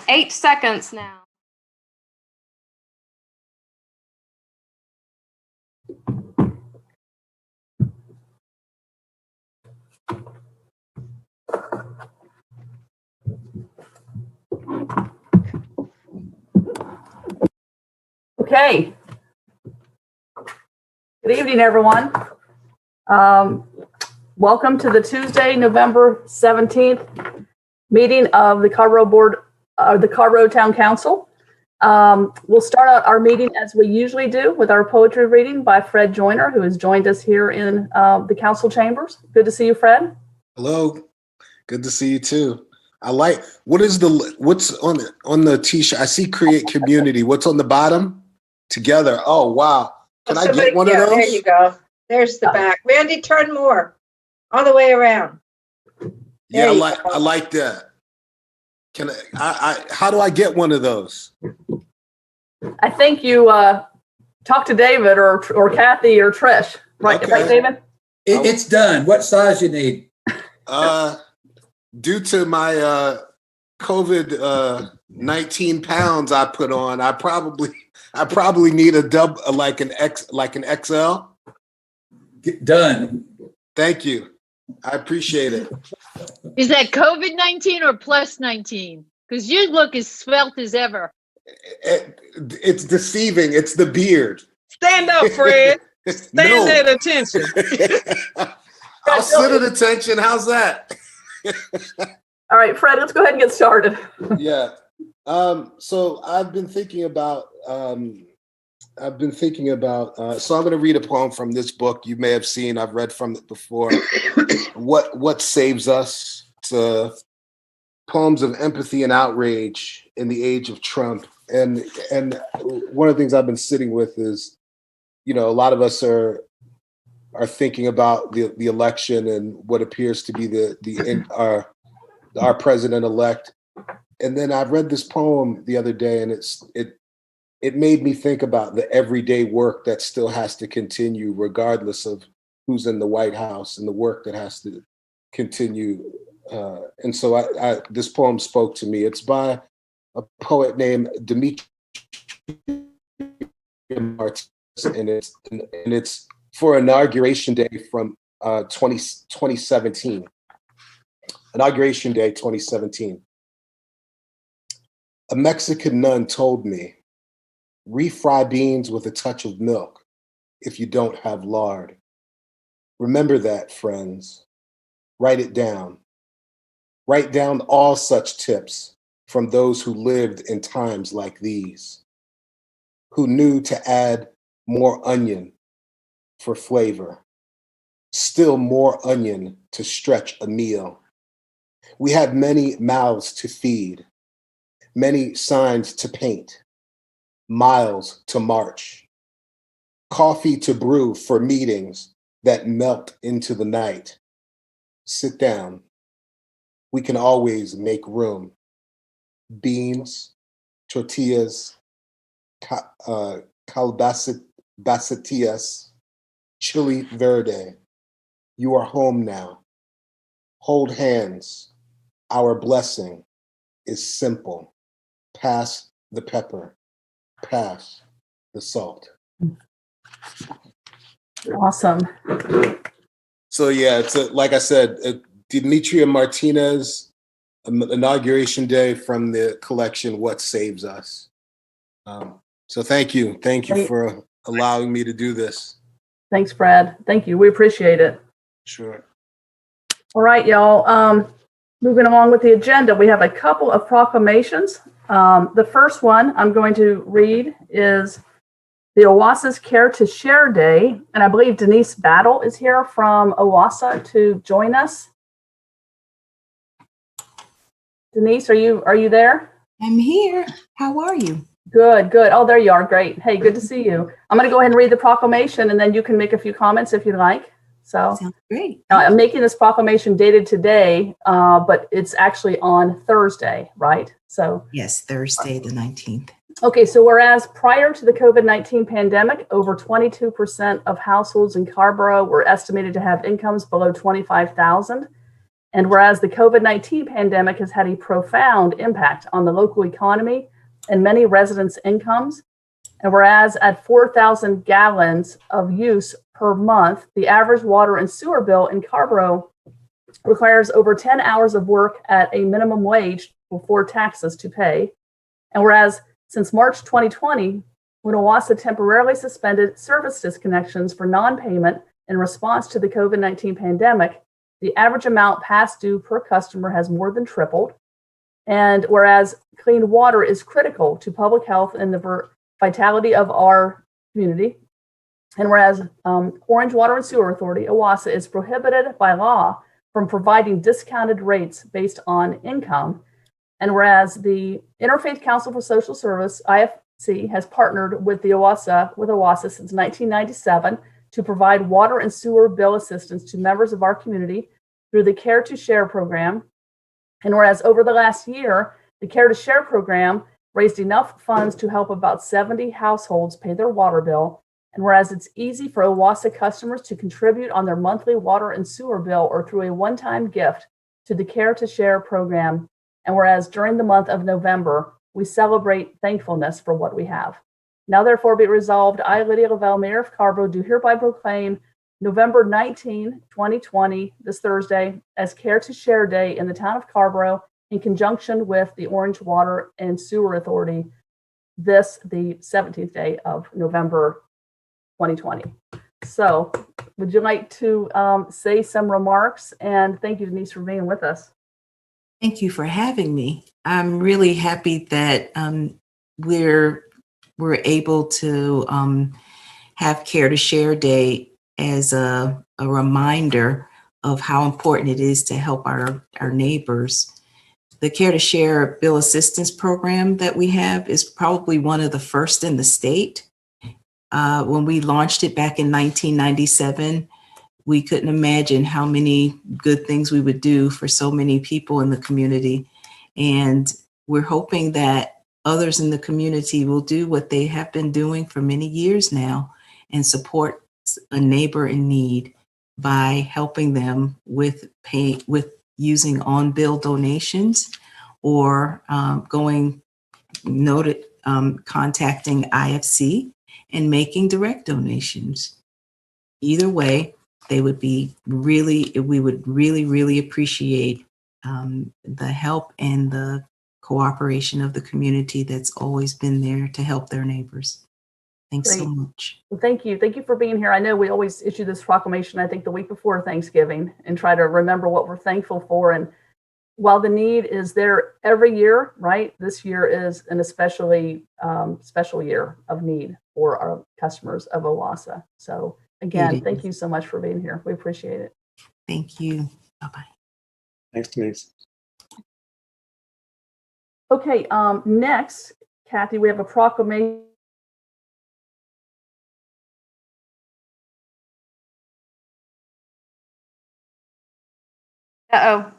8 seconds now. Okay. Good evening, everyone. Welcome to the Tuesday, November 17th meeting of the Carrboro Board, the Carrboro Town Council. We'll start out our meeting as we usually do with our poetry reading by Fred Joyner, who has joined us here in the council chambers. Good to see you, Fred. Hello. Good to see you too. I like, what's on the t-shirt? I see create community. What's on the bottom? Together. Oh, wow. Can I get one of those? There you go. There's the back. Randy, turn more. All the way around. Yeah, I like that. Can I how do I get one of those? I think you talk to David or Kathy or Trish. Right, Okay. right, David? It's done. What size you need? Due to my COVID 19 pounds I put on, I probably need a like an XL. Done. Thank you. I appreciate it. Is that COVID-19 or plus 19? Because you look as svelte as ever. It's deceiving. It's the beard. Stand up, Fred. Stand at attention. I'll sit at attention. How's that? All right, Fred, let's go ahead and get started. Yeah. So I've been thinking about, so I'm going to read a poem from this book you may have seen. I've read from it before. What Saves Us? It's poems of empathy and outrage in the age of Trump. And one of the things I've been sitting with is, a lot of us are thinking about the election and what appears to be our president-elect. And then I read this poem the other day, and it made me think about the everyday work that still has to continue, regardless of who's in the White House, and the work that has to continue. And so this poem spoke to me. It's by a poet named Dimitri Martinez, and it's for Inauguration Day from 2017. Inauguration Day 2017. A Mexican nun told me, refry beans with a touch of milk if you don't have lard. Remember that, friends. Write it down. Write down all such tips from those who lived in times like these, who knew to add more onion for flavor, still more onion to stretch a meal. We had many mouths to feed, many signs to paint, miles to march, coffee to brew for meetings that melt into the night. Sit down. We can always make room. Beans, tortillas, calabacillas, chili verde. You are home now. Hold hands. Our blessing is simple. Pass the pepper. Pass the salt. Awesome. So yeah, it's like I said, Demetria Martinez, Inauguration Day from the collection What Saves Us. So thank you for allowing me to do this. Thanks, Fred. Thank you. We appreciate it. Sure. All right, y'all. Moving along with the agenda, we have a couple of proclamations. The first one I'm going to read is the OWASA's Care to Share Day, and I believe Denise Battle is here from OWASA to join us. Denise, are you there? I'm here. How are you? Good. Oh, there you are. Great. Hey, good to see you. I'm going to go ahead and read the proclamation, and then you can make a few comments if you'd like. So, sounds great. I'm making this proclamation dated today, but it's actually on Thursday, right? So yes, Thursday the 19th. Okay, so whereas prior to the COVID-19 pandemic, over 22% of households in Carrboro were estimated to have incomes below $25,000. And whereas the COVID-19 pandemic has had a profound impact on the local economy and many residents' incomes, and whereas at 4,000 gallons of use per month, the average water and sewer bill in Carrboro requires over 10 hours of work at a minimum wage before taxes to pay. And whereas since March 2020, when OWASA temporarily suspended service disconnections for non-payment in response to the COVID-19 pandemic, the average amount past due per customer has more than tripled. And whereas clean water is critical to public health and the vitality of our community, and whereas Orange Water and Sewer Authority, OWASA, is prohibited by law from providing discounted rates based on income, and whereas the Interfaith Council for Social Service, IFC, has partnered with OWASA since 1997 to provide water and sewer bill assistance to members of our community through the Care to Share program. And whereas over the last year, the Care to Share program raised enough funds to help about 70 households pay their water bill. And whereas it's easy for OWASA customers to contribute on their monthly water and sewer bill or through a one-time gift to the Care to Share program. And whereas during the month of November, we celebrate thankfulness for what we have. Now, therefore, be it resolved, I, Lydia Lavelle, Mayor of Carrboro, do hereby proclaim November 19, 2020, this Thursday, as Care to Share Day in the town of Carrboro in conjunction with the Orange Water and Sewer Authority, this, the 17th day of November 2020. So would you like to say some remarks? And thank you, Denise, for being with us. Thank you for having me. I'm really happy that we're able to have Care to Share Day as a reminder of how important it is to help our neighbors. The Care to Share Bill Assistance Program that we have is probably one of the first in the state. When we launched it back in 1997, we couldn't imagine how many good things we would do for so many people in the community. And we're hoping that others in the community will do what they have been doing for many years now and support a neighbor in need by helping them with using on-bill donations or contacting IFC and making direct donations. Either way, we would really appreciate the help and the cooperation of the community that's always been there to help their neighbors. Thanks so much. Well, thank you. Thank you for being here. I know we always issue this proclamation, I think, the week before Thanksgiving and try to remember what we're thankful for. And while the need is there every year, right, this year is an especially special year of need for our customers of OWASA. So again, thank you so much for being here. We appreciate it. Thank you. Bye-bye. Thanks, Denise. Okay, next, Kathy, we have a proclamation. Uh-oh.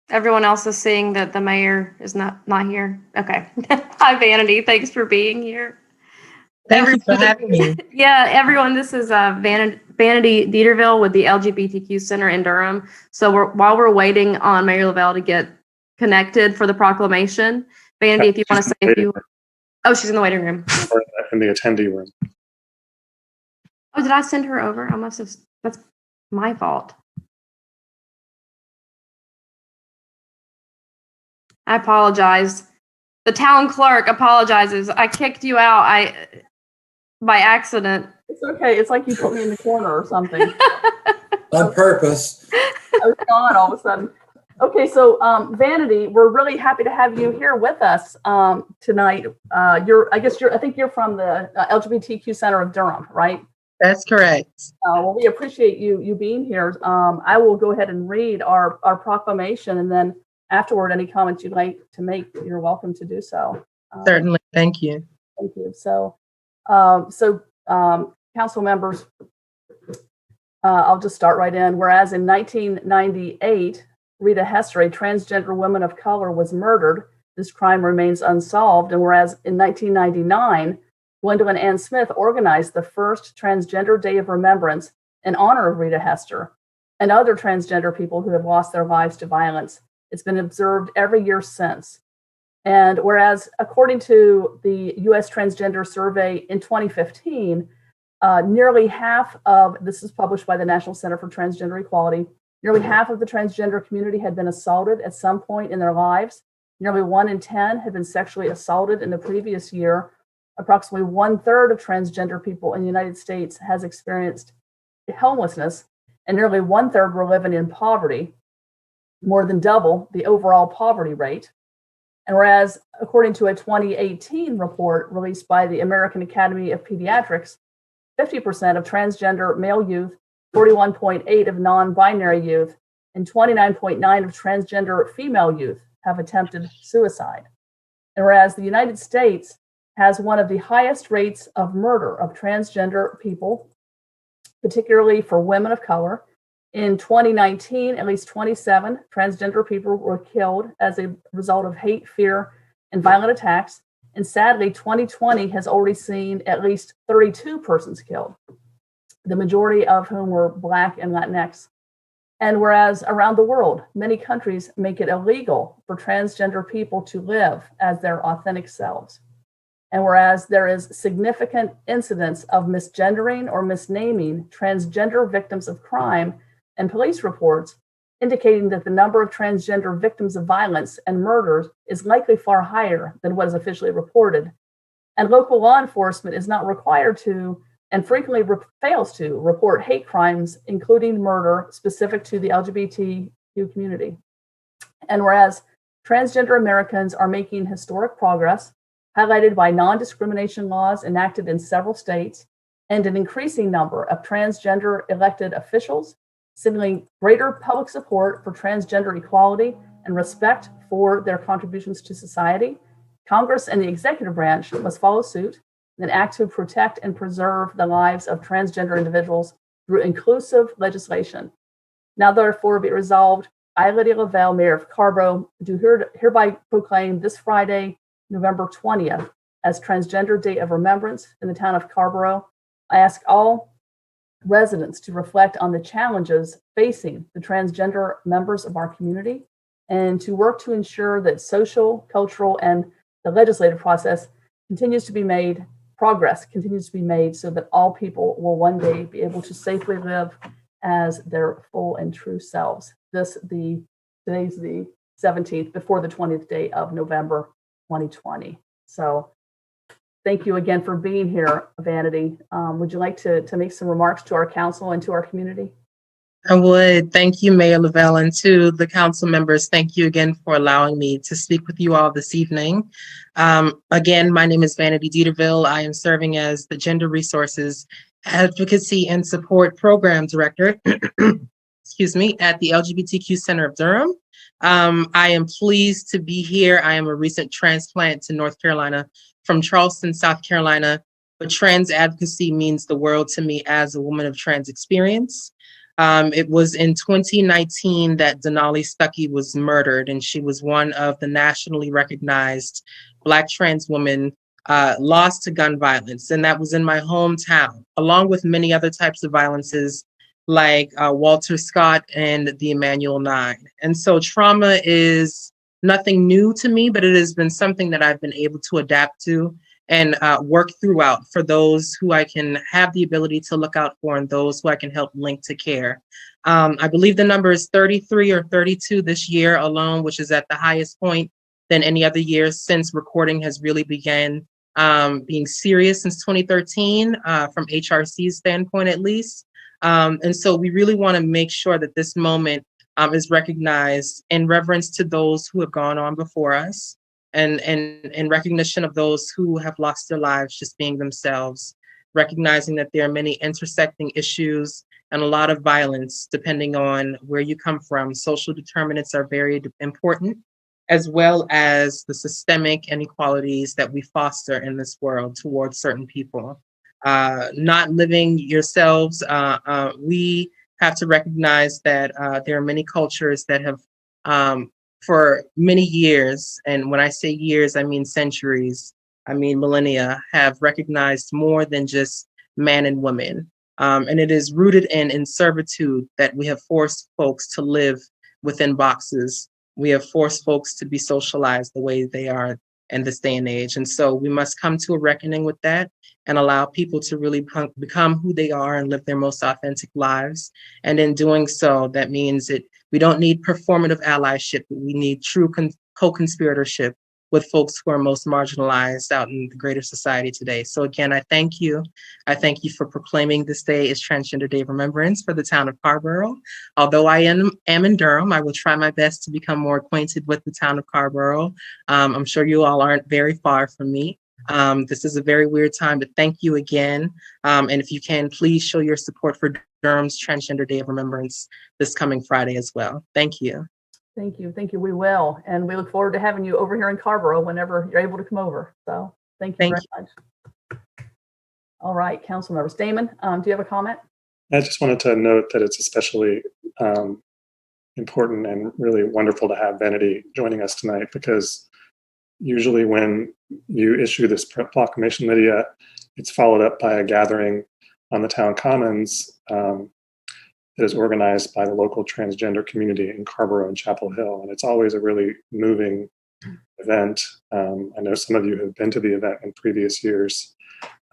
Everyone else is seeing that the mayor is not here. Okay. Hi, Vanity. Thanks for being here. Thank you for having me. Yeah, everyone, this is Vanity Dieterville with the LGBTQ Center in Durham. So while we're waiting on Mayor Lavelle to get connected for the proclamation, Vanity, if you want to say a few. Oh, she's in the waiting room. In the attendee room. Oh, did I send her over? I must have. That's my fault. I apologize. The town clerk apologizes. I kicked you out. By accident. It's okay. It's like you put me in the corner or something. On purpose. I was gone all of a sudden. Okay, so Vanity, we're really happy to have you here with us tonight. I think you're from the LGBTQ Center of Durham, right? That's correct. Well, we appreciate you being here. I will go ahead and read our proclamation, and then afterward, any comments you'd like to make, you're welcome to do so. Certainly. Thank you. Thank you. So, council members, I'll just start right in. Whereas in 1998, Rita Hester, a transgender woman of color, was murdered this crime remains unsolved. And whereas in 1999, Gwendolyn Ann Smith organized the first Transgender Day of Remembrance in honor of Rita Hester and other transgender people who have lost their lives to violence. It's been observed every year since. And whereas, according to the U.S. Transgender Survey in 2015, nearly half of, this is published by the National Center for Transgender Equality, nearly half of the transgender community had been assaulted at some point in their lives. Nearly 1 in 10 had been sexually assaulted in the previous year. Approximately 1/3 of transgender people in the United States has experienced homelessness, and nearly 1/3 were living in poverty, more than double the overall poverty rate. And whereas, according to a 2018 report released by the American Academy of Pediatrics, 50% of transgender male youth, 41.8% of non-binary youth, and 29.9% of transgender female youth have attempted suicide. And whereas the United States has one of the highest rates of murder of transgender people, particularly for women of color. In 2019, at least 27 transgender people were killed as a result of hate, fear, and violent attacks. And sadly, 2020 has already seen at least 32 persons killed, the majority of whom were Black and Latinx. And whereas around the world, many countries make it illegal for transgender people to live as their authentic selves. And whereas there is significant incidence of misgendering or misnaming transgender victims of crime, and police reports indicating that the number of transgender victims of violence and murders is likely far higher than what is officially reported. And local law enforcement is not required to, and frequently fails to, report hate crimes, including murder specific to the LGBTQ community. And whereas transgender Americans are making historic progress, highlighted by non-discrimination laws enacted in several states, and an increasing number of transgender elected officials, signaling greater public support for transgender equality and respect for their contributions to society, Congress and the executive branch must follow suit and act to protect and preserve the lives of transgender individuals through inclusive legislation. Now therefore be resolved, I, Lydia Lavelle, Mayor of Carrboro, do hereby proclaim this Friday, November 20th, as Transgender Day of Remembrance in the town of Carrboro. I ask all residents to reflect on the challenges facing the transgender members of our community and to work to ensure that social, cultural, and the legislative process progress continues to be made so that all people will one day be able to safely live as their full and true selves. Today's the 17th, before the 20th day of November 2020. So thank you again for being here, Vanity. Would you like to make some remarks to our council and to our community? I would. Thank you, Mayor Lavelle, and to the council members, thank you again for allowing me to speak with you all this evening. Again, my name is Vanity Dieterville. I am serving as the Gender Resources Advocacy and Support Program Director, excuse me, at the LGBTQ Center of Durham. I am pleased to be here. I am a recent transplant to North Carolina from Charleston, South Carolina, but trans advocacy means the world to me as a woman of trans experience. It was in 2019 that Denali Stuckey was murdered, and she was one of the nationally recognized Black trans women lost to gun violence, and that was in my hometown, along with many other types of violences like Walter Scott and the Emanuel 9. And so trauma is nothing new to me, but it has been something that I've been able to adapt to and work throughout for those who I can have the ability to look out for and those who I can help link to care. I believe the number is 33 or 32 this year alone, which is at the highest point than any other year since recording has really began being serious since 2013, from HRC's standpoint at least. And so we really want to make sure that this moment is recognized in reverence to those who have gone on before us, and in recognition of those who have lost their lives just being themselves, recognizing that there are many intersecting issues and a lot of violence depending on where you come from. Social determinants are very important, as well as the systemic inequalities that we foster in this world towards certain people. Not living yourselves, we have to recognize that there are many cultures that have for many years, and when I say years, I mean centuries, I mean millennia, have recognized more than just man and woman. And it is rooted in servitude that we have forced folks to live within boxes. We have forced folks to be socialized the way they are in this day and age. And so we must come to a reckoning with that and allow people to really become who they are and live their most authentic lives. And in doing so, that means that we don't need performative allyship, but we need true co-conspiratorship with folks who are most marginalized out in the greater society today. So again, I thank you. I thank you for proclaiming this day as Transgender Day of Remembrance for the town of Carrboro. Although I am in Durham, I will try my best to become more acquainted with the town of Carrboro. I'm sure you all aren't very far from me. This is a very weird time, but thank you again. And if you can, please show your support for Durham's Transgender Day of Remembrance this coming Friday as well. Thank you. Thank you. Thank you. We will. And we look forward to having you over here in Carrboro whenever you're able to come over. So thank you very much. All right, council members. Damon, do you have a comment? I just wanted to note that it's especially important and really wonderful to have Vanity joining us tonight, because usually when you issue this proclamation, Lydia, it's followed up by a gathering on the town commons that is organized by the local transgender community in Carrboro and Chapel Hill. And it's always a really moving event. I know some of you have been to the event in previous years.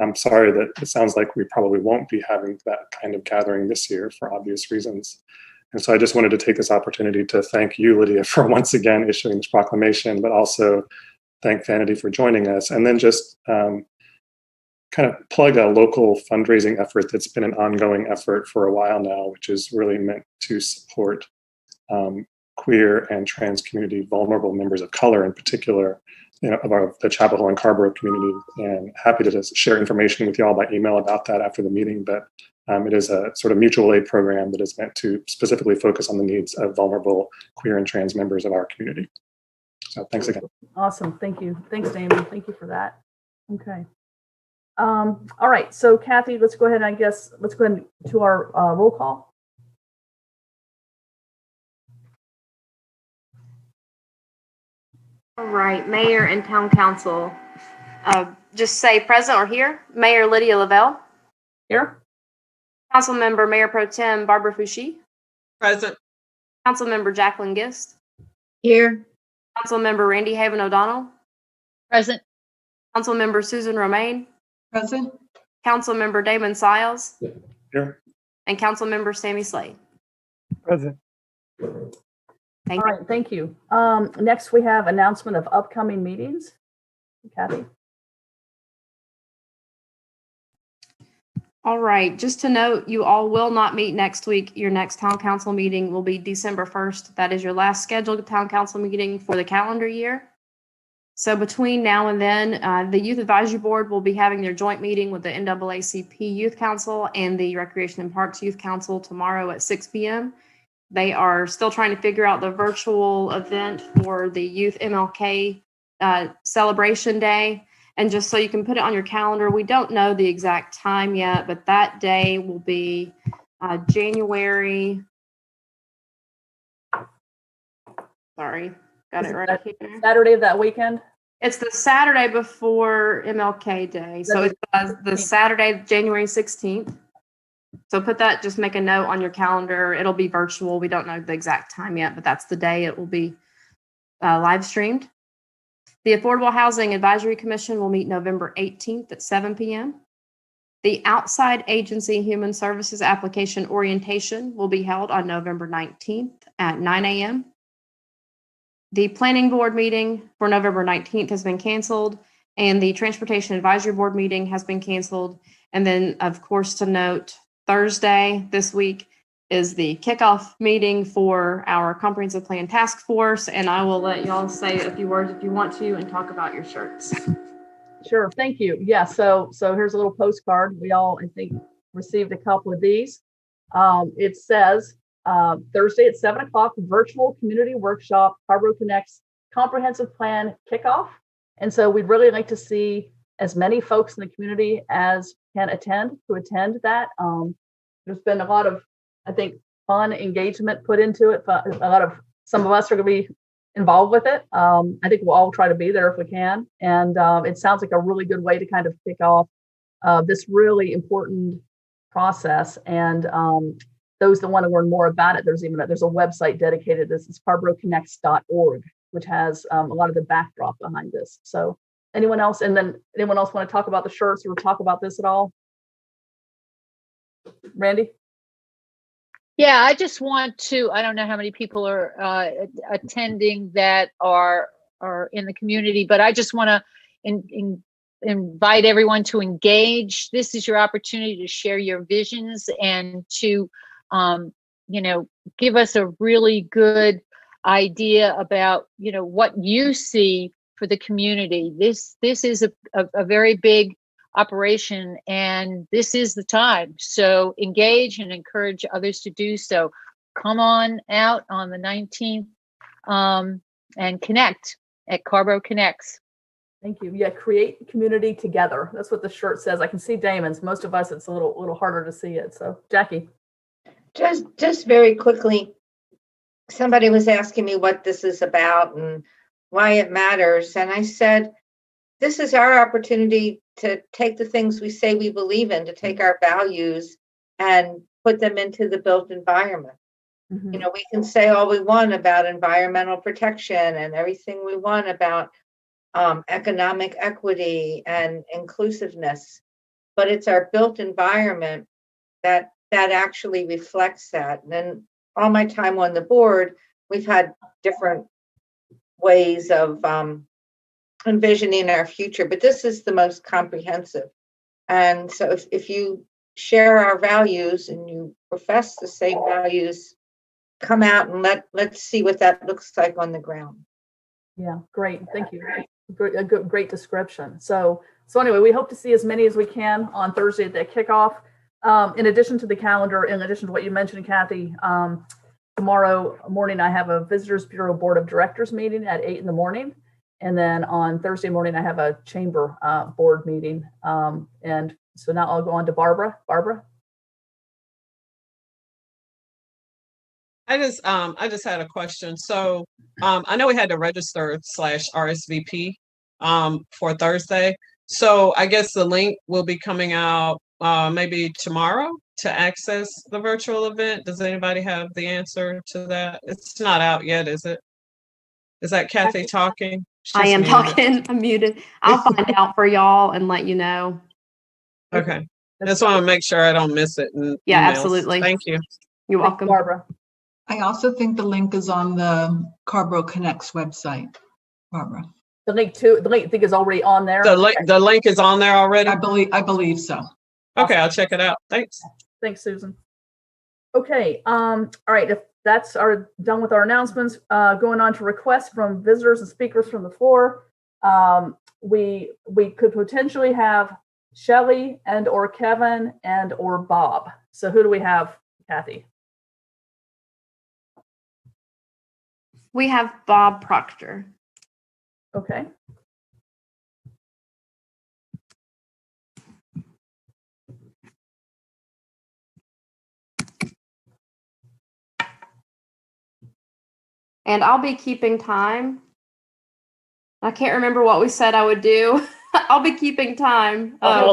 I'm sorry that it sounds like we probably won't be having that kind of gathering this year for obvious reasons. And so I just wanted to take this opportunity to thank you, Lydia, for once again issuing this proclamation, but also thank Vanity for joining us. And then just kind of plug a local fundraising effort that's been an ongoing effort for a while now, which is really meant to support queer and trans community, vulnerable members of color in particular, of the Chapel Hill and Carrboro community. And happy to just share information with you all by email about that after the meeting. But it is a sort of mutual aid program that is meant to specifically focus on the needs of vulnerable queer and trans members of our community. So thanks again. Awesome. Thank you. Thanks, Damon. Thank you for that. Okay. All right. So Kathy, let's go ahead. Let's go ahead to our roll call. All right, Mayor and Town Council. Just say present or here. Mayor Lydia Lavelle. Here. Councilmember Mayor Pro Tem Barbara Fouchie. Present. Councilmember Jacqueline Gist. Here. Councilmember Randy Haven O'Donnell. Present. Councilmember Susan Romaine. Present. Councilmember Damon Siles. Here. And Councilmember Sammy Slade. Present. Thank All right, thank you. Next, we have announcement of upcoming meetings. Kathy. All right, just to note, you all will not meet next week. Your next town council meeting will be December 1st. That is your last scheduled town council meeting for the calendar year. So between now and then, the Youth Advisory Board will be having their joint meeting with the NAACP Youth Council and the Recreation and Parks Youth Council tomorrow at 6 p.m. They are still trying to figure out the virtual event for the Youth MLK Celebration Day. And just so you can put it on your calendar, we don't know the exact time yet, but that day will be January. Sorry, got it right here. Saturday of that weekend? It's the Saturday before MLK Day. So it's the Saturday, January 16th. So put that, just make a note on your calendar. It'll be virtual. We don't know the exact time yet, but that's the day it will be live streamed. The Affordable Housing Advisory Commission will meet November 18th at 7 p.m. The Outside Agency Human Services Application Orientation will be held on November 19th at 9 a.m. The Planning Board meeting for November 19th has been canceled, and the Transportation Advisory Board meeting has been canceled. And then, of course, to note, Thursday this week is the kickoff meeting for our Comprehensive Plan Task Force, and I will let y'all say a few words if you want to and talk about your shirts. Sure, thank you. Yeah, so here's a little postcard. We all, I think, received a couple of these. It says, Thursday at 7 o'clock, virtual community workshop, Carrboro Connects Comprehensive Plan Kickoff. And so we'd really like to see as many folks in the community as can attend that. There's been a lot of, I think, fun engagement put into it. But some of us are going to be involved with it. I think we'll all try to be there if we can. And it sounds like a really good way to kind of kick off this really important process. And those that want to learn more about it, there's a website dedicated to this. It's carboroconnects.org, which has a lot of the backdrop behind this. So anyone else want to talk about the shirts or talk about this at all? Randy? Yeah, I just want to, I don't know how many people are attending that are in the community, but I just want to invite everyone to engage. This is your opportunity to share your visions and to, give us a really good idea about, what you see for the community. This is a very big operation, and this is the time. So engage and encourage others to do so. Come on out on the 19th and connect at Carrboro Connects. Thank you. Yeah, create community together. That's what the shirt says. I can see Damon's. Most of us, it's a little harder to see it. So, Jackie. Just very quickly, somebody was asking me what this is about and why it matters. And I said, this is our opportunity to take the things we say we believe in, to take our values and put them into the built environment. Mm-hmm. We can say all we want about environmental protection and everything we want about economic equity and inclusiveness, but it's our built environment that actually reflects that. And then all my time on the board, we've had different ways of envisioning our future, but this is the most comprehensive. And so if you share our values and you profess the same values, come out and let's see what that looks like on the ground. Yeah, great. Thank you. A great description. So anyway, we hope to see as many as we can on Thursday at the kickoff. In addition to the calendar, in addition to what you mentioned, Kathy, tomorrow morning I have a Visitors Bureau Board of Directors meeting at 8 a.m. And then on Thursday morning, I have a chamber board meeting. And so now I'll go on to Barbara. Barbara? I just had a question. So I know we had to register /RSVP for Thursday. So I guess the link will be coming out maybe tomorrow to access the virtual event. Does anybody have the answer to that? It's not out yet, is it? Is that Kathy talking? I am talking. I'm muted. I'll find out for y'all and let you know. Okay. I just want to make sure I don't miss it. Yeah, emails. absolutely. Thank you. You're welcome. Barbara. I also think the link is on the Carrboro Connects website, Barbara. The link I think is already on there. The link is on there already? I believe so. Okay, I'll check it out. Thanks. Thanks, Susan. Okay. All right. If that's done with our announcements, going on to requests from visitors and speakers from the floor. We could potentially have Shelley and or Kevin and or Bob. So who do we have, Kathy? We have Bob Proctor. Okay. And I'll be keeping time. I can't remember what we said I would do. I'll be keeping time. Yeah,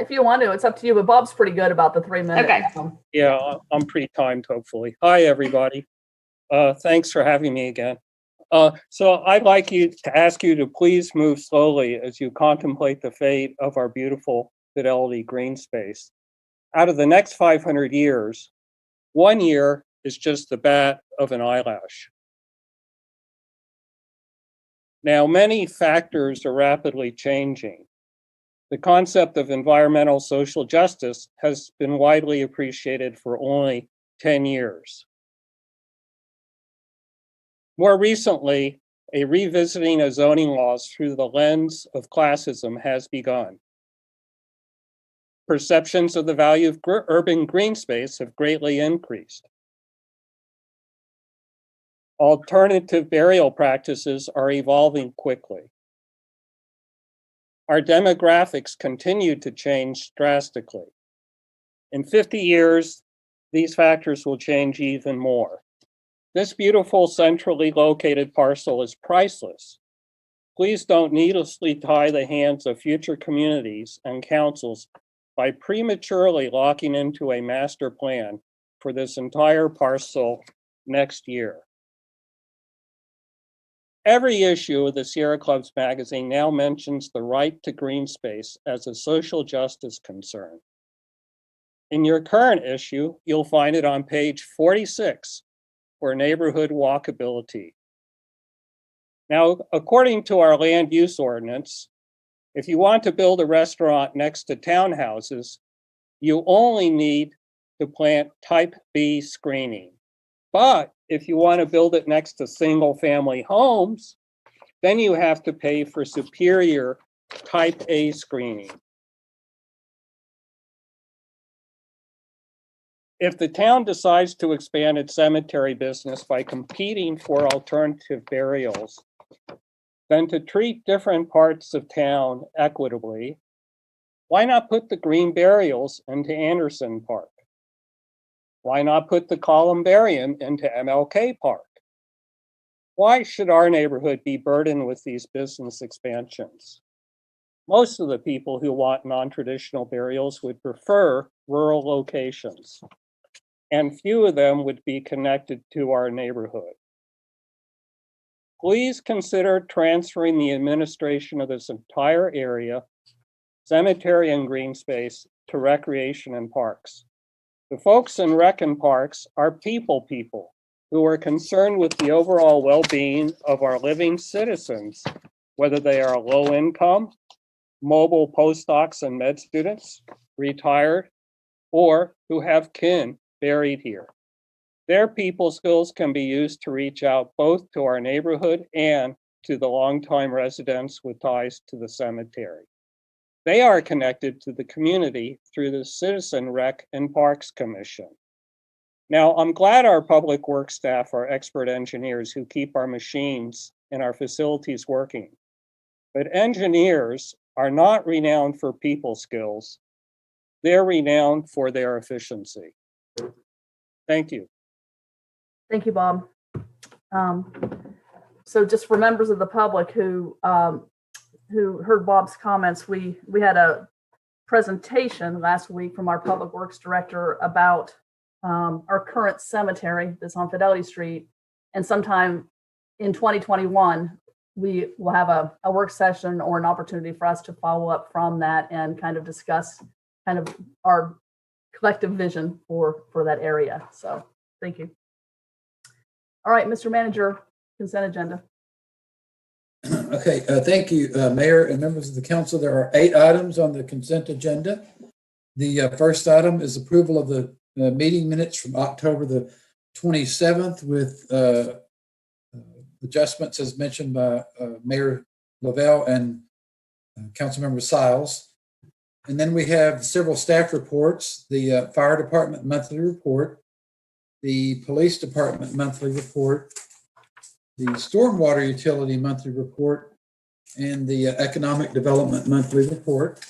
if you want to, it's up to you. But Bob's pretty good about the 3 minutes. Okay. Yeah, I'm pretty timed, hopefully. Hi, everybody. Thanks for having me again. So I'd like to ask you to please move slowly as you contemplate the fate of our beautiful Fidelity green space. Out of the next 500 years, 1 year is just the bat of an eyelash. Now, many factors are rapidly changing. The concept of environmental social justice has been widely appreciated for only 10 years. More recently, a revisiting of zoning laws through the lens of classism has begun. Perceptions of the value of urban green space have greatly increased. Alternative burial practices are evolving quickly. Our demographics continue to change drastically. In 50 years, these factors will change even more. This beautiful centrally located parcel is priceless. Please don't needlessly tie the hands of future communities and councils by prematurely locking into a master plan for this entire parcel next year. Every issue of the Sierra Club's magazine now mentions the right to green space as a social justice concern. In your current issue, you'll find it on page 46 for neighborhood walkability. Now, according to our land use ordinance, if you want to build a restaurant next to townhouses, you only need to plant type B screening. But if you want to build it next to single family homes, then you have to pay for superior type A screening. If the town decides to expand its cemetery business by competing for alternative burials, then to treat different parts of town equitably, why not put the green burials into Anderson Park? Why not put the columbarium into MLK Park? Why should our neighborhood be burdened with these business expansions? Most of the people who want non-traditional burials would prefer rural locations, and few of them would be connected to our neighborhood. Please consider transferring the administration of this entire area, cemetery and green space, to recreation and parks. The folks in rec and parks are people who are concerned with the overall well-being of our living citizens, whether they are low income, mobile postdocs and med students, retired, or who have kin buried here. Their people skills can be used to reach out both to our neighborhood and to the longtime residents with ties to the cemetery. They are connected to the community through the Citizen Rec and Parks Commission. Now, I'm glad our public works staff are expert engineers who keep our machines and our facilities working. But engineers are not renowned for people skills. They're renowned for their efficiency. Thank you. Thank you, Bob. So just for members of the public who heard Bob's comments, we had a presentation last week from our public works director about our current cemetery that's on Fidelity Street. And sometime in 2021, we will have a work session or an opportunity for us to follow up from that and kind of discuss kind of our collective vision for that area. So thank you. All right, Mr. Manager, consent agenda. Okay, thank you, Mayor and members of the council. There are 8 items on the consent agenda. The first item is approval of the meeting minutes from October the 27th with adjustments as mentioned by Mayor Lavelle and Councilmember Siles. And then we have several staff reports, the Fire Department monthly report, the Police Department monthly report, the Stormwater Utility monthly report, and the Economic Development monthly report.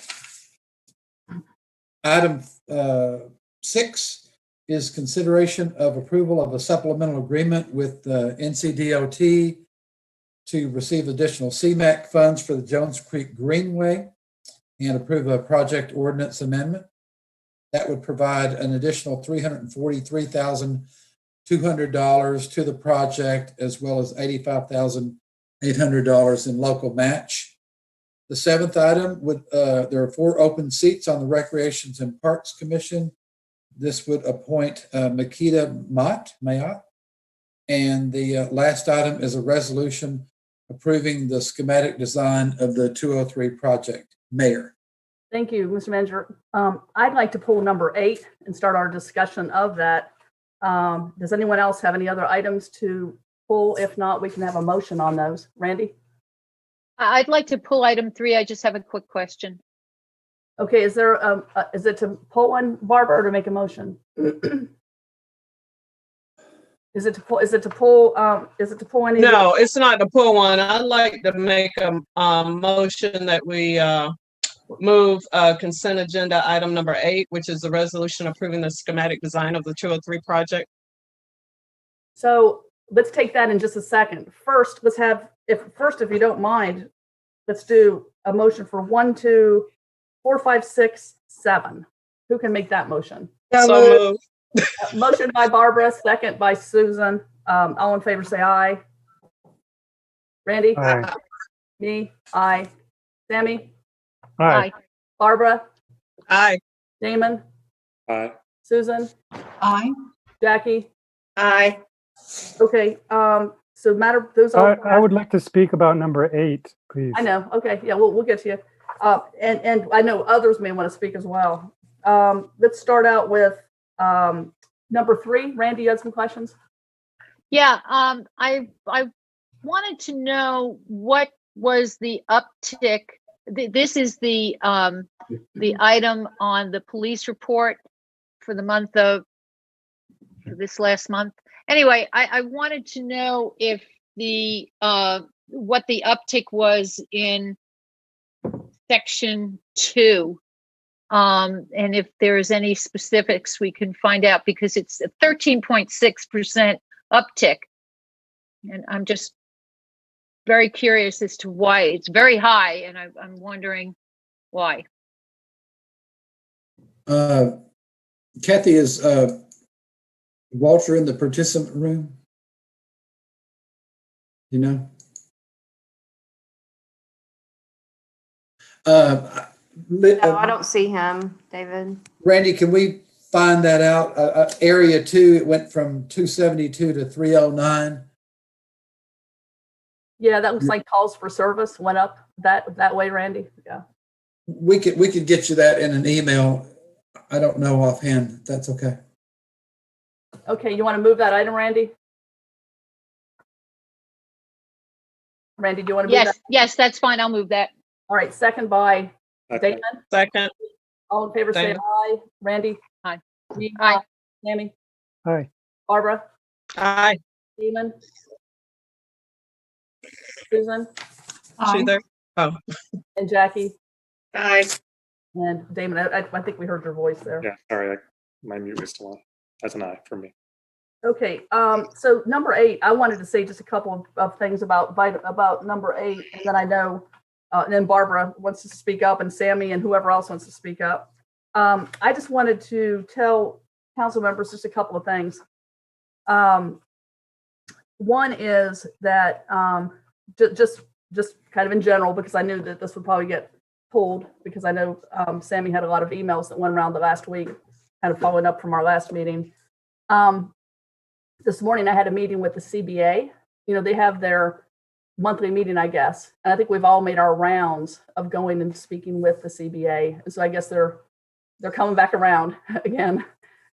Item 6 is consideration of approval of a supplemental agreement with NCDOT to receive additional CMAQ funds for the Jones Creek Greenway and approve a project ordinance amendment. That would provide an additional $343,200 to the project, as well as $85,800 in local match. The 7th item would, there are 4 open seats on the Recreations and Parks Commission. This would appoint Makita Mayat. And the last item is a resolution approving the schematic design of the 203 project. Mayor. Thank you, Mr. Manager. I'd like to pull number 8 and start our discussion of that. Does anyone else have any other items to pull? If not, we can have a motion on those. Randy? I'd like to pull item 3. I just have a quick question. Okay, is there is it to pull one, Barbara, or to make a motion? Is it to pull any? No, it's not to pull one. I'd like to make a motion that we move consent agenda item number 8, which is the resolution approving the schematic design of the 203 project. So let's take that in just a second. First, if you don't mind, let's do a motion for 1, 2, 4, 5, 6, 7. Who can make that motion? So moved. Motion by Barbara, second by Susan. All in favor, say aye. Randy? Aye. Me? Aye. Sammy? Aye. Barbara? Aye. Damon? Aye. Susan? Aye. Jackie? Aye. Okay, so those all. I would like to speak about number 8, please. I know. Okay, yeah, we'll get to you. And I know others may want to speak as well. Let's start out with number 3. Randy, you had some questions? Yeah, I wanted to know what was the uptick. This is the item on the police report for the month of this last month. Anyway, I wanted to know if the what the uptick was in section 2. And if there's any specifics we can find out, because it's a 13.6% uptick. And I'm just very curious as to why it's very high, and I'm wondering why. Kathy, is Walter in the participant room? You know? No, I don't see him, David. Randy, can we find that out? Area 2, it went from 272 to 309. Yeah, that looks like calls for service went up that way, Randy. Yeah. We could get you that in an email. I don't know offhand. That's okay. Okay, you want to move that item, Randy? Randy, do you want to move that? Yes, that's fine. I'll move that. All right, second by Damon. Second. All in favor, say Damon. aye. Randy? Aye. Me? Aye. Sammy? Aye. Barbara? Aye. Damon? Susan? She there? Oh. And Jackie? Aye. And Damon, I think we heard your voice there. Yeah, sorry, my mute was still on. That's an aye for me. Okay, so number 8, I wanted to say just a couple of things about number 8, and then I know, and then Barbara wants to speak up, and Sammy and whoever else wants to speak up. I just wanted to tell council members just a couple of things. One is that just kind of in general, because I knew that this would probably get pulled, because I know Sammy had a lot of emails that went around the last week, kind of following up from our last meeting. This morning I had a meeting with the CBA. You know, they have their monthly meeting, I guess. And I think we've all made our rounds of going and speaking with the CBA. And so I guess they're coming back around again.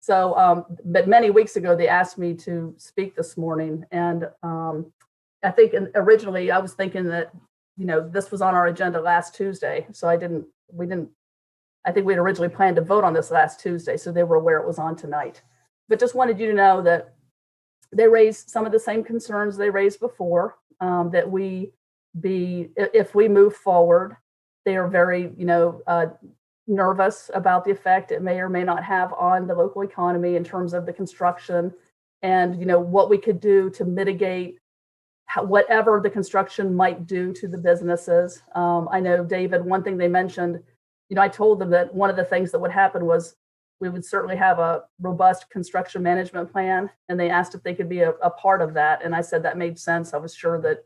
So, but many weeks ago, they asked me to speak this morning. And I think originally I was thinking that, you know, this was on our agenda last Tuesday. So I think we had originally planned to vote on this last Tuesday. So they were aware it was on tonight. But just wanted you to know that they raised some of the same concerns they raised before, that if we move forward, they are very, nervous about the effect it may or may not have on the local economy in terms of the construction and, what we could do to mitigate whatever the construction might do to the businesses. I know, David, one thing they mentioned, I told them that one of the things that would happen was we would certainly have a robust construction management plan. And they asked if they could be a part of that. And I said that made sense. I was sure that,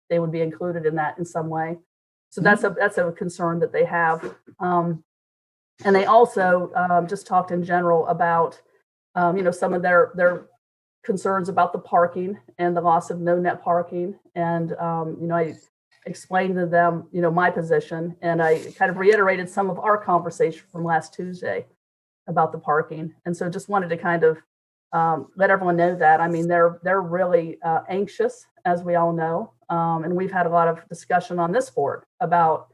they would be included in that in some way. So that's a concern that they have. And they also just talked in general about, some of their concerns about the parking and the loss of no net parking. And, I explained to them, my position, and I kind of reiterated some of our conversation from last Tuesday about the parking. And so just wanted to kind of let everyone know that. I mean, they're really anxious, as we all know. And we've had a lot of discussion on this board about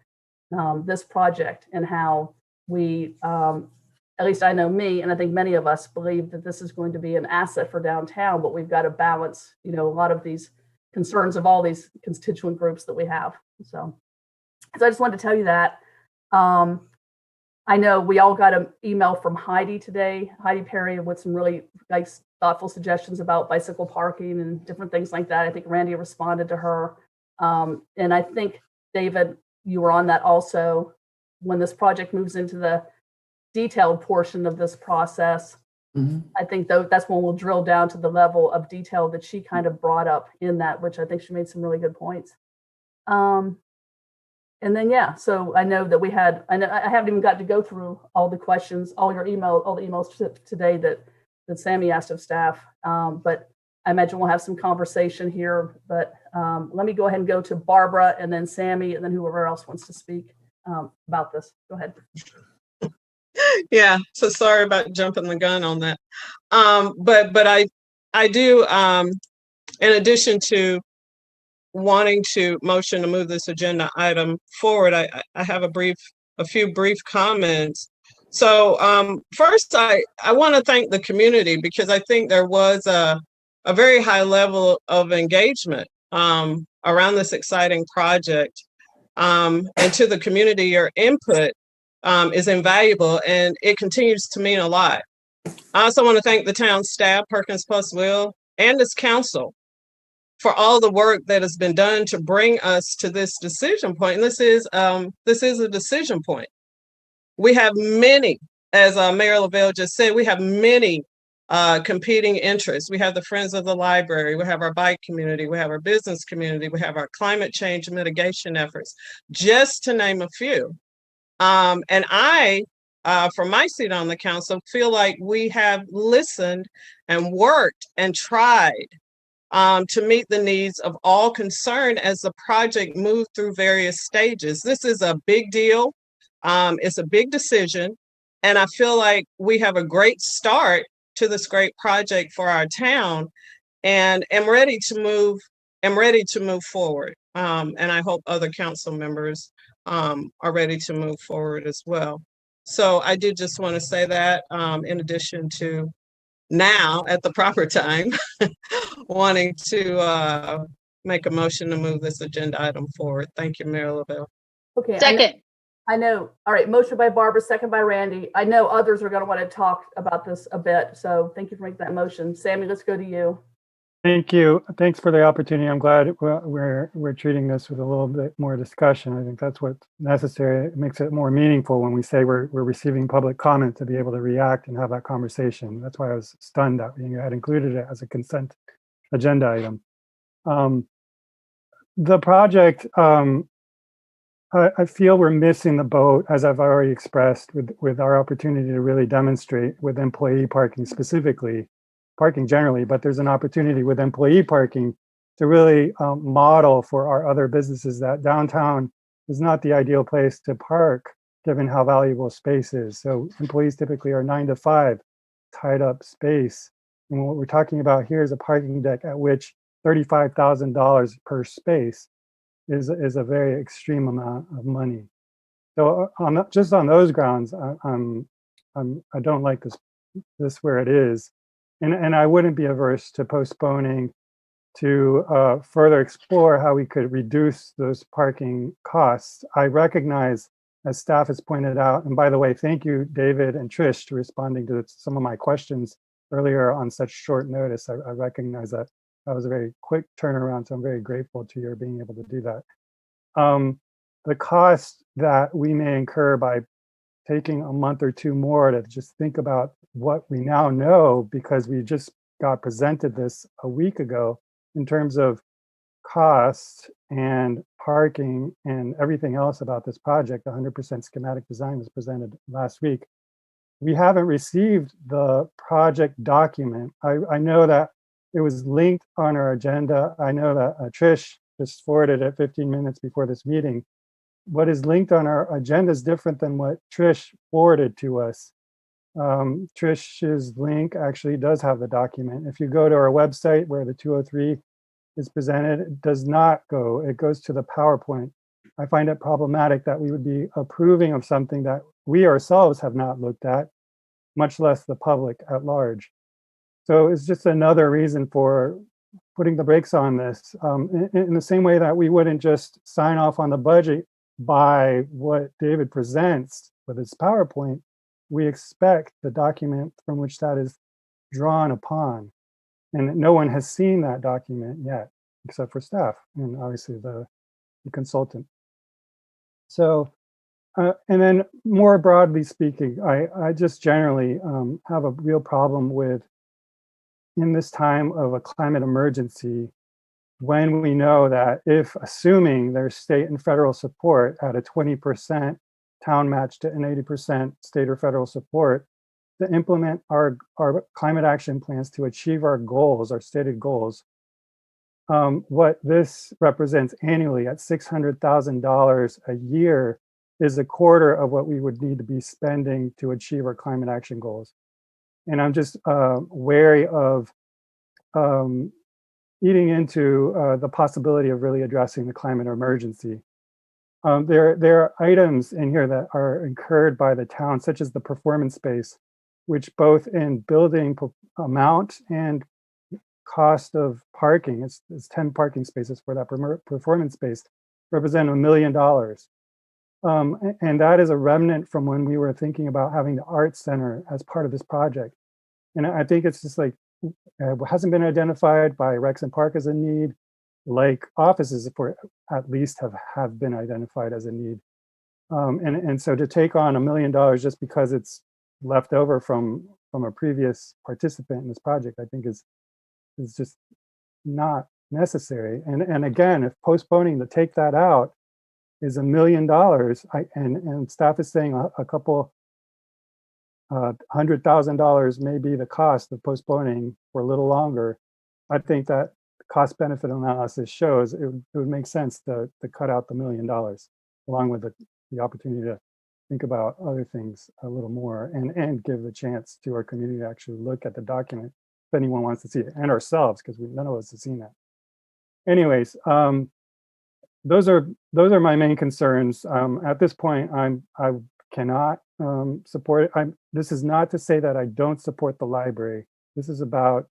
this project and how we, at least I know me, and I think many of us believe that this is going to be an asset for downtown, but we've got to balance, a lot of these concerns of all these constituent groups that we have. So I just wanted to tell you that. I know we all got an email from Heidi today, Heidi Perry, with some really nice thoughtful suggestions about bicycle parking and different things like that. I think Randy responded to her. And I think, David, you were on that also. When this project moves into the detailed portion of this process, I think that's when we'll drill down to the level of detail that she kind of brought up in that, which I think she made some really good points. And then, yeah, so I know that I haven't even got to go through all the questions, all the emails today that Sammy asked of staff. But I imagine we'll have some conversation here. But let me go ahead and go to Barbara and then Sammy and then whoever else wants to speak about this. Go ahead. Yeah, so sorry about jumping the gun on that. But I do, in addition to wanting to motion to move this agenda item forward, I have a few brief comments. So first, I want to thank the community because I think there was a very high level of engagement around this exciting project. And to the community, your input is invaluable and it continues to mean a lot. I also want to thank the town staff, Perkins Plus Will, and this council for all the work that has been done to bring us to this decision point. And this is a decision point. We have many, as Mayor Lavelle just said, we have many competing interests. We have the Friends of the Library, we have our bike community, we have our business community, we have our climate change mitigation efforts, just to name a few. And I, from my seat on the council, feel like we have listened and worked and tried to meet the needs of all concerned as the project moved through various stages. This is a big deal. It's a big decision. And I feel like we have a great start to this great project for our town and am ready to move forward. And I hope other council members are ready to move forward as well. So I do just want to say that in addition to now at the proper time, wanting to make a motion to move this agenda item forward. Thank you, Mayor Lavelle. Okay. Second. I know. All right. Motion by Barbara, second by Randy. I know others are going to want to talk about this a bit. So thank you for making that motion. Sammy, let's go to you. Thank you. Thanks for the opportunity. I'm glad we're treating this with a little bit more discussion. I think that's what's necessary. It makes it more meaningful when we say we're receiving public comment to be able to react and have that conversation. That's why I was stunned that you had included it as a consent agenda item. The project, I feel we're missing the boat, as I've already expressed, with our opportunity to really demonstrate with employee parking specifically, parking generally, but there's an opportunity with employee parking to really model for our other businesses that downtown is not the ideal place to park, given how valuable space is. So employees typically are 9 to 5, tied up space. And what we're talking about here is a parking deck at which $35,000 per space is a very extreme amount of money. So just on those grounds, I don't like this where it is. And I wouldn't be averse to postponing to further explore how we could reduce those parking costs. I recognize, as staff has pointed out, and by the way, thank you, David and Trish, for responding to some of my questions earlier on such short notice. I recognize that was a very quick turnaround, so I'm very grateful to your being able to do that. The cost that we may incur by taking a month or two more to just think about what we now know, because we just got presented this a week ago in terms of cost and parking and everything else about this project. 100% schematic design was presented last week. We haven't received the project document. I know that it was linked on our agenda. I know that Trish just forwarded it 15 minutes before this meeting. What is linked on our agenda is different than what Trish forwarded to us. Trish's link actually does have the document. If you go to our website where the 203 is presented, it does not go. It goes to the PowerPoint. I find it problematic that we would be approving of something that we ourselves have not looked at, much less the public at large. So it's just another reason for putting the brakes on this. In the same way that we wouldn't just sign off on the budget by what David presents with his PowerPoint, we expect the document from which that is drawn upon. And no one has seen that document yet, except for staff and obviously the consultant. So, and then more broadly speaking, I just generally have a real problem with, in this time of a climate emergency, when we know that if, assuming there's state and federal support at a 20% town match to an 80% state or federal support, to implement our climate action plans to achieve our goals, our stated goals, what this represents annually at $600,000 a year is a quarter of what we would need to be spending to achieve our climate action goals. And I'm just wary of eating into the possibility of really addressing the climate emergency. There are items in here that are incurred by the town, such as the performance space, which both in building amount and cost of parking, it's 10 parking spaces for that performance space, represent $1 million. And that is a remnant from when we were thinking about having the Arts Center as part of this project. And I think it's just like, it hasn't been identified by Rex and Park as a need, like offices for at least have been identified as a need. And so to take on $1 million just because it's left over from a previous participant in this project, I think is just not necessary. And again, if postponing to take that out is $1 million, and staff is saying a couple $100,000 may be the cost of postponing for a little longer, I think that cost benefit analysis shows it would make sense to cut out the $1 million, along with the opportunity to think about other things a little more and give the chance to our community to actually look at the document if anyone wants to see it, and ourselves, because none of us have seen that. Anyways, those are my main concerns. At this point, I cannot support it. This is not to say that I don't support the library. This is about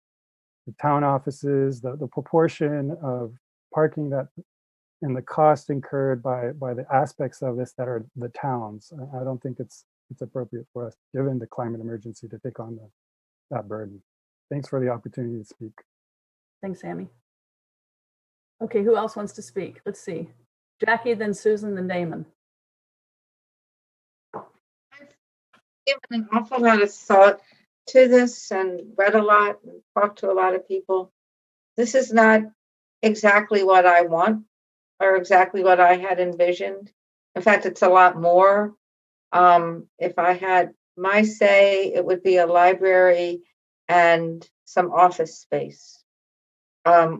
the town offices, the proportion of parking that and the cost incurred by the aspects of this that are the towns. I don't think it's appropriate for us, given the climate emergency, to take on that burden. Thanks for the opportunity to speak. Thanks, Sammy. Okay, who else wants to speak? Let's see. Jackie, then Susan, then Damon. Given an awful lot of thought to this and read a lot and talked to a lot of people. This is not exactly what I want or exactly what I had envisioned. In fact, it's a lot more. If I had my say, it would be a library and some office space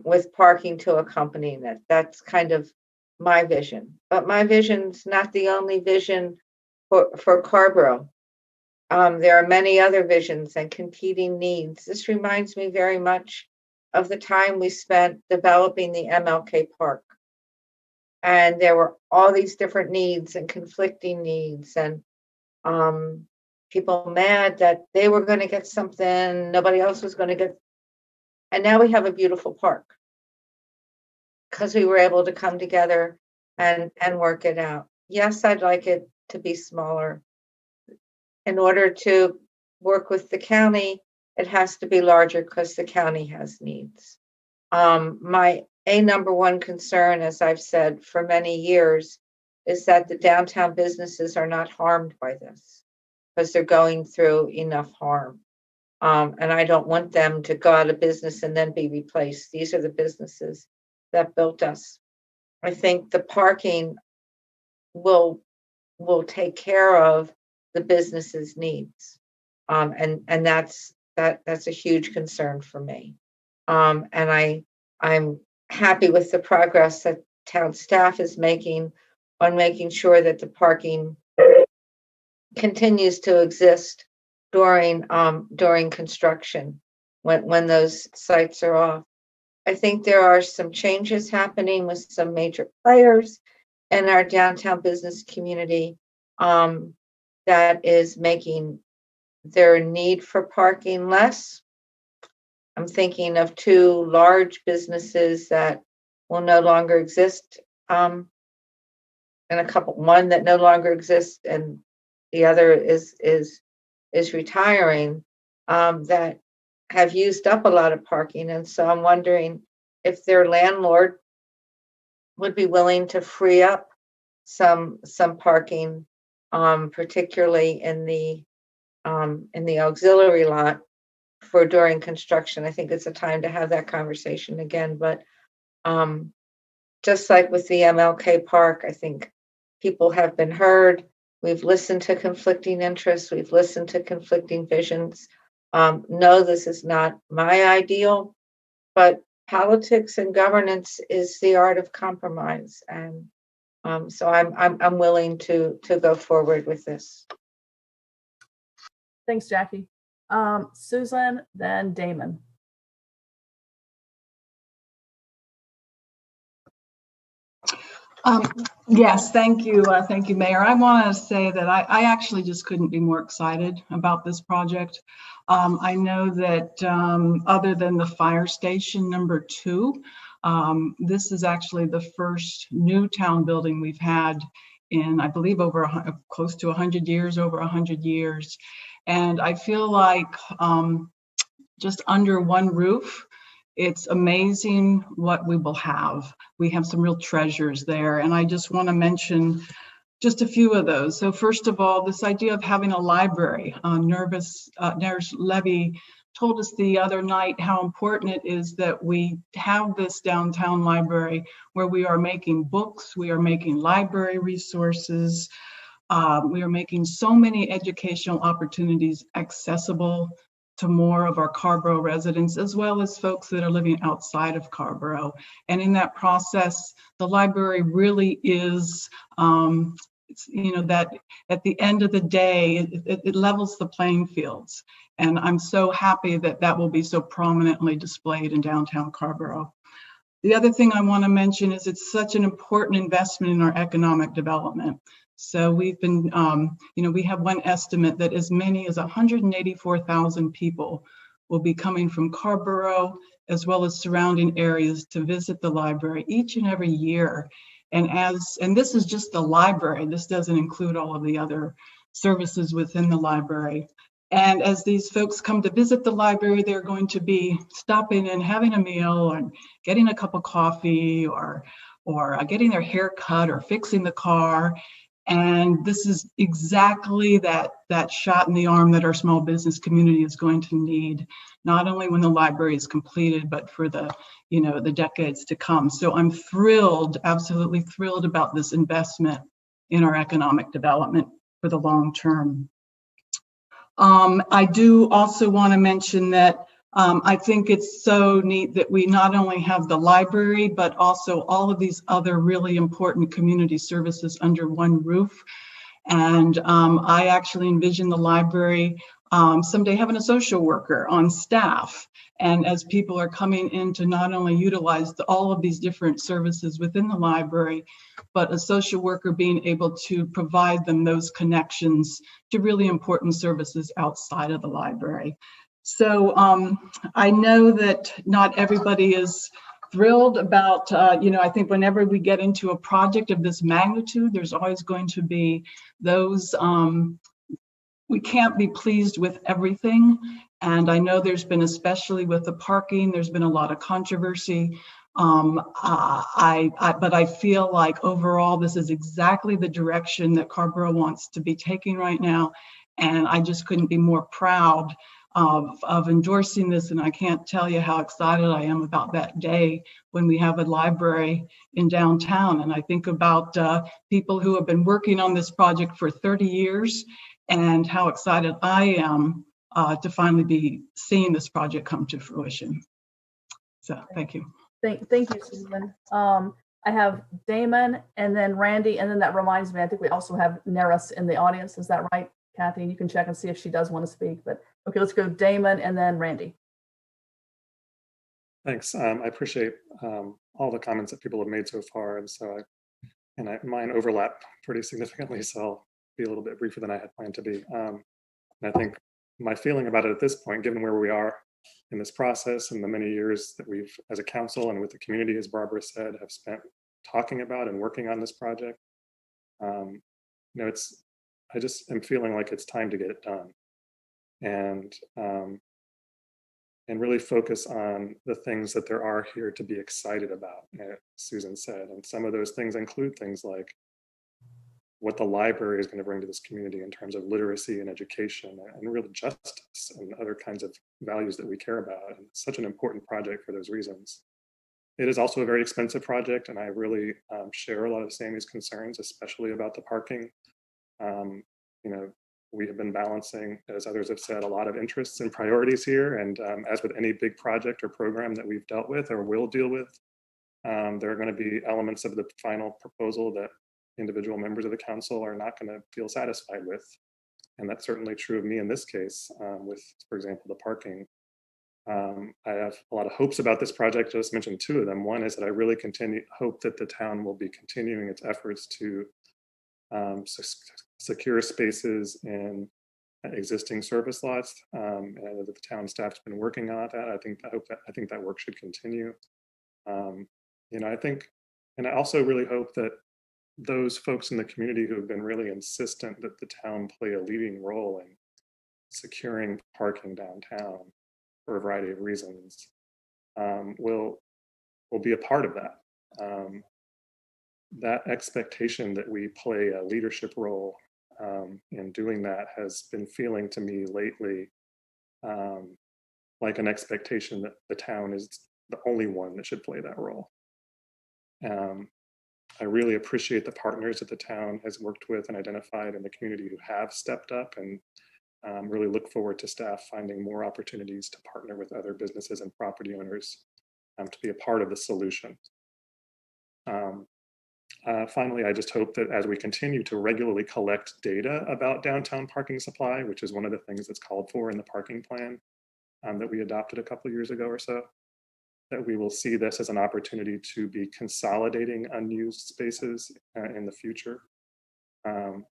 with parking to accompany it. That's kind of my vision. But my vision's not the only vision for Carrboro. There are many other visions and competing needs. This reminds me very much of the time we spent developing the MLK Park. And there were all these different needs and conflicting needs, and people mad that they were going to get something, nobody else was going to get. And now we have a beautiful park because we were able to come together and work it out. Yes, I'd like it to be smaller. In order to work with the county, it has to be larger because the county has needs. My number one concern, as I've said for many years, is that the downtown businesses are not harmed by this because they're going through enough harm. And I don't want them to go out of business and then be replaced. These are the businesses that built us. I think the parking will take care of the business's needs. And that's a huge concern for me. And I'm happy with the progress that town staff is making on making sure that the parking continues to exist during construction when those sites are off. I think there are some changes happening with some major players in our downtown business community that is making their need for parking less. I'm thinking of two large businesses that will no longer exist, and one that no longer exists, and the other is retiring. That have used up a lot of parking. And so I'm wondering if their landlord would be willing to free up some parking, particularly in the auxiliary lot for during construction. I think it's a time to have that conversation again. But just like with the MLK Park, I think people have been heard. We've listened to conflicting interests. We've listened to conflicting visions. No, this is not my ideal, but politics and governance is the art of compromise. And so I'm willing to go forward with this. Thanks, Jackie. Susan, then Damon. Yes, thank you. Thank you, Mayor. I want to say that I actually just couldn't be more excited about this project. I know that other than the fire station number 2, this is actually the first new town building we've had in, I believe, over close to 100 years, over 100 years. And I feel like just under one roof, it's amazing what we will have. We have some real treasures there. And I just want to mention just a few of those. So first of all, this idea of having a library. Nurse Levy told us the other night how important it is that we have this downtown library where we are making books, we are making library resources, we are making so many educational opportunities accessible to more of our Carrboro residents, as well as folks that are living outside of Carrboro. And in that process, the library really is, that at the end of the day, it levels the playing fields. And I'm so happy that that will be so prominently displayed in downtown Carrboro. The other thing I want to mention is it's such an important investment in our economic development. So we've been, we have one estimate that as many as 184,000 people will be coming from Carrboro as well as surrounding areas to visit the library each and every year. And this is just the library. This doesn't include all of the other services within the library. And as these folks come to visit the library, they're going to be stopping and having a meal and getting a cup of coffee or getting their hair cut or fixing the car. And this is exactly that shot in the arm that our small business community is going to need, not only when the library is completed, but for the decades to come. So I'm thrilled, absolutely thrilled about this investment in our economic development for the long term. I do also want to mention that I think it's so neat that we not only have the library, but also all of these other really important community services under one roof. And I actually envision the library someday having a social worker on staff. And as people are coming in to not only utilize all of these different services within the library, but a social worker being able to provide them those connections to really important services outside of the library. So I know that not everybody is thrilled about, I think whenever we get into a project of this magnitude, there's always going to be those, we can't be pleased with everything. And I know there's been, especially with the parking, there's been a lot of controversy. But I feel like overall, this is exactly the direction that Carrboro wants to be taking right now. And I just couldn't be more proud of endorsing this. And I can't tell you how excited I am about that day when we have a library in downtown. And I think about people who have been working on this project for 30 years and how excited I am to finally be seeing this project come to fruition. So thank you. Thank you, Susan. I have Damon and then Randy, and then that reminds me, I think we also have Neris in the audience. Is that right, Kathy? You can check and see if she does want to speak. But okay, let's go Damon and then Randy. Thanks. I appreciate all the comments that people have made so far, and so mine overlap pretty significantly. So I'll be a little bit briefer than I had planned to be. And I think my feeling about it at this point, given where we are in this process and the many years that we've, as a council and with the community, as Barbara said, have spent talking about and working on this project, I just am feeling like it's time to get it done. And and really focus on the things that there are here to be excited about, as Susan said. And some of those things include things like what the library is going to bring to this community in terms of literacy and education and real justice and other kinds of values that we care about. And it's such an important project for those reasons. It is also a very expensive project, and I really share a lot of Sammy's concerns, especially about the parking. You know, we have been balancing, as others have said, a lot of interests and priorities here. And as with any big project or program that we've dealt with or will deal with, there are going to be elements of the final proposal that individual members of the council are not going to feel satisfied with. And that's certainly true of me in this case with, for example, the parking. I have a lot of hopes about this project. I just mentioned two of them. One is that I really hope that the town will be continuing its efforts to secure spaces in existing service lots, and that the town staff's been working on that. I think that work should continue. You know, I also really hope that those folks in the community who have been really insistent that the town play a leading role in securing parking downtown for a variety of reasons will be a part of that. That expectation that we play a leadership role in doing that has been feeling to me lately like an expectation that the town is the only one that should play that role. I really appreciate the partners that the town has worked with and identified in the community who have stepped up, and really look forward to staff finding more opportunities to partner with other businesses and property owners to be a part of the solution. Finally, I just hope that as we continue to regularly collect data about downtown parking supply, which is one of the things that's called for in the parking plan that we adopted a couple of years ago or so, that we will see this as an opportunity to be consolidating unused spaces in the future,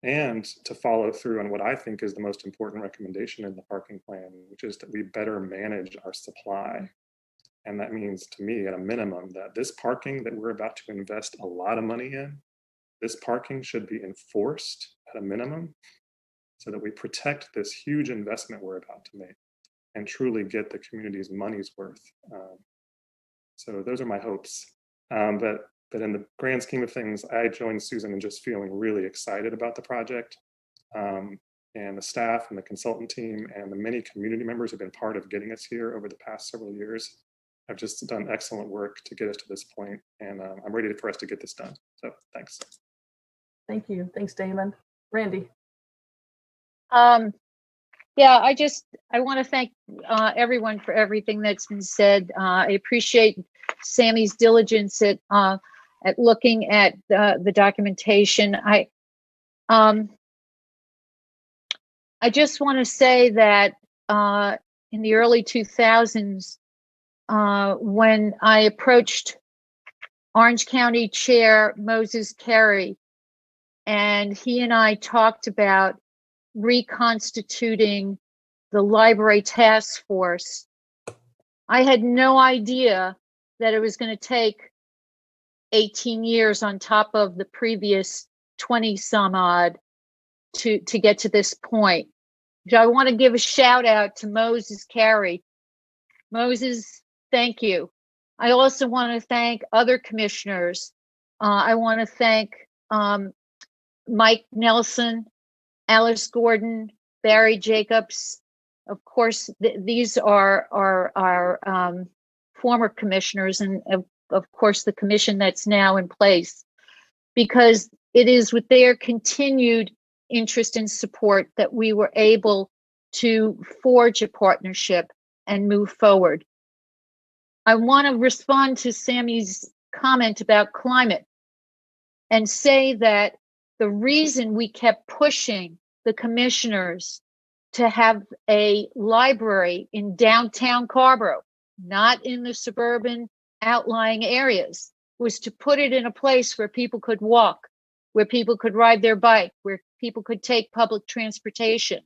and to follow through on what I think is the most important recommendation in the parking plan, which is that we better manage our supply. And that means, to me, at a minimum, that this parking that we're about to invest a lot of money in, this parking should be enforced at a minimum so that we protect this huge investment we're about to make and truly get the community's money's worth. So those are my hopes. But in the grand scheme of things, I joined Susan in just feeling really excited about the project. And the staff and the consultant team and the many community members who've been part of getting us here over the past several years have just done excellent work to get us to this point. And I'm ready for us to get this done. So thanks. Thank you. Thanks, Damon. Randy. Yeah, I want to thank everyone for everything that's been said. I appreciate Sammy's diligence at looking at the documentation. I just want to say that in the early 2000s, when I approached Orange County Chair Moses Carey, and he and I talked about reconstituting the library task force, I had no idea that it was going to take 18 years on top of the previous 20 some odd to get to this point. So I want to give a shout out to Moses Carey. Moses, thank you. I also want to thank other commissioners. I want to thank Mike Nelson, Alice Gordon, Barry Jacobs. Of course, these are our former commissioners, and of course the commission that's now in place, because it is with their continued interest and support that we were able to forge a partnership and move forward. I want to respond to Sammy's comment about climate and say that the reason we kept pushing the commissioners to have a library in downtown Carrboro, not in the suburban outlying areas, was to put it in a place where people could walk, where people could ride their bike, where people could take public transportation.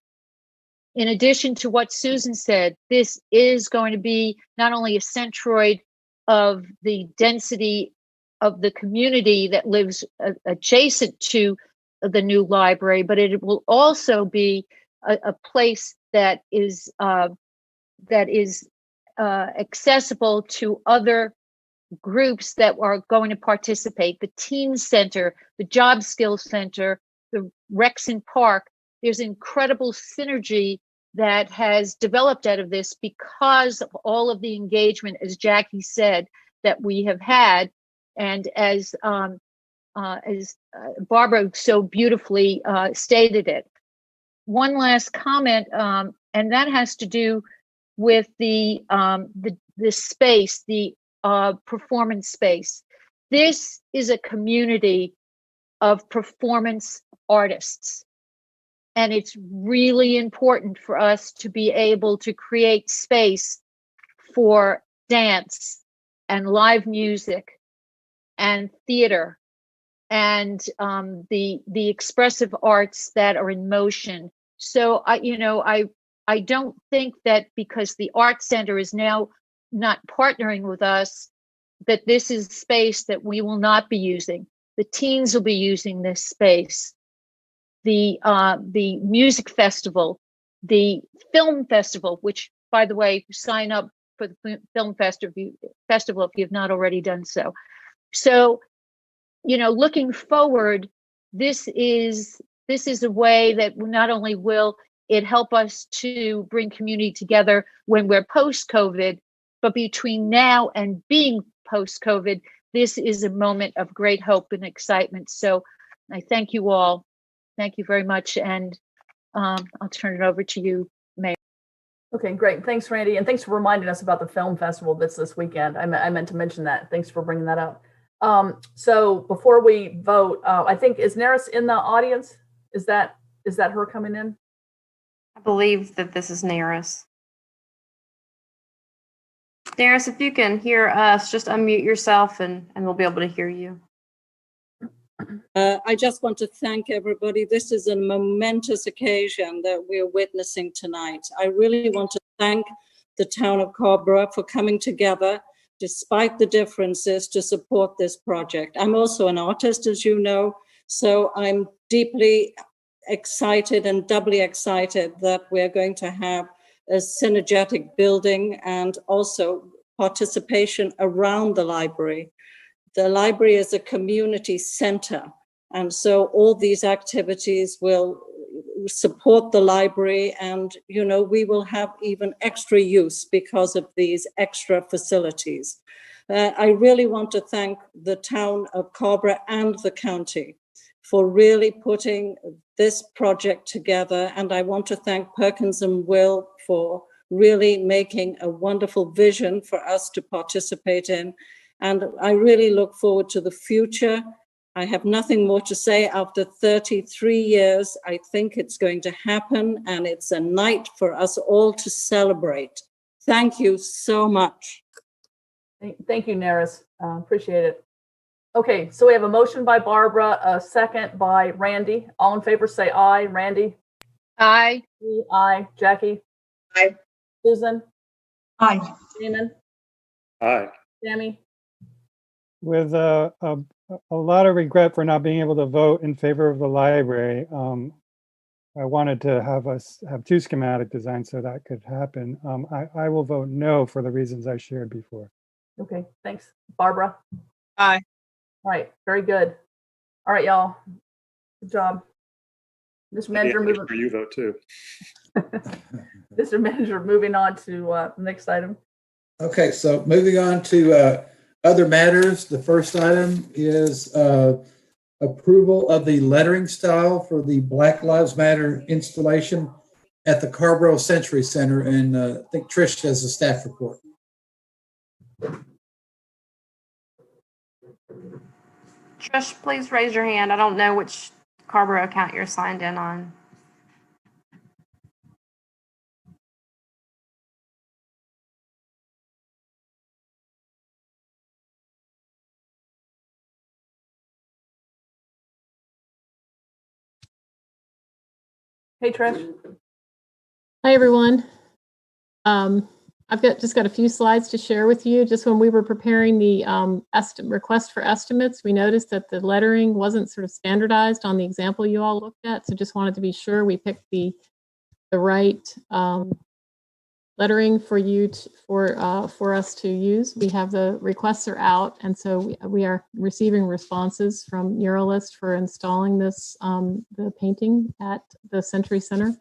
In addition to what Susan said, this is going to be not only a centroid of the density of the community that lives adjacent to the new library, but it will also be a place that is accessible to other groups that are going to participate. The Teen Center, the Job Skills Center, the Rexon Park. There's incredible synergy that has developed out of this because of all of the engagement, as Jackie said, that we have had, and as Barbara so beautifully stated it. One last comment, and that has to do with the space, the performance space. This is a community of performance artists. And it's really important for us to be able to create space for dance and live music and theater and the expressive arts that are in motion. So I don't think that because the Art Center is now not partnering with us, that this is space that we will not be using. The teens will be using this space. The music festival, the film festival, which, by the way, sign up for the film festival if you've not already done so. So, looking forward, this is a way that not only will it help us to bring community together when we're post-COVID, but between now and being post-COVID, this is a moment of great hope and excitement. So I thank you all. Thank you very much. And I'll turn it over to you, Mayor. Okay, great. Thanks, Randy. And thanks for reminding us about the film festival that's this weekend. I meant to mention that. Thanks for bringing that up. So before we vote, I think, is Neris in the audience? Is that her coming in? I believe that this is Neris. Neris, if you can hear us, just unmute yourself and we'll be able to hear you. I just want to thank everybody. This is a momentous occasion that we're witnessing tonight. I really want to thank the town of Carrboro for coming together, despite the differences, to support this project. I'm also an artist, as you know, so I'm deeply excited and doubly excited that we're going to have a synergetic building and also participation around the library. The library is a community center, and so all these activities will support the library, and we will have even extra use because of these extra facilities. I really want to thank the town of Carrboro and the county for really putting this project together, and I want to thank Perkins and Will for really making a wonderful vision for us to participate in. And I really look forward to the future. I have nothing more to say. After 33 years, I think it's going to happen, and it's a night for us all to celebrate. Thank you so much. Thank you, Neris. Appreciate it. Okay, so we have a motion by Barbara, a second by Randy. All in favor say aye. Randy? Aye. Aye. Jackie? Aye. Susan? Aye. Damon? Aye. Tammy? With a lot of regret for not being able to vote in favor of the library, I wanted to have us have two schematic designs so that could happen. I will vote no for the reasons I shared before. Okay, thanks. Barbara? Aye. All right, very good. All right, y'all. Good job. Mr. Manager, Make sure you vote too. Mr. Manager, moving on to the next item. Okay, so moving on to other matters. The first item is approval of the lettering style for the Black Lives Matter installation at the Carrboro Century Center, and I think Trish has a staff report. Trish, please raise your hand. I don't know which Carrboro account you're signed in on. Hey, Trish. Hi, everyone. I've just got a few slides to share with you. Just when we were preparing the request for estimates, we noticed that the lettering wasn't sort of standardized on the example you all looked at. So just wanted to be sure we picked the right lettering for you for us to use. We have the requests are out, and so we are receiving responses from muralists for installing this the painting at the Century Center.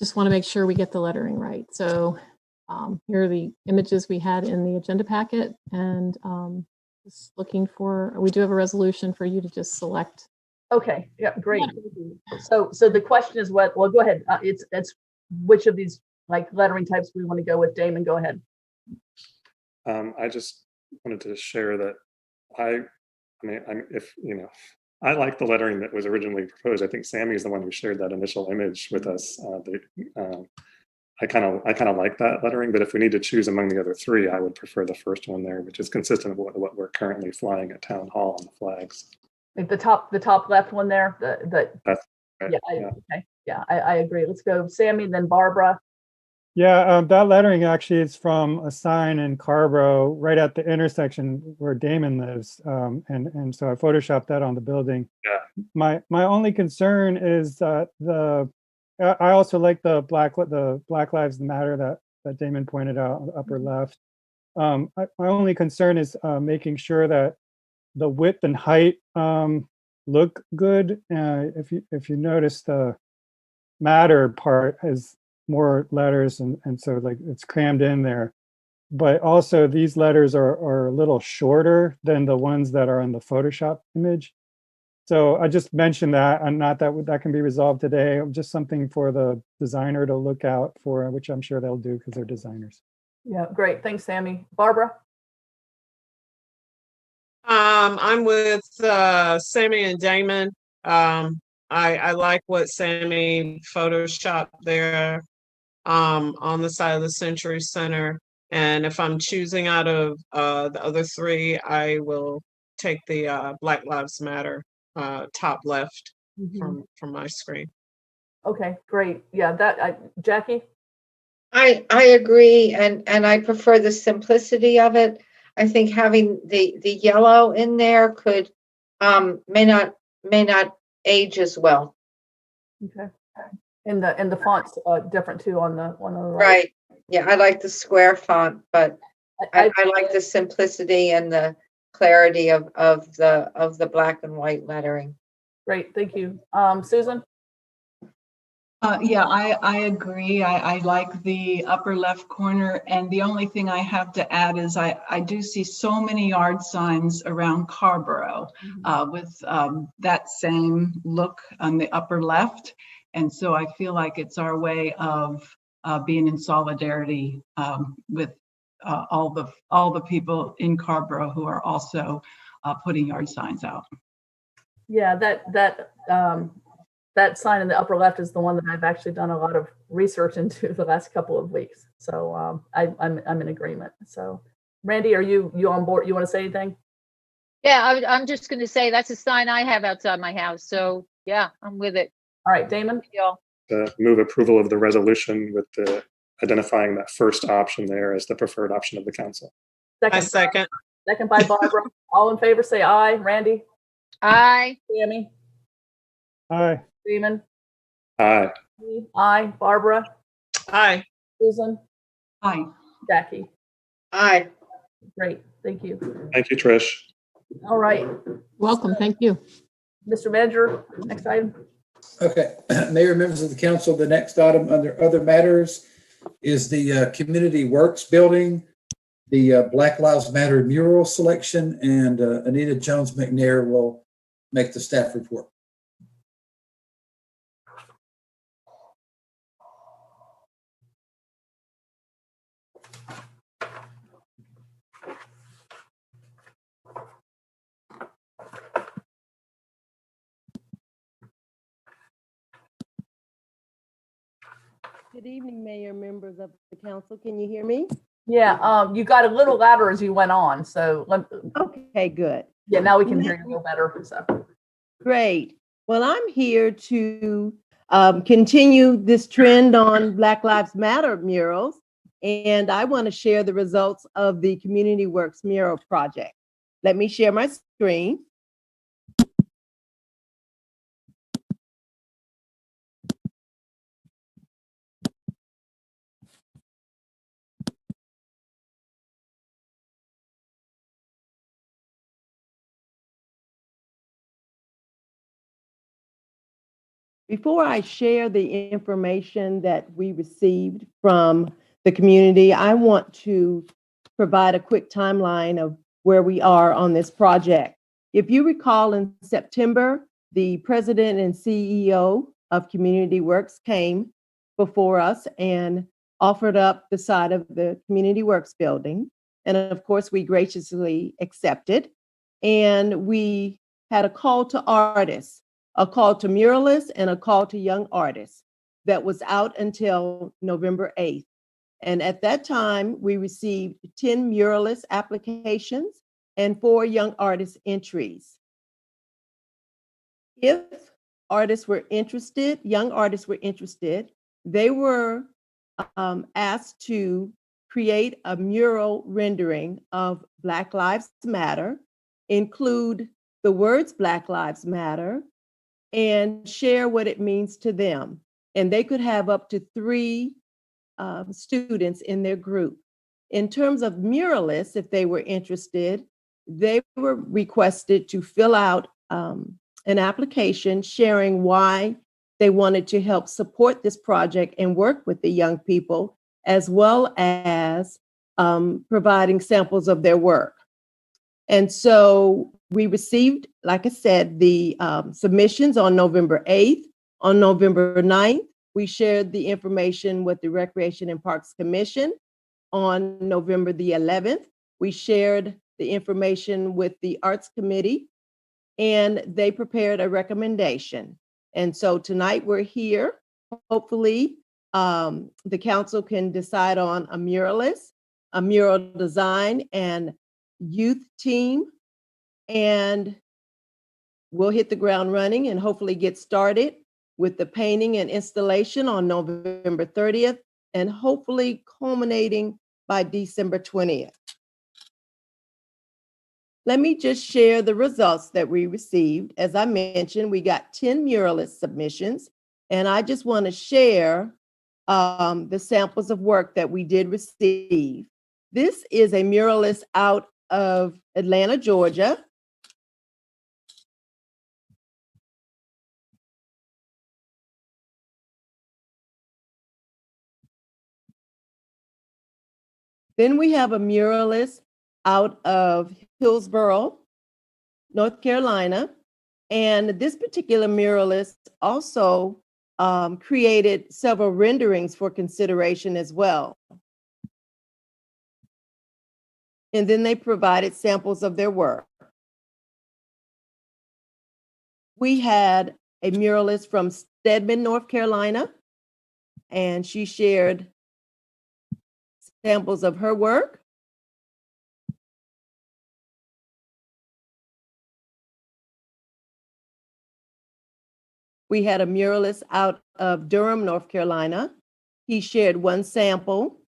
Just want to make sure we get the lettering right. So here are the images we had in the agenda packet, and just looking for. We do have a resolution for you to just select. Okay. Yeah. Great. So the question is what? Well, go ahead. It's which of these like lettering types we want to go with. Damon, go ahead. I just wanted to share that I like the lettering that was originally proposed. I think Sammy is the one who shared that initial image with us. I kind of like that lettering, but if we need to choose among the other three, I would prefer the first one there, which is consistent with what we're currently flying at Town Hall on the flags. Like the top left one there. That's right. Yeah. Okay. Yeah, I agree. Let's go Sammy, then Barbara. Yeah, that lettering actually is from a sign in Carrboro, right at the intersection where Damon lives, and so I photoshopped that on the building. Yeah. My only concern is that I also like the Black Lives Matter that Damon pointed out, upper left. My only concern is making sure that the width and height look good. If you notice, the matter part has more letters, and so like it's crammed in there. But also these letters are a little shorter than the ones that are in the Photoshop image. So I just mentioned that, and not that can be resolved today. Just something for the designer to look out for, which I'm sure they'll do because they're designers. Yeah, great. Thanks, Sammy. Barbara? I'm with Sammy and Damon. I like what Sammy photoshopped there on the side of the Century Center. And if I'm choosing out of the other three, I will take the Black Lives Matter top left from my screen. Okay, great. Yeah, Jackie? I agree, and I prefer the simplicity of it. I think having the yellow in there could may not age as well. Okay. And the font's different too on the one on the right. Right. Yeah, I like the square font, but I like the simplicity and the clarity of the black and white lettering. Great, thank you. Susan? Yeah, I agree. I like the upper left corner. And the only thing I have to add is I do see so many yard signs around Carrboro with that same look on the upper left. And so I feel like it's our way of being in solidarity with all the people in Carrboro who are also putting yard signs out. Yeah, that sign in the upper left is the one that I've actually done a lot of research into the last couple of weeks. So I'm in agreement. So Randy, are you on board? You want to say anything? Yeah, I'm just going to say that's a sign I have outside my house. So yeah, I'm with it. All right, Damon? Move approval of the resolution with identifying that first option there as the preferred option of the council. Second. Second by Barbara. All in favor, say aye. Randy? Aye. Sammy? Aye. Damon? Aye. Aye. Barbara? Aye. Susan? Aye. Jackie? Aye. Great, thank you. Thank you, Trish. All right. Welcome, thank you. Mr. Manager, next item. Okay, Mayor, members of the council, the next item under other matters is the Community Works Building, the Black Lives Matter mural selection, and Anita Jones McNair will make the staff report. Good evening, Mayor, members of the council. Can you hear me? Yeah, you got a little louder as you went on. So okay, good. Yeah, now we can hear you a little better. So great. Well, I'm here to continue this trend on Black Lives Matter murals, and I want to share the results of the Community Works mural project. Let me share my screen. Before I share the information that we received from the community, I want to provide a quick timeline of where we are on this project. If you recall, in September, the president and CEO of Community Works came before us and offered up the side of the Community Works building. And of course, we graciously accepted. And we had a call to artists, a call to muralists, and a call to young artists that was out until November 8th. And at that time, we received 10 muralist applications and 4 young artist entries. If artists were interested, young artists were interested, they were asked to create a mural rendering of Black Lives Matter, include the words Black Lives Matter, and share what it means to them. And they could have up to 3 students in their group. In terms of muralists, if they were interested, they were requested to fill out an application sharing why they wanted to help support this project and work with the young people, as well as providing samples of their work. And so we received, like I said, the submissions on November 8th. On November 9th, we shared the information with the Recreation and Parks Commission. On November the 11th, we shared the information with the Arts Committee, and they prepared a recommendation. And so tonight we're here. Hopefully, the council can decide on a muralist, a mural design, and youth team, and we'll hit the ground running and hopefully get started with the painting and installation on November 30th, and hopefully culminating by December 20th. Let me just share the results that we received. As I mentioned, we got 10 muralist submissions, and I just want to share the samples of work that we did receive. This is a muralist out of Atlanta, Georgia. Then we have a muralist out of Hillsborough, North Carolina. And this particular muralist also created several renderings for consideration as well. And then they provided samples of their work. We had a muralist from Stedman, North Carolina, and she shared samples of her work. We had a muralist out of Durham, North Carolina. He shared one sample.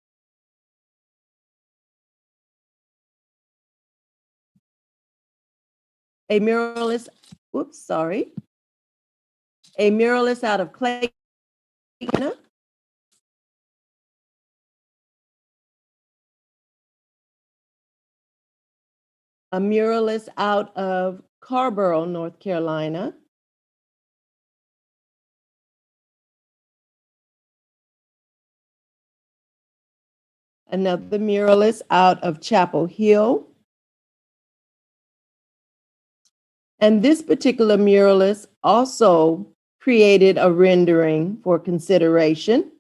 A muralist, a muralist out of Clay, Carolina. A muralist out of Carrboro, North Carolina. Another muralist out of Chapel Hill. And this particular muralist also created a rendering for consideration.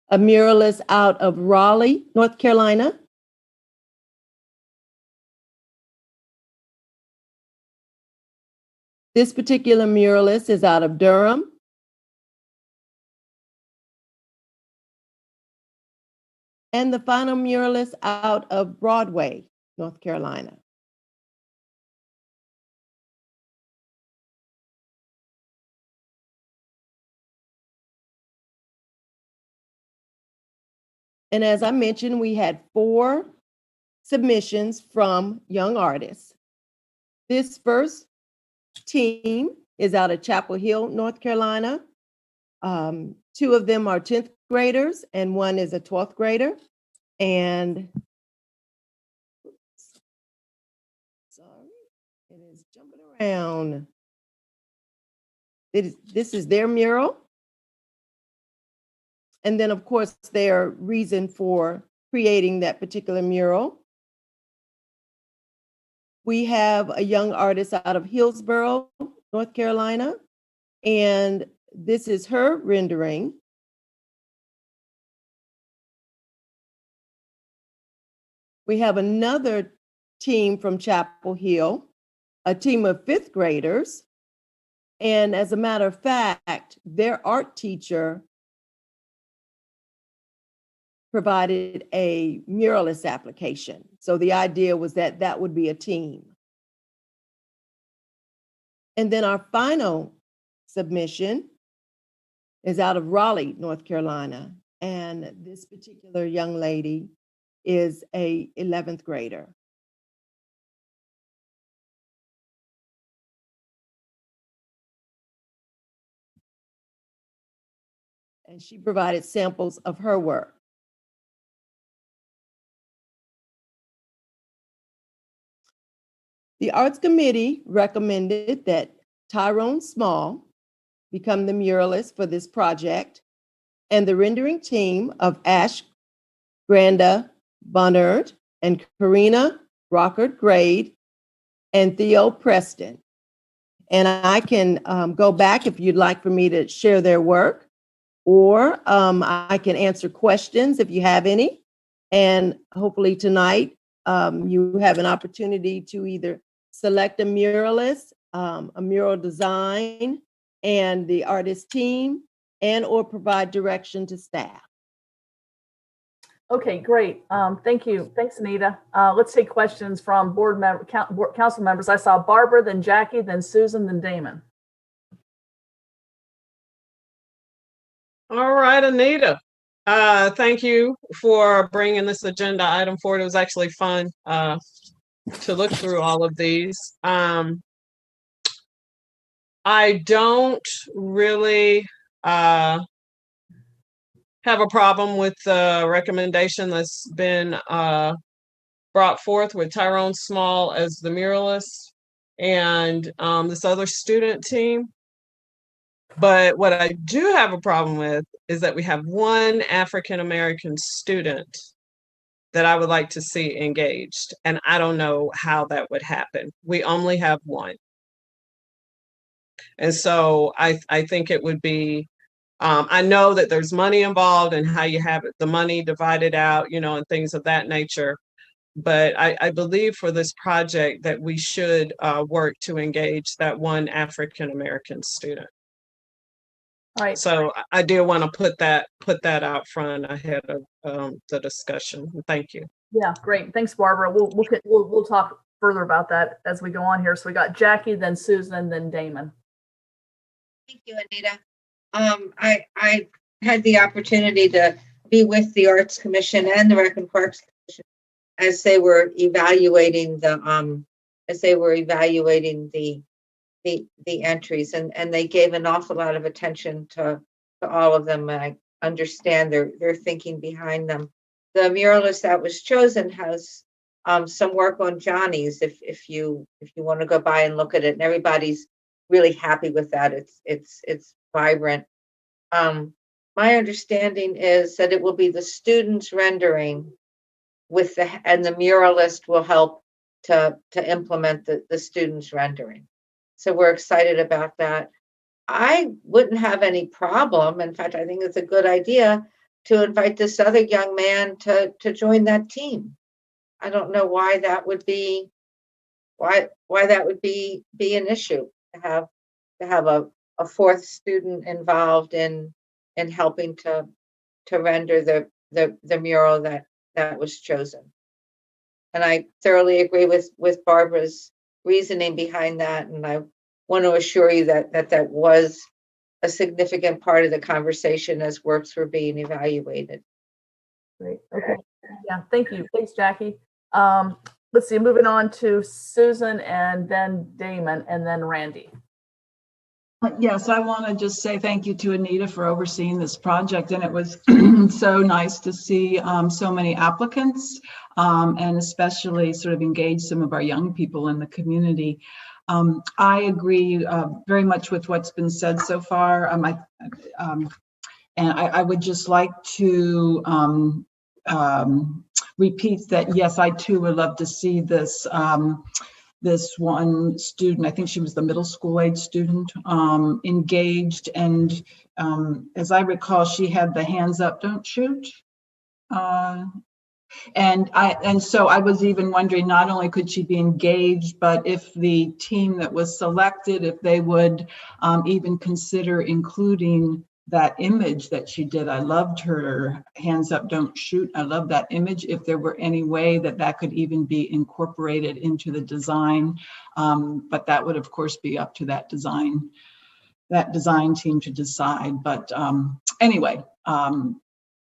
A muralist out of Raleigh, North Carolina. This particular muralist is out of Durham. And the final muralist out of Broadway, North Carolina. And as I mentioned, we had 4 submissions from young artists. This first team is out of Chapel Hill, North Carolina. 2 of them are 10th graders and 1 is a 12th grader. And sorry, it is jumping around. This is their mural. And then, of course, their reason for creating that particular mural. We have a young artist out of Hillsboro, North Carolina, and this is her rendering. We have another team from Chapel Hill, a team of 5th graders. And as a matter of fact, their art teacher provided a muralist application. So the idea was that that would be a team. And then our final submission is out of Raleigh, North Carolina. And this particular young lady is a 11th grader. And she provided samples of her work. The Arts Committee recommended that Tyrone Small become the muralist for this project, and the rendering team of Ash Granda Bonnard and Karina Rockard Grade and Theo Preston. And I can go back if you'd like for me to share their work, or I can answer questions if you have any. And hopefully tonight you have an opportunity to either select a muralist, a mural design, and the artist team, and or provide direction to staff. Okay, great. Thank you. Thanks, Anita. Let's take questions from council members. I saw Barbara, then Jackie, then Susan, then Damon. All right, Anita. Thank you for bringing this agenda item forward. It was actually fun to look through all of these. I don't really have a problem with the recommendation that's been brought forth with Tyrone Small as the muralist and this other student team. But what I do have a problem with is that we have one African-American student that I would like to see engaged. And I don't know how that would happen. We only have one. And so I think it would be, I know that there's money involved and how you have the money divided out, you know, and things of that nature. But I believe for this project that we should work to engage that one African-American student. All right. So I do want to put that out front ahead of the discussion. Thank you. Yeah, great. Thanks, Barbara. We'll talk further about that as we go on here. So we got Jackie, then Susan, then Damon. Thank you, Anita. I had the opportunity to be with the Arts Commission and the Rec and Parks Commission as they were evaluating the entries, and they gave an awful lot of attention to all of them, and I understand their thinking behind them. The muralist that was chosen has some work on Johnny's if you want to go by and look at it, and everybody's really happy with that. It's vibrant. My understanding is that it will be the students rendering and the muralist will help to implement the students rendering. So we're excited about that. I wouldn't have any problem. In fact, I think it's a good idea to invite this other young man to join that team. I don't know why that would be an issue to have a fourth student involved in helping to render the mural that was chosen. And I thoroughly agree with Barbara's reasoning behind that, and I want to assure you that was a significant part of the conversation as works were being evaluated. Great. Okay. Yeah. Thank you. Thanks, Jackie. Let's see. Moving on to Susan, and then Damon, and then Randy. Yes, I want to just say thank you to Anita for overseeing this project, and it was so nice to see so many applicants and especially sort of engage some of our young people in the community. I agree very much with what's been said so far. And I would just like to repeat that, yes, I too would love to see this this one student, I think she was the middle school age student, engaged. And as I recall, she had the hands up, don't shoot. And so I was even wondering, not only could she be engaged, but if the team that was selected, if they would even consider including that image that she did. I loved her hands up, don't shoot. I love that image. If there were any way that that could even be incorporated into the design, but that would of course be up to that design team to decide. But anyway,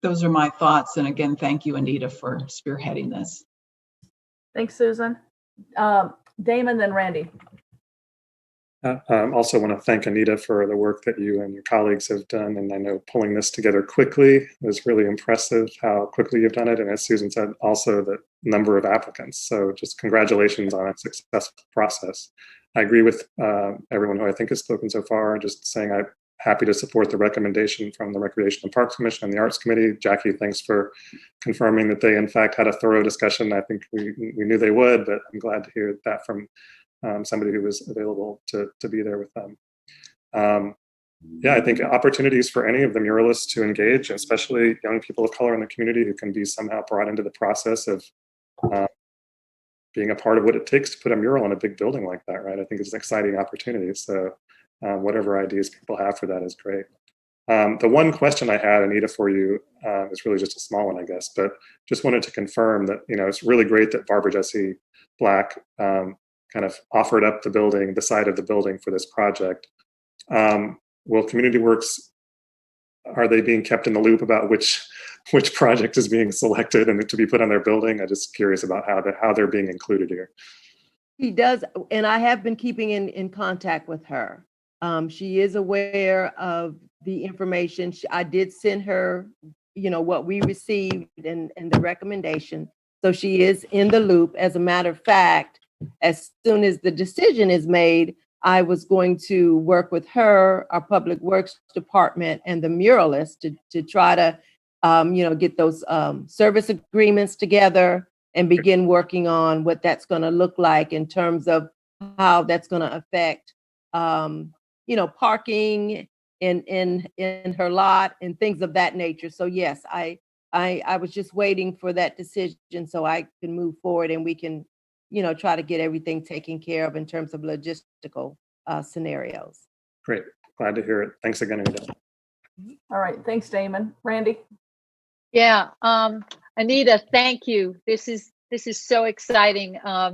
those are my thoughts. And again, thank you, Anita, for spearheading this. Thanks, Susan. Damon, then Randy. Also want to thank Anita for the work that you and your colleagues have done. And I know pulling this together quickly was really impressive, how quickly you've done it. And as Susan said, also the number of applicants. So just congratulations on a successful process. I agree with everyone who I think has spoken so far, just saying I'm happy to support the recommendation from the Recreation and Parks Commission and the Arts Committee. Jackie, thanks for confirming that they in fact had a thorough discussion. I think we knew they would, but I'm glad to hear that from somebody who was available to be there with them. Yeah, I think opportunities for any of the muralists to engage, especially young people of color in the community who can be somehow brought into the process of being a part of what it takes to put a mural in a big building like that, right? I think it's an exciting opportunity. So whatever ideas people have for that is great. The one question I had, Anita, for you is really just a small one, I guess, but just wanted to confirm that, it's really great that Barbara Jessie Black kind of offered up the building, the side of the building for this project. Will Community Works, are they being kept in the loop about which project is being selected and to be put on their building? I'm just curious about how they're being included here. He does, and I have been keeping in contact with her. She is aware of the information. I did send her, what we received and the recommendation. So she is in the loop. As a matter of fact, as soon as the decision is made, I was going to work with her, our Public Works Department, and the muralist to try to, get those service agreements together and begin working on what that's going to look like in terms of how that's going to affect, parking in her lot and things of that nature. So yes, I was just waiting for that decision so I can move forward and we can, try to get everything taken care of in terms of logistical scenarios. Great, glad to hear it. Thanks again, Anita. All right, thanks, Damon. Randy? Yeah, Anita, thank you. This is so exciting. I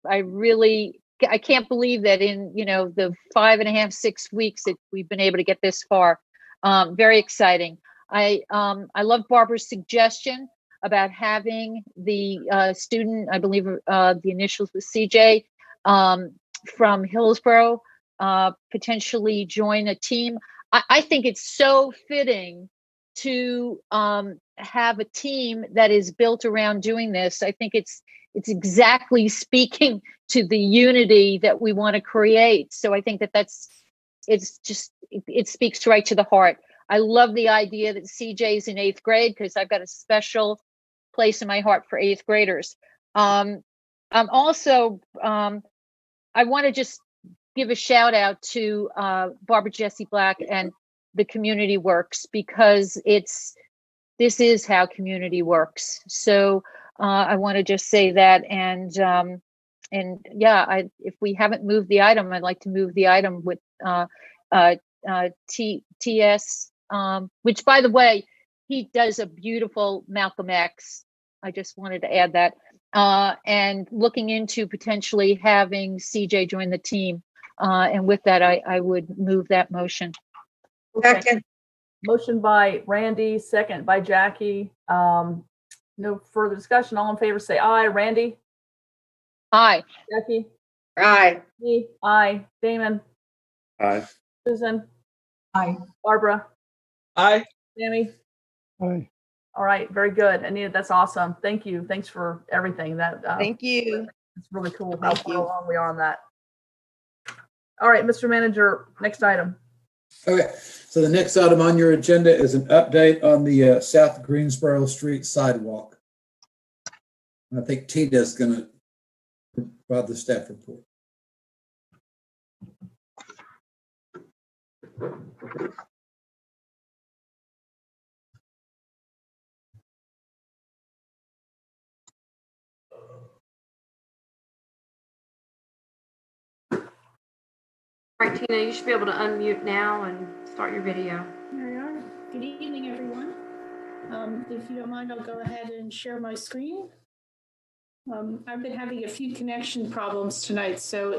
really, I can't believe that in, the 5.5, 6 weeks that we've been able to get this far. Very exciting. I love Barbara's suggestion about having the student, I believe the initials was CJ, from Hillsborough, potentially join a team. I think it's so fitting to have a team that is built around doing this. I think it's exactly speaking to the unity that we want to create. So I think it speaks right to the heart. I love the idea that CJ's in 8th grade because I've got a special place in my heart for 8th graders. I'm also, I want to just give a shout out to Barbara Jessie Black and the Community Works, because this is how community works. So I want to just say that, and yeah, if we haven't moved the item, I'd like to move the item with TS, which, by the way, he does a beautiful Malcolm X. I just wanted to add that, and looking into potentially having CJ join the team. And with that, I would move that motion. Okay. Second. Motion by Randy, second by Jackie. No further discussion. All in favor say aye. Randy? Aye. Jackie? Aye. Me? Aye. Damon? Aye. Susan? Aye. Barbara? Aye. Sammy? Aye. All right, very good. Anita, that's awesome. Thank you. Thanks for everything. That Thank you. It's really cool how Thank far you. along we are on that. All right, Mr. Manager, next item. Okay, so the next item on your agenda is an update on the South Greensboro Street sidewalk. And I think Tina's going to provide the staff report. All right, Tina, you should be able to unmute now and start your video. There we are. Good evening, everyone. If you don't mind, I'll go ahead and share my screen. I've been having a few connection problems tonight, so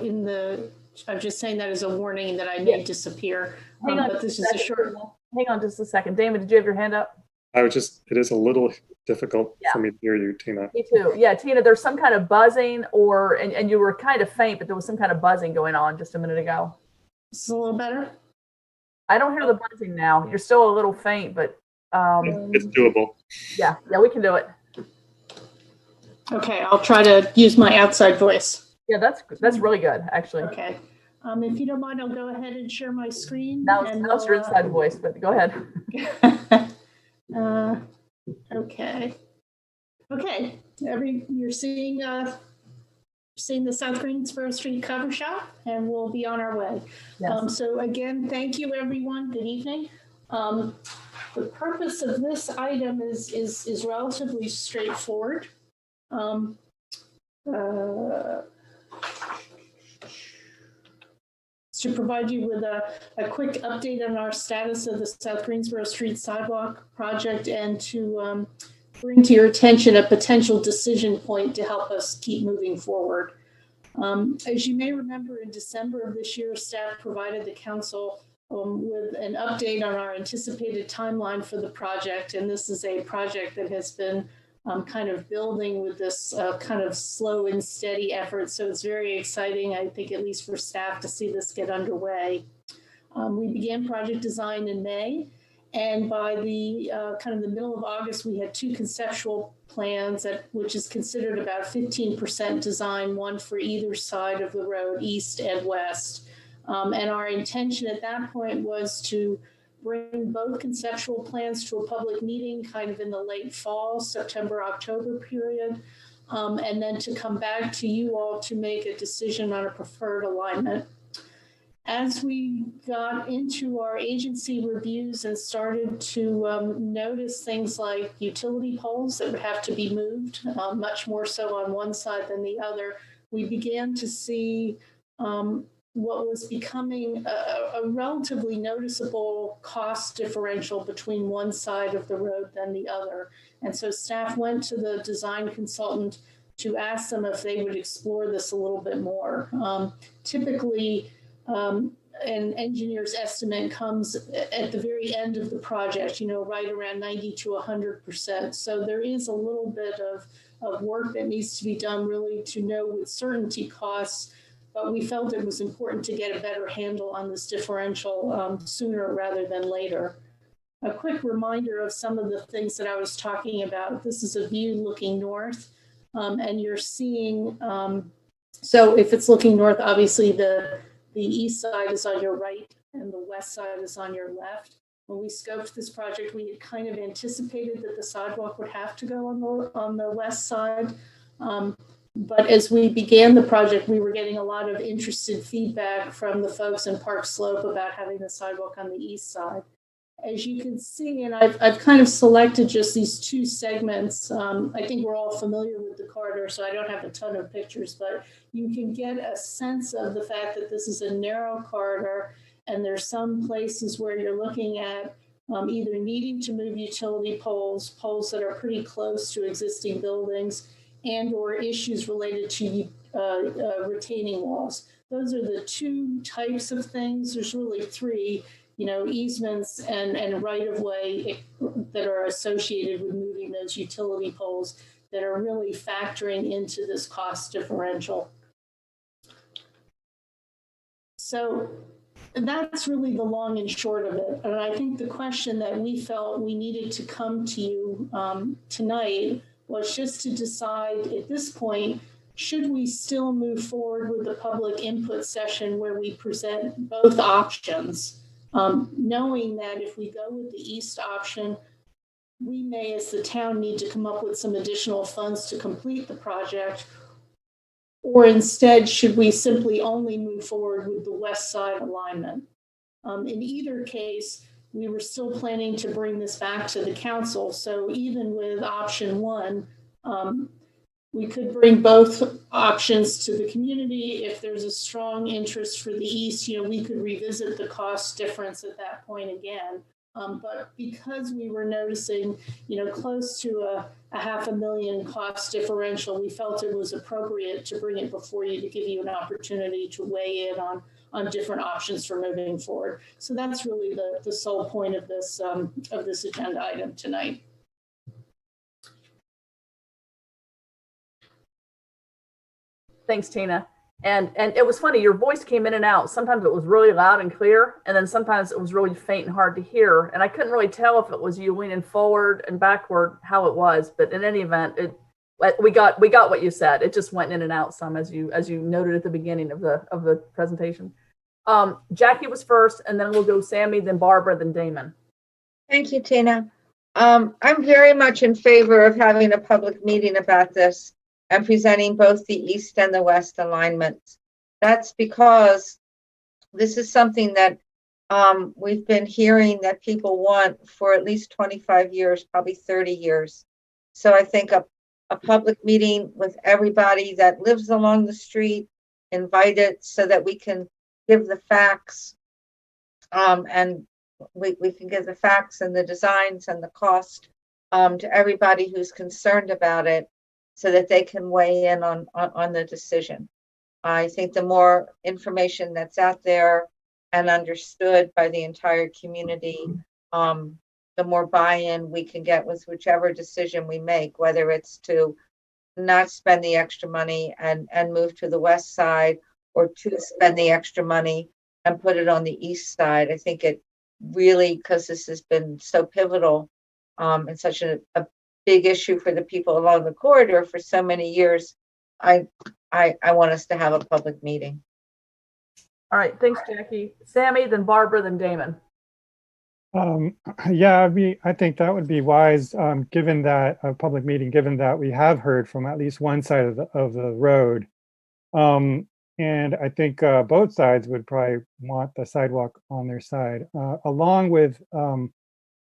I'm just saying that as a warning that I may disappear. Hang on but this is a short. Hang on just a second. Damon, did you have your hand up? it is a little difficult for me to hear you, Tina. Me too. Yeah, Tina, there's some kind of buzzing and you were kind of faint, but there was some kind of buzzing going on just a minute ago. This is a little better. I don't hear the buzzing now. You're still a little faint, but it's doable. Yeah, we can do it. Okay, I'll try to use my outside voice. Yeah, that's really good, actually. Okay. If you don't mind, I'll go ahead and share my screen. Now it's your inside voice, but go ahead. Okay. Okay. You're seeing the South Greensboro Street cover shop, and we'll be on our way. Yes. So again, thank you, everyone. Good evening. The purpose of this item is relatively straightforward. To provide you with a quick update on our status of the South Greensboro Street Sidewalk project and to bring to your attention a potential decision point to help us keep moving forward. As you may remember, in December of this year, staff provided the council with an update on our anticipated timeline for the project. And this is a project that has been kind of building with this kind of slow and steady effort. So it's very exciting, I think, at least for staff to see this get underway. We began project design in May. And by the kind of the middle of August, we had 2 conceptual plans, which is considered about 15% design, one for either side of the road, east and west. And our intention at that point was to bring both conceptual plans to a public meeting kind of in the late fall, September, October period, and then to come back to you all to make a decision on a preferred alignment. As we got into our agency reviews and started to notice things like utility poles that would have to be moved, much more so on one side than the other, we began to see what was becoming a relatively noticeable cost differential between one side of the road than the other. And so staff went to the design consultant to ask them if they would explore this a little bit more. Typically, an engineer's estimate comes at the very end of the project, right around 90 to 100%. So there is a little bit of work that needs to be done really to know with certainty costs, but we felt it was important to get a better handle on this differential sooner rather than later. A quick reminder of some of the things that I was talking about. This is a view looking north, and you're seeing, so if it's looking north, obviously the east side is on your right and the west side is on your left. When we scoped this project, we had kind of anticipated that the sidewalk would have to go on the west side. But as we began the project, we were getting a lot of interested feedback from the folks in Park Slope about having the sidewalk on the east side. As you can see, and I've kind of selected just these 2 segments. I think we're all familiar with the corridor, so I don't have a ton of pictures, but you can get a sense of the fact that this is a narrow corridor, and there's some places where you're looking at either needing to move utility poles that are pretty close to existing buildings, and or issues related to retaining walls. Those are the 2 types of things. There's really 3, easements and right-of-way that are associated with moving those utility poles that are really factoring into this cost differential. So that's really the long and short of it. And I think the question that we felt we needed to come to you tonight was just to decide at this point, should we still move forward with the public input session where we present both options, knowing that if we go with the east option, we may, as the town, need to come up with some additional funds to complete the project? Or instead, should we simply only move forward with the west side alignment? In either case, we were still planning to bring this back to the council. So even with option one, we could bring both options to the community. If there's a strong interest for the east, we could revisit the cost difference at that point again. But because we were noticing, close to a $500,000 cost differential, we felt it was appropriate to bring it before you to give you an opportunity to weigh in on different options for moving forward. So that's really the sole point of this agenda item tonight. Thanks, Tina. And it was funny, your voice came in and out. Sometimes it was really loud and clear, and then sometimes it was really faint and hard to hear. And I couldn't really tell if it was you leaning forward and backward, how it was. But in any event, we got what you said. It just went in and out some, as you noted at the beginning of the presentation. Jackie was first, and then we'll go Sammy, then Barbara, then Damon. Thank you, Tina. I'm very much in favor of having a public meeting about this and presenting both the east and the west alignments. That's because this is something that we've been hearing that people want for at least 25 years, probably 30 years. So I think a public meeting with everybody that lives along the street, invited, so that we can give the facts, and we can give the facts and the designs and the cost to everybody who's concerned about it, so that they can weigh in on the decision. I think the more information that's out there and understood by the entire community, the more buy-in we can get with whichever decision we make, whether it's to not spend the extra money and move to the west side, or to spend the extra money and put it on the east side. I think it really, because this has been so pivotal and such a big issue for the people along the corridor for so many years, I want us to have a public meeting. All right, thanks, Jackie. Sammy, then Barbara, then Damon. Yeah, I think that would be wise, given that a public meeting, given that we have heard from at least one side of the road. And I think both sides would probably want the sidewalk on their side, along with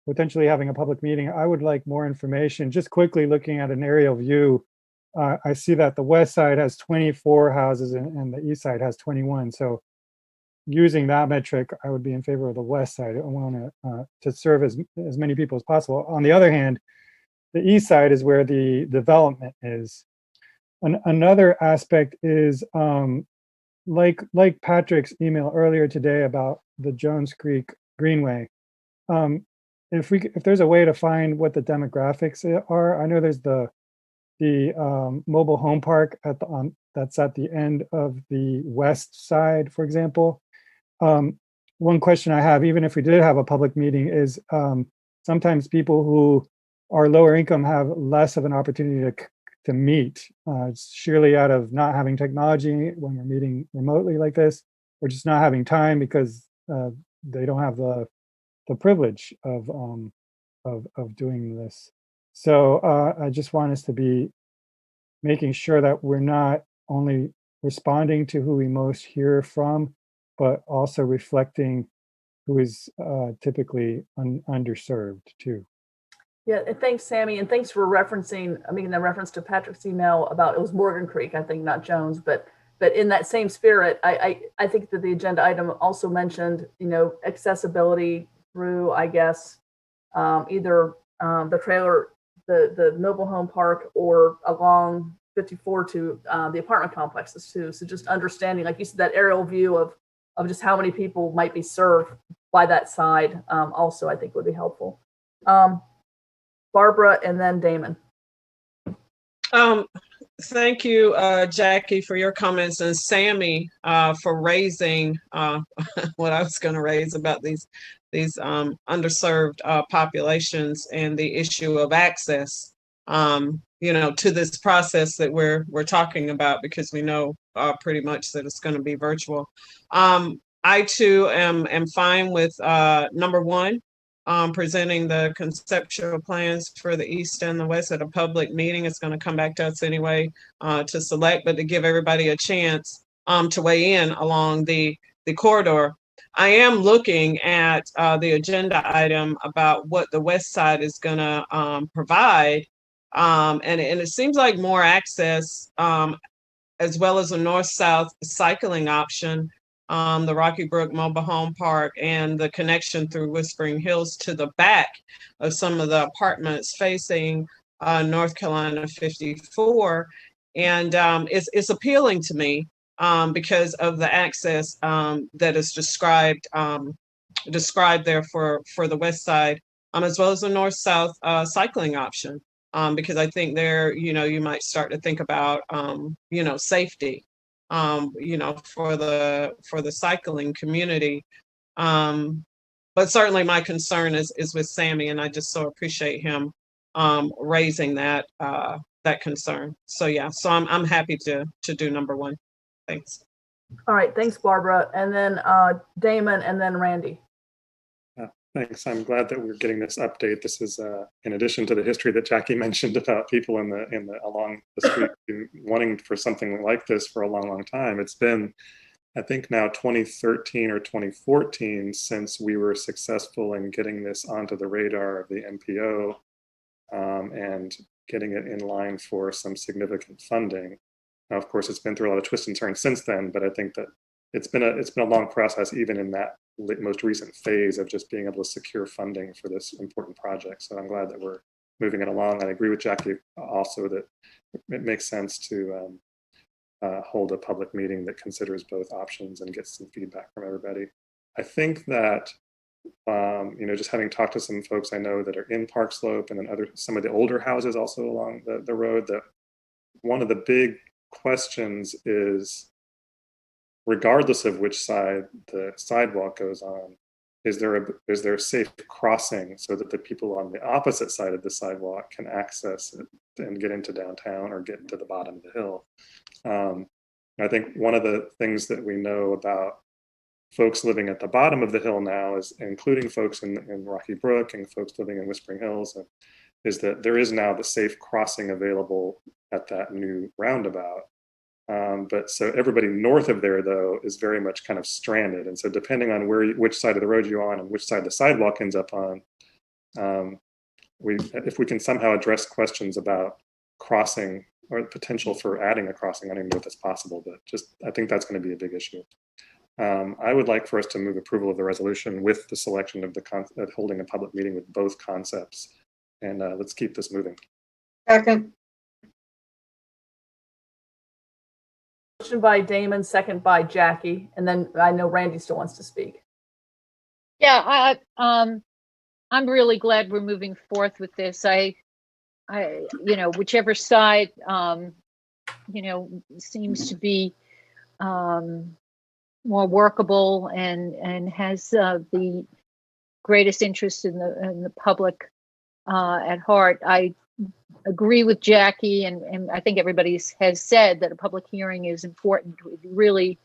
potentially having a public meeting. I would like more information. Just quickly looking at an aerial view, I see that the west side has 24 houses and the east side has 21. So using that metric, I would be in favor of the west side. I want to serve as many people as possible. On the other hand, the east side is where the development is. Another aspect is like Patrick's email earlier today about the Jones Creek Greenway. If there's a way to find what the demographics are, I know there's the mobile home park that's at the end of the west side, for example. One question I have, even if we did have a public meeting, is sometimes people who are lower income have less of an opportunity to meet. It's surely out of not having technology when we're meeting remotely like this, or just not having time because they don't have the privilege of doing this. So I just want us to be making sure that we're not only responding to who we most hear from, but also reflecting who is typically underserved too. Yeah, and thanks, Sammy, and thanks for referencing, the reference to Patrick's email about, it was Morgan Creek, I think, not Jones, but in that same spirit, I think that the agenda item also mentioned, accessibility through, I guess, either the trailer, the mobile home park, or along 54 to the apartment complexes too. So just understanding, like you said, that aerial view of just how many people might be served by that side also, I think would be helpful. Barbara, and then Damon. Thank you, Jackie, for your comments, and Sammy for raising what I was going to raise about these underserved populations and the issue of access. to this process that we're talking about, because we know pretty much that it's going to be virtual. I too am fine with number one, presenting the conceptual plans for the east and the west at a public meeting. It's going to come back to us anyway to select, but to give everybody a chance to weigh in along the corridor. I am looking at the agenda item about what the west side is going to provide. And it seems like more access, as well as a north-south cycling option, the Rocky Brook Mobile Home Park, and the connection through Whispering Hills to the back of some of the apartments facing North Carolina 54. And it's appealing to me because of the access that is described there for the west side, as well as the north-south cycling option. Because I think there, you might start to think about, safety, for the cycling community. But certainly my concern is with Sammy, and I just so appreciate him raising that concern. So yeah, so I'm happy to do number one. Thanks. All right, thanks, Barbara. And then Damon, and then Randy. Thanks. I'm glad that we're getting this update. This is in addition to the history that Jackie mentioned about people in the along the street wanting for something like this for a long time. It's been, I think now 2013 or 2014 since we were successful in getting this onto the radar of the MPO and getting it in line for some significant funding. Now, of course, it's been through a lot of twists and turns since then, but I think that it's been a long process, even in that most recent phase of just being able to secure funding for this important project. So I'm glad that we're moving it along. I agree with Jackie also that it makes sense to hold a public meeting that considers both options and gets some feedback from everybody. I think that just having talked to some folks I know that are in Park Slope, and then some of the older houses also along the road, that one of the big questions is, regardless of which side the sidewalk goes on, is there a safe crossing so that the people on the opposite side of the sidewalk can access it and get into downtown or get to the bottom of the hill? I think one of the things that we know about folks living at the bottom of the hill now, is including folks in Rocky Brook and folks living in Whispering Hills, is that there is now the safe crossing available at that new roundabout. But so everybody north of there, though, is very much kind of stranded. And so depending on which side of the road you're on and which side the sidewalk ends up on, if we can somehow address questions about crossing or the potential for adding a crossing, I don't even know if that's possible, but I think that's going to be a big issue. I would like for us to move approval of the resolution with the selection of holding a public meeting with both concepts. And let's keep this moving. Second. Motion by Damon, second by Jackie, and then I know Randy still wants to speak. Yeah, I'm really glad we're moving forth with this. I whichever side, seems to be more workable and has the greatest interest in the public at heart. I agree with Jackie, and I think everybody has said that a public hearing is important. It really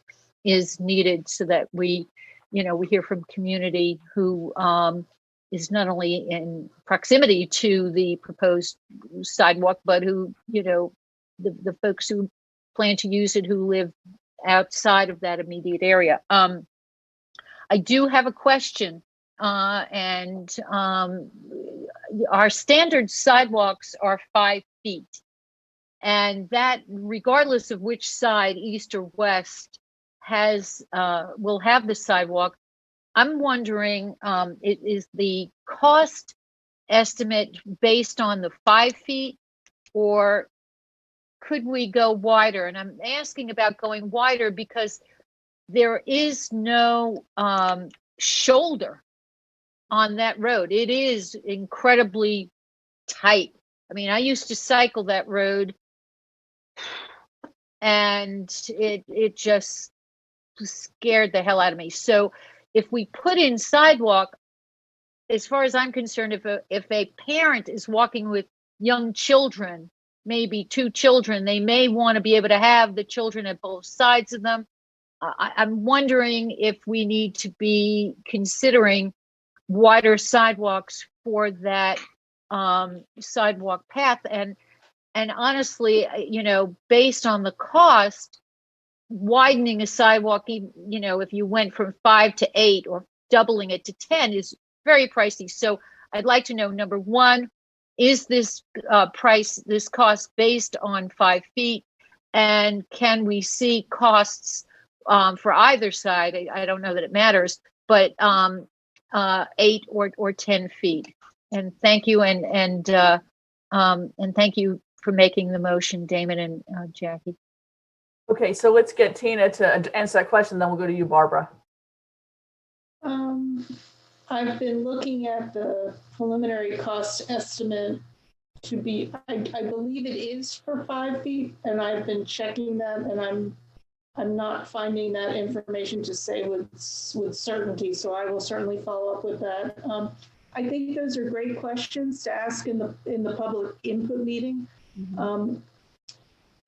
is needed so that we hear from community who is not only in proximity to the proposed sidewalk, but who, the folks who plan to use it, who live outside of that immediate area. I do have a question. And our standard sidewalks are 5 feet, and that, regardless of which side, east or west, will have the sidewalk. I'm wondering, is the cost estimate based on the 5 feet, or could we go wider? And I'm asking about going wider because there is no shoulder on that road. It is incredibly tight. I mean, I used to cycle that road, and it just scared the hell out of me. So if we put in sidewalk, as far as I'm concerned, if a parent is walking with young children maybe 2 children. They may want to be able to have the children at both sides of them. I'm wondering if we need to be considering wider sidewalks for that sidewalk path. And honestly, you know, based on the cost, widening a sidewalk, you know, if you went from 5 to 8 or doubling it to 10 is very pricey. So I'd like to know, number one, is this this cost based on 5 feet? And can we see costs for either side? I don't know that it matters, but 8 or 10 feet. And thank you, and thank you for making the motion, Damon and Jackie. Okay, so let's get Tina to answer that question, then we'll go to you, Barbara. I've been looking at the preliminary cost estimate to be, I believe it is for 5 feet, and I've been checking that, and I'm not finding that information to say with certainty, so I will certainly follow up with that. I think those are great questions to ask in the public input meeting.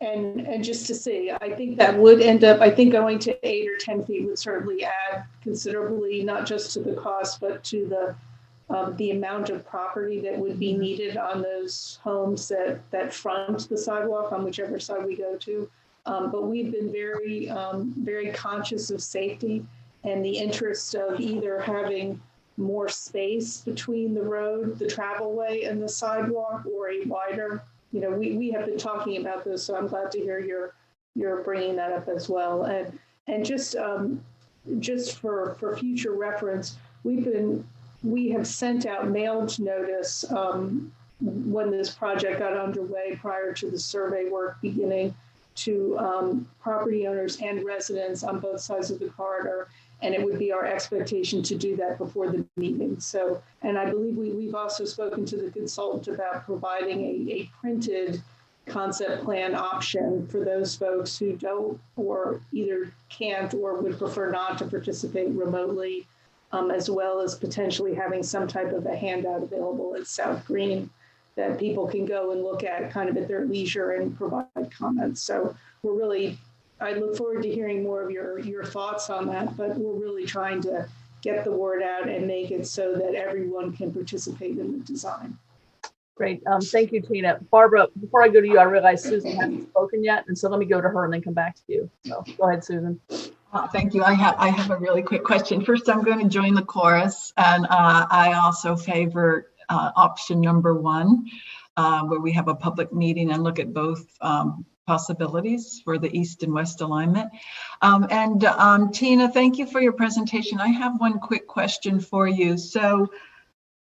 And just to see, I think that would end up, I think going to 8 or 10 feet would certainly add considerably, not just to the cost, but to the amount of property that would be needed on those homes that front the sidewalk on whichever side we go to. But we've been very conscious of safety and the interest of either having more space between the road, the travelway, and the sidewalk, or a wider. You know, we have been talking about this, so I'm glad to hear you're bringing that up as well. And just for future reference, we have sent out mailed notice when this project got underway prior to the survey work beginning to property owners and residents on both sides of the corridor. And it would be our expectation to do that before the meeting. So, and I believe we've also spoken to the consultant about providing a printed concept plan option for those folks who don't or either can't or would prefer not to participate remotely, as well as potentially having some type of a handout available at South Green that people can go and look at kind of at their leisure and provide comments. So we're really, I look forward to hearing more of your thoughts on that, but we're really trying to get the word out and make it so that everyone can participate in the design. Great. Thank you, Tina. Barbara, before I go to you, I realize Susan hasn't spoken yet, and so let me go to her and then come back to you. So go ahead, Susan. Thank you. I have a really quick question. First, I'm going to join the chorus, and I also favor option number 1, where we have a public meeting and look at both possibilities for the east and west alignment. Tina, thank you for your presentation. I have one quick question for you. So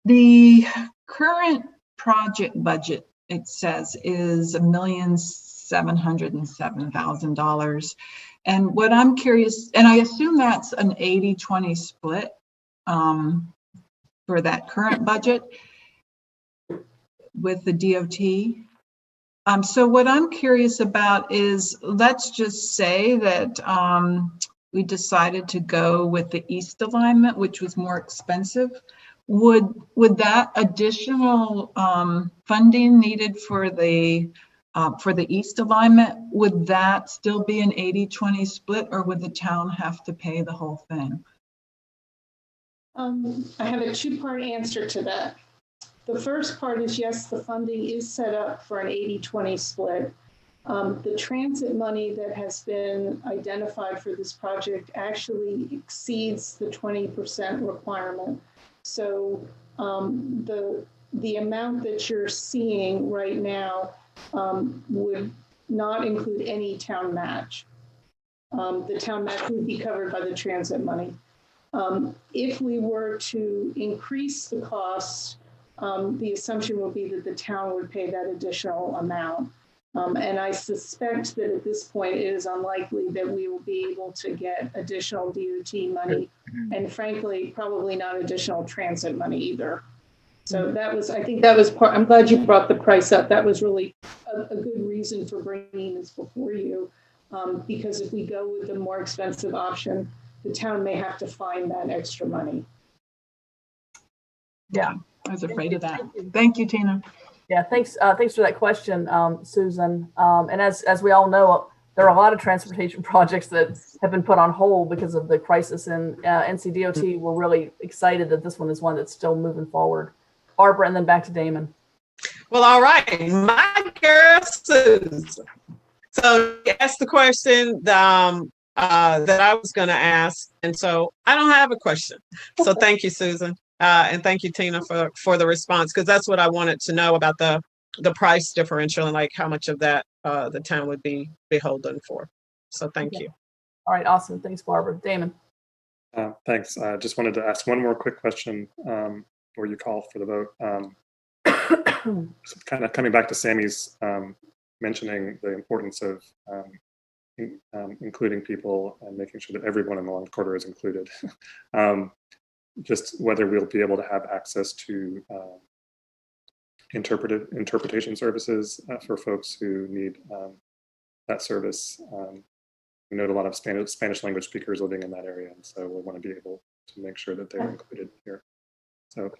the current project budget, it says, is $1,707,000. And what I'm curious, and I assume that's an 80-20 split for that current budget with the DOT. So what I'm curious about is, let's just say that we decided to go with the east alignment, which was more expensive. Would that additional funding needed for the east alignment, would that still be an 80-20 split, or would the town have to pay the whole thing? I have a 2-part answer to that. The first part is, yes, the funding is set up for an 80-20 split. The transit money that has been identified for this project actually exceeds the 20% requirement. So the amount that you're seeing right now would not include any town match. The town match would be covered by the transit money. If we were to increase the costs, the assumption would be that the town would pay that additional amount. And I suspect that at this point, it is unlikely that we will be able to get additional DOT money, and frankly, probably not additional transit money either. So that was, I think that was part, I'm glad you brought the price up. That was really a good reason for bringing this before you, because if we go with the more expensive option, the town may have to find that extra money. Yeah, I was afraid of that. Thank you, Tina. Yeah, thanks for that question, Susan. And as we all know, there are a lot of transportation projects that have been put on hold because of the crisis, and NCDOT, we're really excited that this one is one that's still moving forward. Barbara, and then back to Damon. Well, all right, my girl Susan. So you asked the question that I was going to ask, and so I don't have a question. So thank you, Susan, and thank you, Tina, for the response, because that's what I wanted to know about the price differential and like how much of that the town would be beholden for. So thank you. All right, awesome. Thanks, Barbara. Damon. Thanks. I just wanted to ask one more quick question before you call for the vote. Kind of coming back to Sammy's mentioning the importance of including people and making sure that everyone in the Long Quarter is included. Just whether we'll be able to have access to interpretation services for folks who need that service. We know a lot of Spanish language speakers living in that area, and so we'll want to be able to make sure that they're included here. So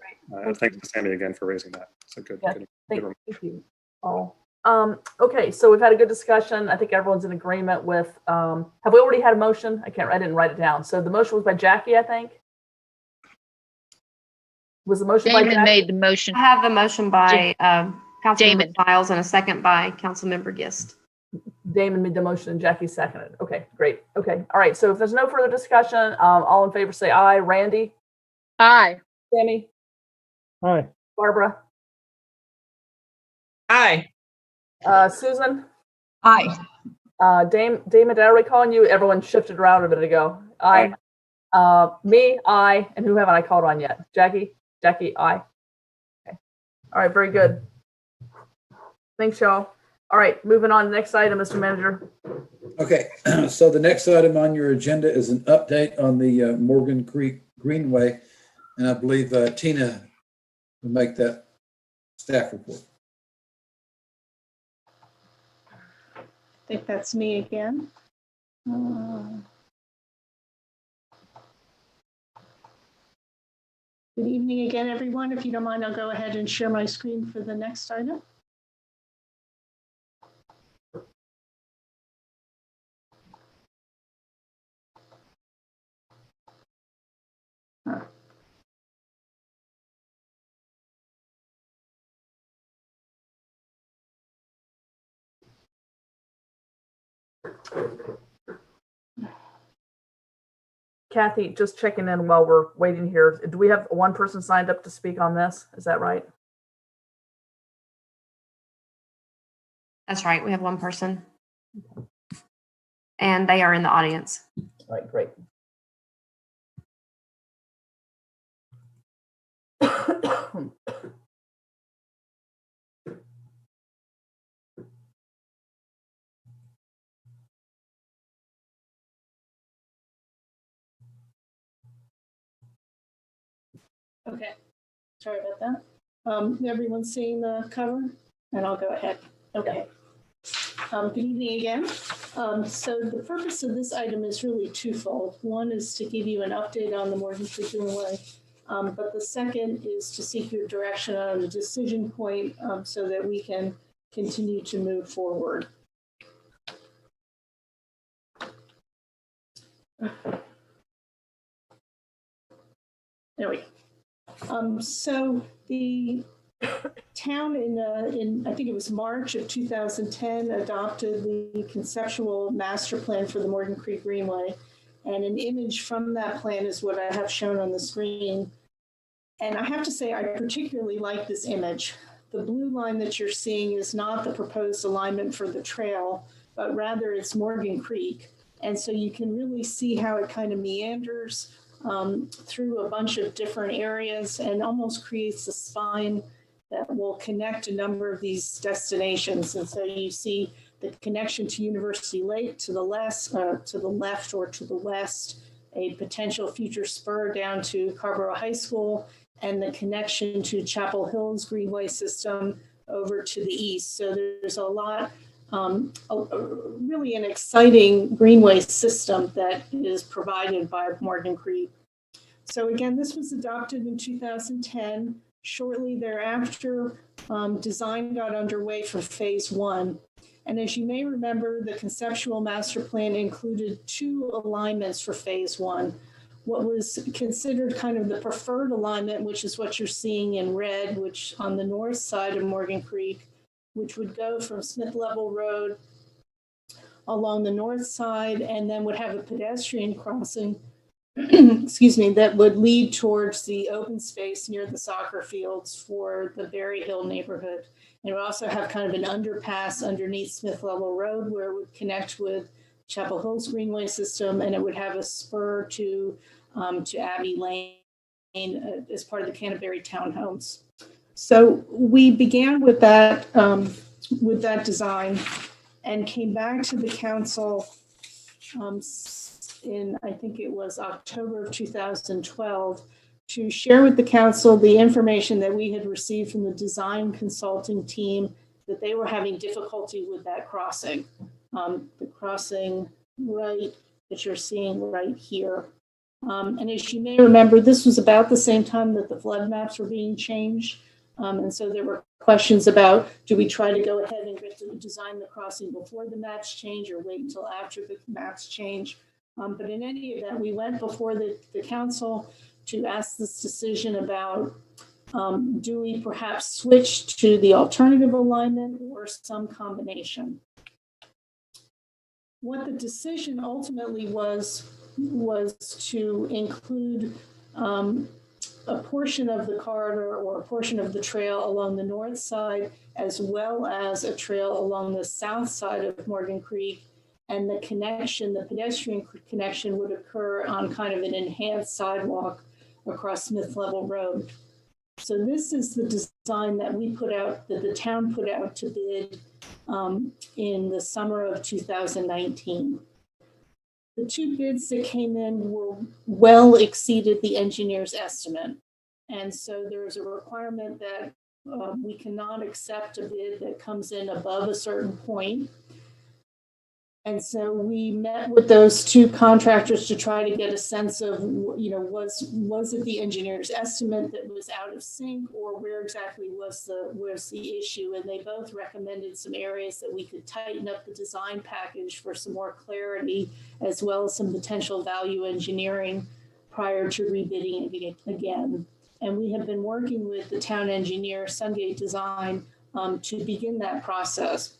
thanks to Sammy again for raising that. It's a good, thank you all. Okay, so we've had a good discussion. I think everyone's in agreement with, have we already had a motion? I didn't write it down. So the motion was by Jackie, I think. Was the motion Damon by Jackie? made the motion. I have the motion by Councilmember Stiles and a second by Councilmember Gist. Damon made the motion and Jackie seconded. Okay, great. Okay, all right. So if there's no further discussion, all in favor say aye. Randy? Aye. Sammy? Aye. Barbara? Aye. Susan? Aye. Damon, did I already call you? Everyone shifted around a minute ago. Aye. Me, aye. And who haven't I called on yet? Jackie? Jackie, aye. Okay. All right, very good. Thanks, y'all. All right, moving on to the next item, Mr. Manager. Okay, so the next item on your agenda is an update on the Morgan Creek Greenway. And I believe Tina will make that staff report. I think that's me again. Good evening again, everyone. If you don't mind, I'll go ahead and share my screen for the next item. Kathy, just checking in while we're waiting here. Do we have one person signed up to speak on this? Is that right? That's right. We have one person. And they are in the audience. All right, great. Okay, sorry about that. Everyone's seeing the cover, and I'll go ahead. Okay. Good evening again. So the purpose of this item is really twofold. One is to give you an update on the Morgan Creek Greenway, but the second is to seek your direction on the decision point so that we can continue to move forward. There we go. So the town in I think it was March of 2010 adopted the conceptual master plan for the Morgan Creek Greenway, and an image from that plan is what I have shown on the screen. And I have to say I particularly like this image. The blue line that you're seeing is not the proposed alignment for the trail, but rather it's Morgan Creek. And so you can really see how it kind of meanders through a bunch of different areas and almost creates a spine that will connect a number of these destinations. And so you see the connection to University Lake to the left or to the west, a potential future spur down to Carrboro High School, and the connection to Chapel Hills Greenway system over to the east. So there's a lot, really an exciting greenway system that is provided by Morgan Creek. So again, this was adopted in 2010. Shortly thereafter, design got underway for phase one. And as you may remember, the conceptual master plan included 2 alignments for phase one. What was considered kind of the preferred alignment, which is what you're seeing in red, which on the north side of Morgan Creek, which would go from Smith Level Road along the north side and then would have a pedestrian crossing, excuse me, that would lead towards the open space near the soccer fields for the Berry Hill neighborhood. And it would also have kind of an underpass underneath Smith Level Road where it would connect with Chapel Hills Greenway system, and it would have a spur to Abbey Lane as part of the Canterbury townhomes. So we began with that design and came back to the council in, I think it was October of 2012, to share with the council the information that we had received from the design consulting team that they were having difficulty with that crossing. The crossing right that you're seeing right here. And as you may remember, this was about the same time that the flood maps were being changed. And so there were questions about, do we try to go ahead and get to design the crossing before the maps change or wait until after the maps change? But in any event, we went before the council to ask this decision about, do we perhaps switch to the alternative alignment or some combination? What the decision ultimately was to include a portion of the corridor or a portion of the trail along the north side, as well as a trail along the south side of Morgan Creek. And the connection, the pedestrian connection, would occur on kind of an enhanced sidewalk across Smith Level Road. So this is the design that we put out, that the town put out to bid in the summer of 2019. The 2 bids that came in were well exceeded the engineer's estimate. And so there's a requirement that we cannot accept a bid that comes in above a certain point. And so we met with those 2 contractors to try to get a sense of, you know, was it the engineer's estimate that was out of sync, or where exactly was the issue? And they both recommended some areas that we could tighten up the design package for some more clarity, as well as some potential value engineering prior to rebidding it again. And we have been working with the town engineer, Sungate Design, to begin that process.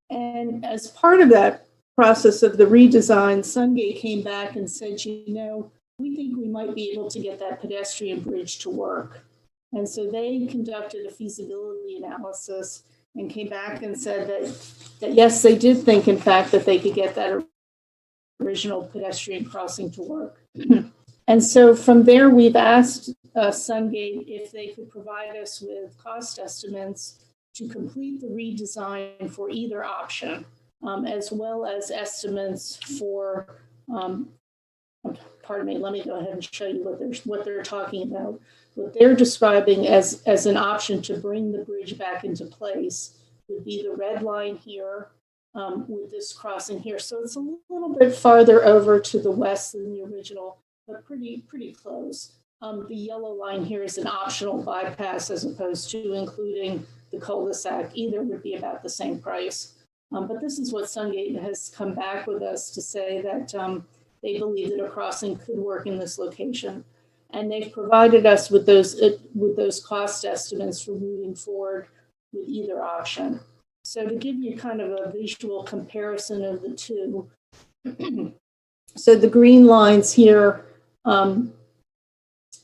And as part of that process of the redesign, Sungate came back and said, you know, we think we might be able to get that pedestrian bridge to work. And so they conducted a feasibility analysis and came back and said that yes, they did think, in fact, that they could get that original pedestrian crossing to work. And so from there, we've asked Sungate if they could provide us with cost estimates to complete the redesign for either option, as well as estimates for, pardon me, let me go ahead and show you what they're talking about. What they're describing as an option to bring the bridge back into place would be the red line here with this crossing here. So it's a little bit farther over to the west than the original, but pretty close. The yellow line here is an optional bypass as opposed to including the cul-de-sac. Either would be about the same price. But this is what Sungate has come back with us to say that they believe that a crossing could work in this location. And they've provided us with those cost estimates for moving forward with either option. So to give you kind of a visual comparison of the 2, so the green lines here on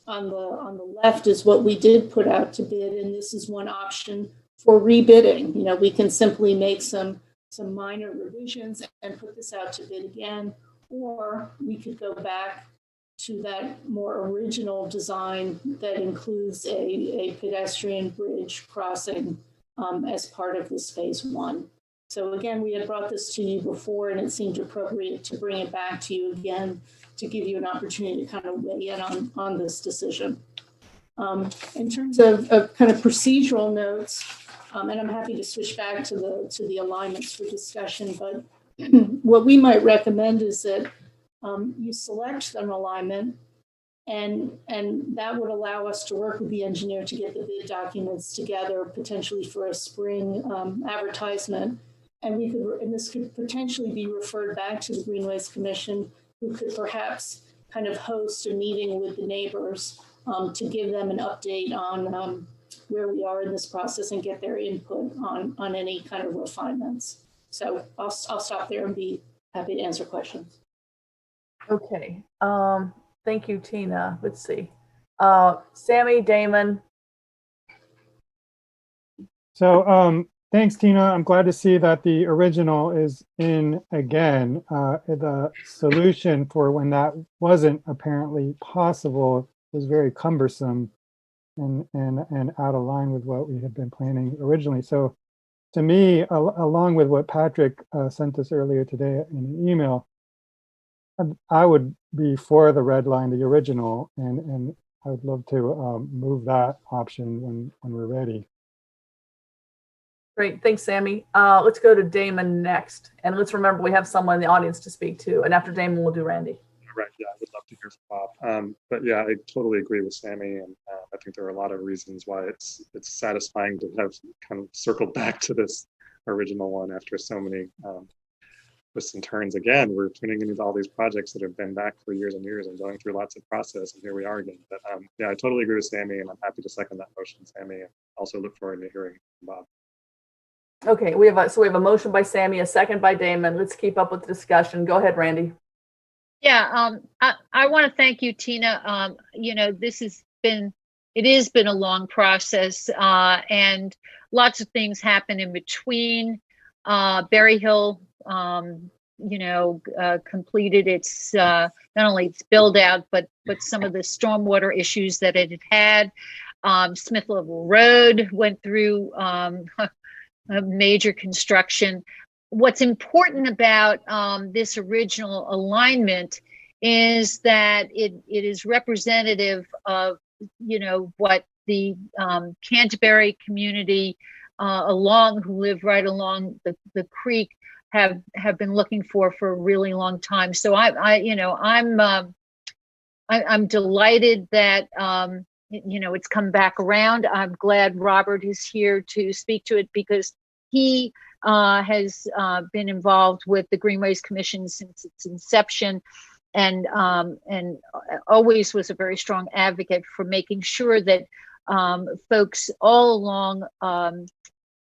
the left is what we did put out to bid, and this is one option for rebidding. You know, we can simply make some minor revisions and put this out to bid again, or we could go back to that more original design that includes a pedestrian bridge crossing as part of this phase 1. So again, we had brought this to you before, and it seemed appropriate to bring it back to you again to give you an opportunity to kind of weigh in on this decision. In terms of kind of procedural notes, and I'm happy to switch back to the alignments for discussion, but what we might recommend is that you select an alignment, And that would allow us to work with the engineer to get the bid documents together, potentially for a spring advertisement. And this could potentially be referred back to the Greenways Commission, who could perhaps kind of host a meeting with the neighbors to give them an update on where we are in this process and get their input on any kind of refinements. So I'll stop there and be happy to answer questions. Okay. Thank you, Tina. Let's see. Sammy, Damon. So thanks, Tina. I'm glad to see that the original is in again. The solution for when that wasn't apparently possible was very cumbersome and out of line with what we had been planning originally. So to me, along with what Patrick sent us earlier today in an email, I would be for the red line, the original, and I would love to move that option when we're ready. Great, thanks, Sammy. Let's go to Damon next. And let's remember we have someone in the audience to speak to. And after Damon, we'll do Randy. Right, yeah, I would love to hear from Bob. But yeah, I totally agree with Sammy. And I think there are a lot of reasons why it's satisfying to have kind of circled back to this original one after so many twists and turns. Again, we're tuning into all these projects that have been back for years and years and going through lots of process, and here we are again. But yeah, I totally agree with Sammy, and I'm happy to second that motion, Sammy, and also look forward to hearing from Bob. Okay, we have a motion by Sammy, a second by Damon. Let's keep up with the discussion. Go ahead, Randy. Yeah, I want to thank you, Tina. You know, it has been a long process, and lots of things happen in between. Berry Hill, completed its not only its build out, but some of the stormwater issues that it had. Smith Level Road went through a major construction. What's important about this original alignment is that it is representative of, what the Canterbury community who live right along the creek have been looking for a really long time. So I'm delighted that it's come back around. I'm glad Robert is here to speak to it because he has been involved with the Greenways Commission since its inception, and always was a very strong advocate for making sure that folks all along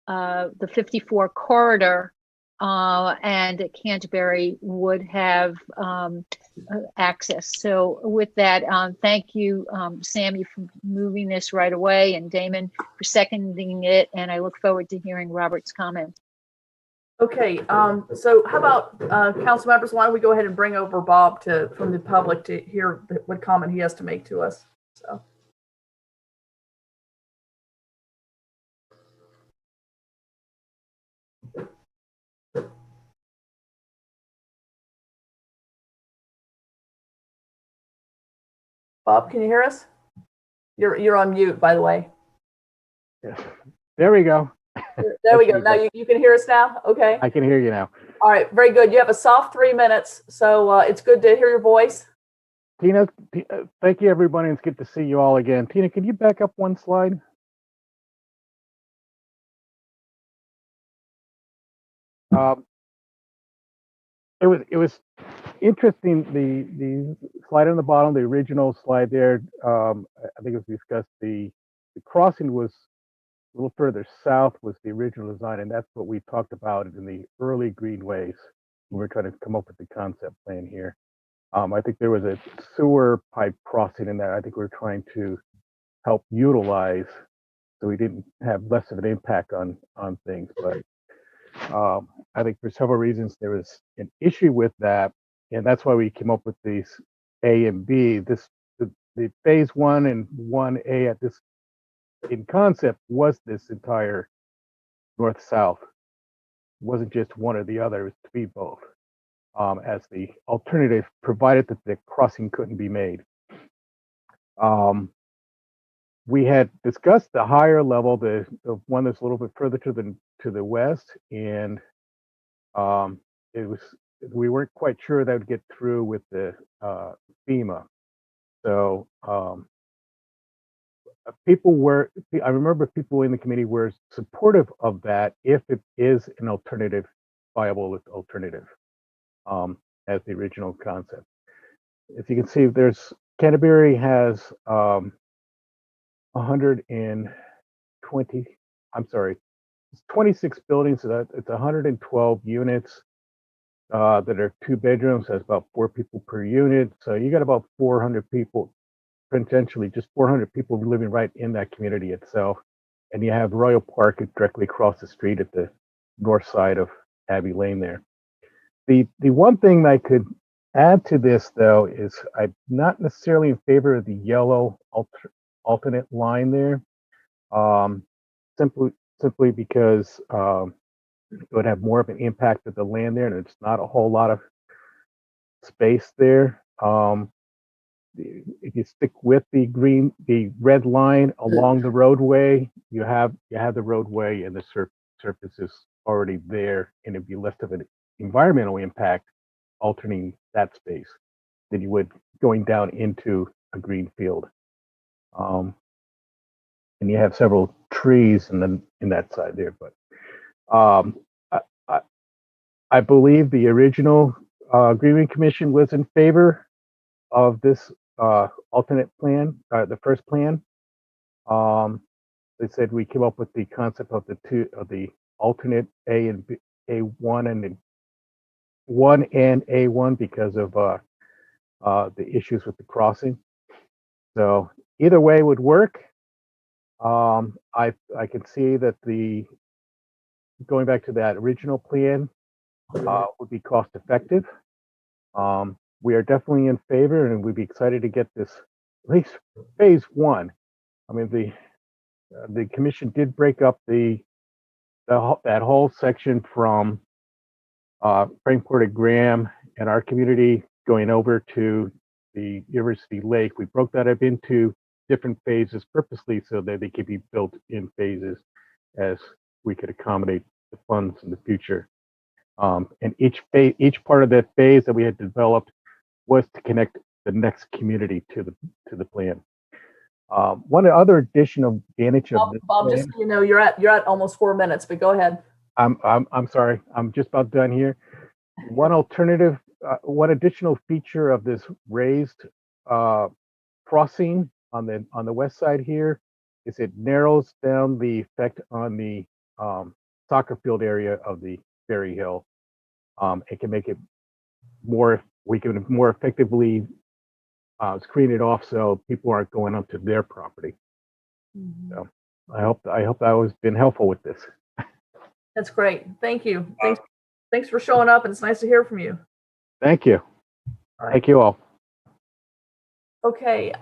the 54 corridor and Canterbury would have access. So with that, thank you, Sammy, for moving this right away, and Damon for seconding it. And I look forward to hearing Robert's comment. Okay, so how about council members? Why don't we go ahead and bring over Bob from the public to hear what comment he has to make to us. So. Bob, can you hear us? You're on mute, by the way. Yeah. There we go. There we go. Now you can hear us now? Okay. I can hear you now. All right, very good. You have a soft 3 minutes, so it's good to hear your voice. Tina, thank you, everybody. It's good to see you all again. Tina, can you back up one slide? It was interesting, the slide on the bottom, the original slide there, I think it was discussed, the crossing was a little further south was the original design, and that's what we talked about in the early greenways. We were trying to come up with the concept plan here. I think there was a sewer pipe crossing in there. I think we were trying to help utilize so we didn't have less of an impact on things. But I think for several reasons there was an issue with that, and that's why we came up with these A and B. The phase 1 and 1A at this in concept was this entire north-south. It wasn't just one or the other, it was to be both, as the alternative, provided that the crossing couldn't be made. We had discussed the higher level, the one that's a little bit further to the west, and we weren't quite sure that would get through with the FEMA. So people were, I remember people in the committee were supportive of that if it is an alternative, viable alternative, as the original concept. If you can see, there's Canterbury has 120, I'm sorry, it's 26 buildings, so that it's 112 units that are 2 bedrooms. That's about 4 people per unit. So you got about 400 people, potentially just 400 people living right in that community itself. And you have Royal Park directly across the street at the north side of Abbey Lane there. The one thing that I could add to this, though, is I'm not necessarily in favor of the yellow alternate line there, simply because it would have more of an impact of the land there, and it's not a whole lot of space there. If you stick with the red line along the roadway, you have the roadway and the surface is already there, and it'd be less of an environmental impact alternating that space than you would going down into a green field. And you have several trees in that side there, but I believe the original Greenway Commission was in favor of this alternate plan, the first plan. They said we came up with the concept of the alternate A and B, A1 and then 1 and A1 because of the issues with the crossing. So either way would work. I can see that going back to that original plan would be cost effective. We are definitely in favor, and we'd be excited to get this at least phase 1. I mean, the commission did break up that whole section from Frankport to Graham and our community going over to the University Lake. We broke that up into different phases purposely so that they could be built in phases as we could accommodate the funds in the future. And each part of that phase that we had developed was to connect the next community to the plan. One other additional advantage of this Bob, plan, just so you know, you're at almost 4 minutes, but go ahead. I'm sorry, I'm just about done here. One additional feature of this raised crossing on the west side here is it narrows down the effect on the soccer field area of the Berry Hill. It can make it we can more effectively screen it off so people aren't going onto their property. Mm-hmm. So I hope I was been helpful with this. That's great. Thank you. Thanks for showing up, and it's nice to hear from you. Thank you. All right. Thank you all. Okay,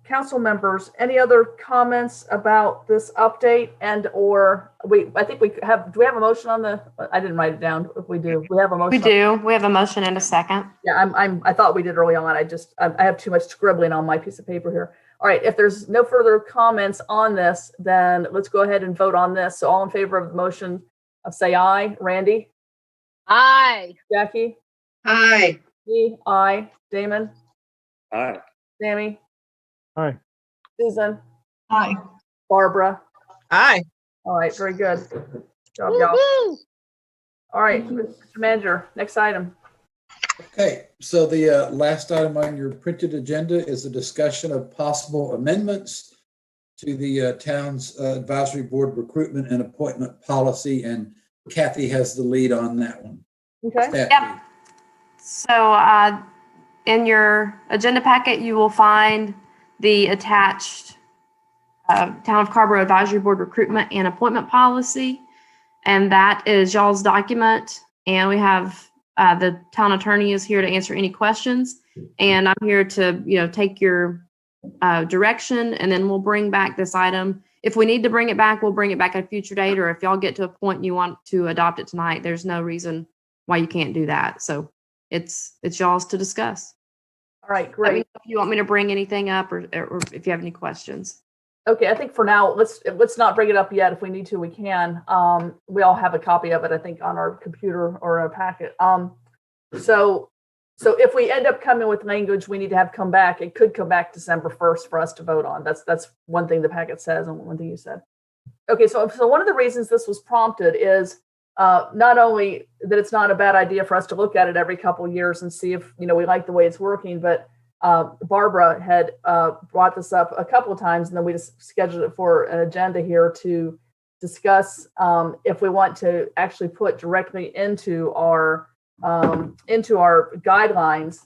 council members, any other comments about this update I think do we have a motion on I didn't write it down. If we do, we have a motion. We do. We have a motion and a second. Yeah, I thought we did early on. I have too much scribbling on my piece of paper here. All right, if there's no further comments on this, then let's go ahead and vote on this. So all in favor of the motion, say aye. Randy? Aye. Jackie? Aye. Me? Aye. Damon? Aye. Sammy? Aye. Susan? Aye. Barbara? Aye. All right, very good. Good job, y'all. All right, Mr. Manager, next item. Okay, so the last item on your printed agenda is a discussion of possible amendments to the town's advisory board recruitment and appointment policy, and Kathy has the lead on that one. Okay. Yep. So in your agenda packet, you will find the attached Town of Carrboro Advisory Board recruitment and appointment policy, and that is y'all's document. And we have the town attorney is here to answer any questions, and I'm here to take your direction, and then we'll bring back this item. If we need to bring it back, we'll bring it back at a future date, or if y'all get to a point and you want to adopt it tonight, there's no reason why you can't do that. So it's y'all's to discuss. All right, great. Let me know if you want me to bring anything up, or if you have any questions. Okay, I think for now, let's not bring it up yet. If we need to, we can. We all have a copy of it, I think, on our computer or a packet. So So if we end up coming with language we need to have come back, it could come back December 1st for us to vote on. That's one thing the packet says and one thing you said. Okay, so one of the reasons this was prompted is not only that it's not a bad idea for us to look at it every couple of years and see if we like the way it's working, but Barbara had brought this up a couple of times, and then we just scheduled it for an agenda here to discuss if we want to actually put directly into our guidelines,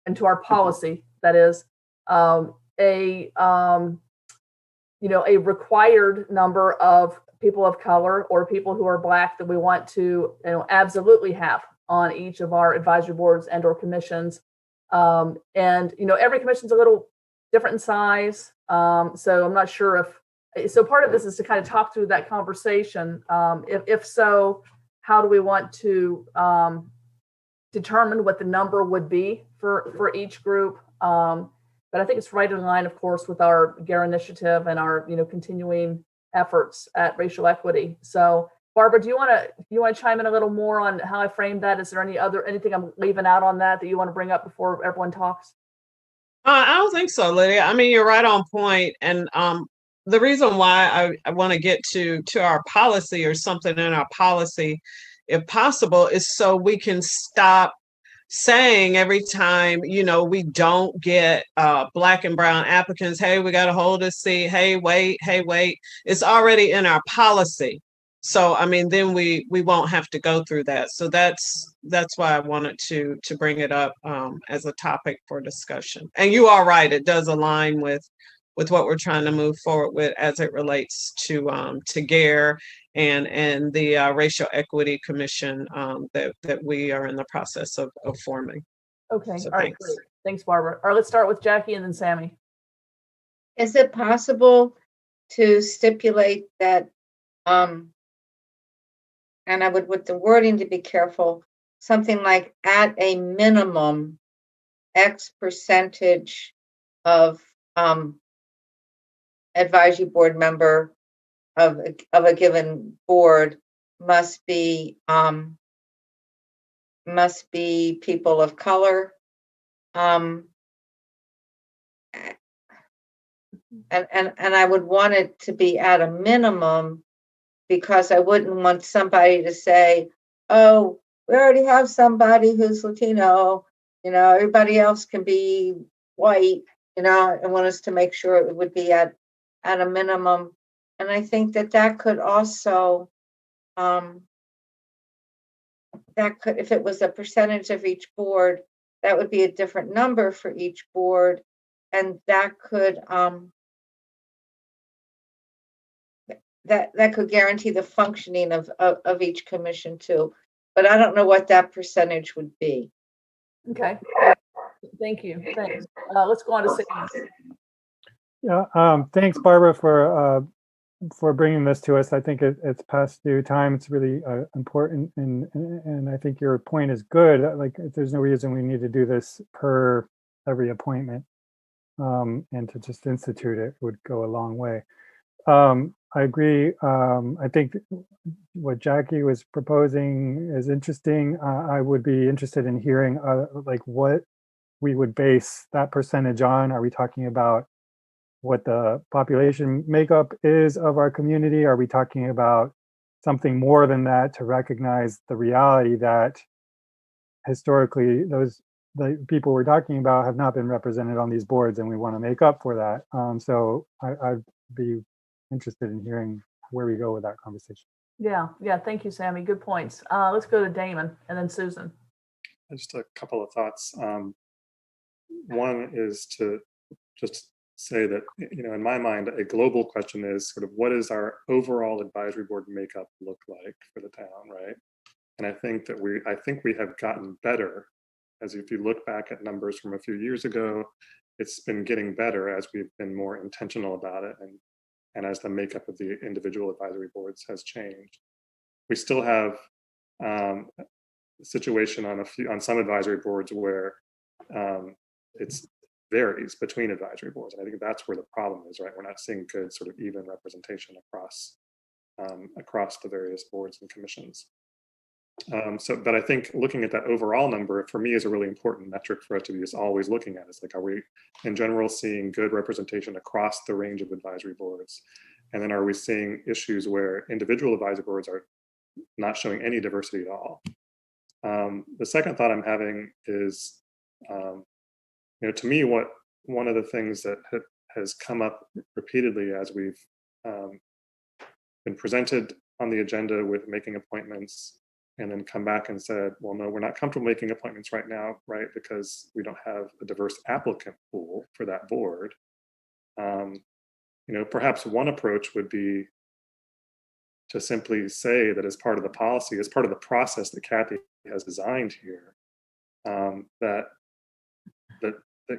into our policy, that is a required number of people of color or people who are Black that we want to absolutely have on each of our advisory boards and or commissions. And every commission's a little different in size, so I'm not sure if so. Part of this is to kind of talk through that conversation. If so, how do we want to determine what the number would be for each group? But I think it's right in line, of course, with our GARE initiative and our continuing efforts at racial equity. So, Barbara, do you want to chime in a little more on how I framed that? Is there anything I'm leaving out on that you want to bring up before everyone talks? I don't think so, Lydia. I mean, you're right on point. And the reason why I want to get to our policy or something in our policy, if possible, is so we can stop saying every time, we don't get Black and brown applicants, hey, we got to hold a seat. Hey, wait. It's already in our policy. So, I mean, then we won't have to go through that. So that's why I wanted to bring it up as a topic for discussion. And you are right. It does align with what we're trying to move forward with as it relates to GARE and the Racial Equity Commission that we are in the process of forming. Okay. So all right. Great. Thanks, Barbara. All right, let's start with Jackie and then Sammy. Is it possible to stipulate that, and I would, with the wording to be careful, something like at a minimum, X percentage of advisory board member of a given board must be people of color, and I would want it to be at a minimum, because I wouldn't want somebody to say, oh, we already have somebody who's Latino, everybody else can be white, I want us to make sure it would be at a minimum. And I think that could also, if it was a percentage of each board, that would be a different number for each board. And that could, that could guarantee the functioning of each commission too. But I don't know what that percentage would be. Okay. Thank you. Thanks. Let's go on to Sammy. Yeah. Thanks, Barbara, for bringing this to us. I think it's past due time. It's really important, and I think your point is good. Like, there's no reason we need to do this per every appointment, and to just institute it would go a long way. I agree. I think what Jackie was proposing is interesting. I would be interested in hearing like what we would base that percentage on. Are we talking about what the population makeup is of our community? Are we talking about something more than that to recognize the reality that historically the people we're talking about have not been represented on these boards, and we want to make up for that. So I'd be interested in hearing where we go with that conversation. Yeah. Thank you, Sammy. Good points. Let's go to Damon and then Susan. Just a couple of thoughts. One is to just say that, in my mind, a global question is sort of what does our overall advisory board makeup look like for the town, right? And I think we have gotten better. As if you look back at numbers from a few years ago, it's been getting better as we've been more intentional about it, and as the makeup of the individual advisory boards has changed. We still have a situation on some advisory boards where it varies between advisory boards, and I think that's where the problem is, right? We're not seeing good sort of even representation across the various boards and commissions. But I think looking at that overall number for me is a really important metric for us to be just always looking at. Is like, are we in general seeing good representation across the range of advisory boards? And then are we seeing issues where individual advisory boards are not showing any diversity at all? The second thought I'm having is, to me, one of the things that has come up repeatedly as we've been presented on the agenda with making appointments, and then come back and said, well, no, we're not comfortable making appointments right now, right? Because we don't have a diverse applicant pool for that board. Perhaps one approach would be to simply say that as part of the policy, as part of the process that Kathy has designed here, that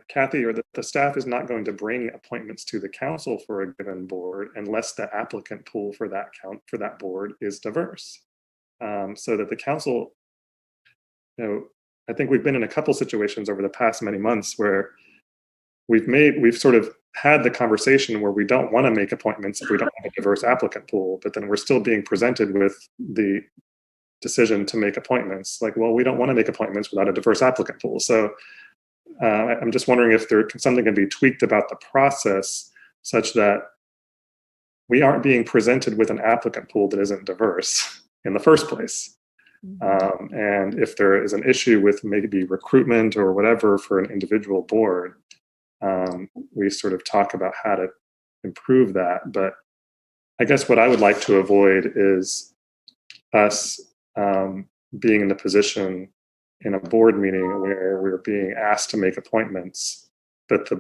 Kathy or the staff is not going to bring appointments to the council for a given board unless the applicant pool for that board is diverse. So that the council, I think we've been in a couple situations over the past many months where we've sort of had the conversation where we don't want to make appointments if we don't have a diverse applicant pool, but then we're still being presented with the decision to make appointments. Like, well, we don't want to make appointments without a diverse applicant pool. So I'm just wondering if something can be tweaked about the process such that we aren't being presented with an applicant pool that isn't diverse in the first place. And if there is an issue with maybe recruitment or whatever for an individual board, we sort of talk about how to improve that. But I guess what I would like to avoid is us being in the position in a board meeting where we're being asked to make appointments, but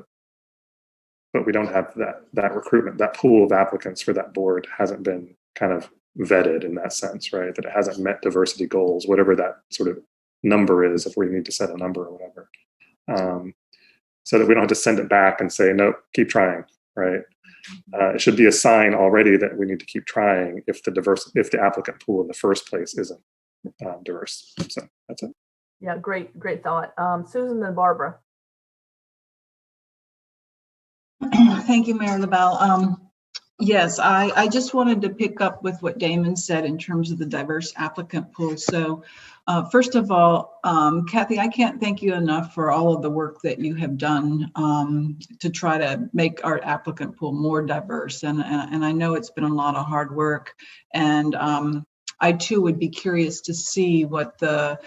we don't have that recruitment, that pool of applicants for that board hasn't been kind of vetted in that sense, right? That it hasn't met diversity goals, whatever that sort of number is, if we need to set a number or whatever. So that we don't have to send it back and say, no, keep trying, right? It should be a sign already that we need to keep trying if the applicant pool in the first place isn't diverse. So that's it. Yeah, great thought. Susan and Barbara. Thank you, Mayor LaBelle. Yes, I just wanted to pick up with what Damon said in terms of the diverse applicant pool. So first of all, Kathy, I can't thank you enough for all of the work that you have done to try to make our applicant pool more diverse. And I know it's been a lot of hard work. And I too would be curious to see what the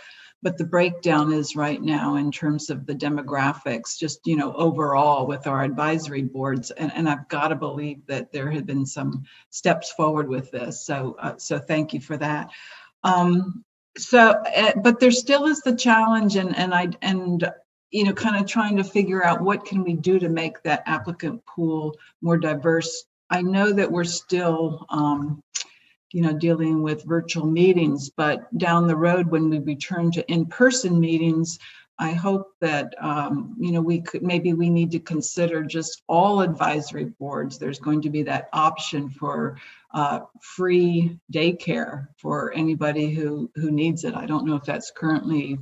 breakdown is right now in terms of the demographics, just, overall with our advisory boards. And I've got to believe that there have been some steps forward with this. So thank you for that. But there still is the challenge and kind of trying to figure out what can we do to make that applicant pool more diverse. I know that we're still, dealing with virtual meetings, but down the road when we return to in-person meetings, I hope that, we need to consider just all advisory boards. There's going to be that option for free daycare for anybody who needs it. I don't know if that's currently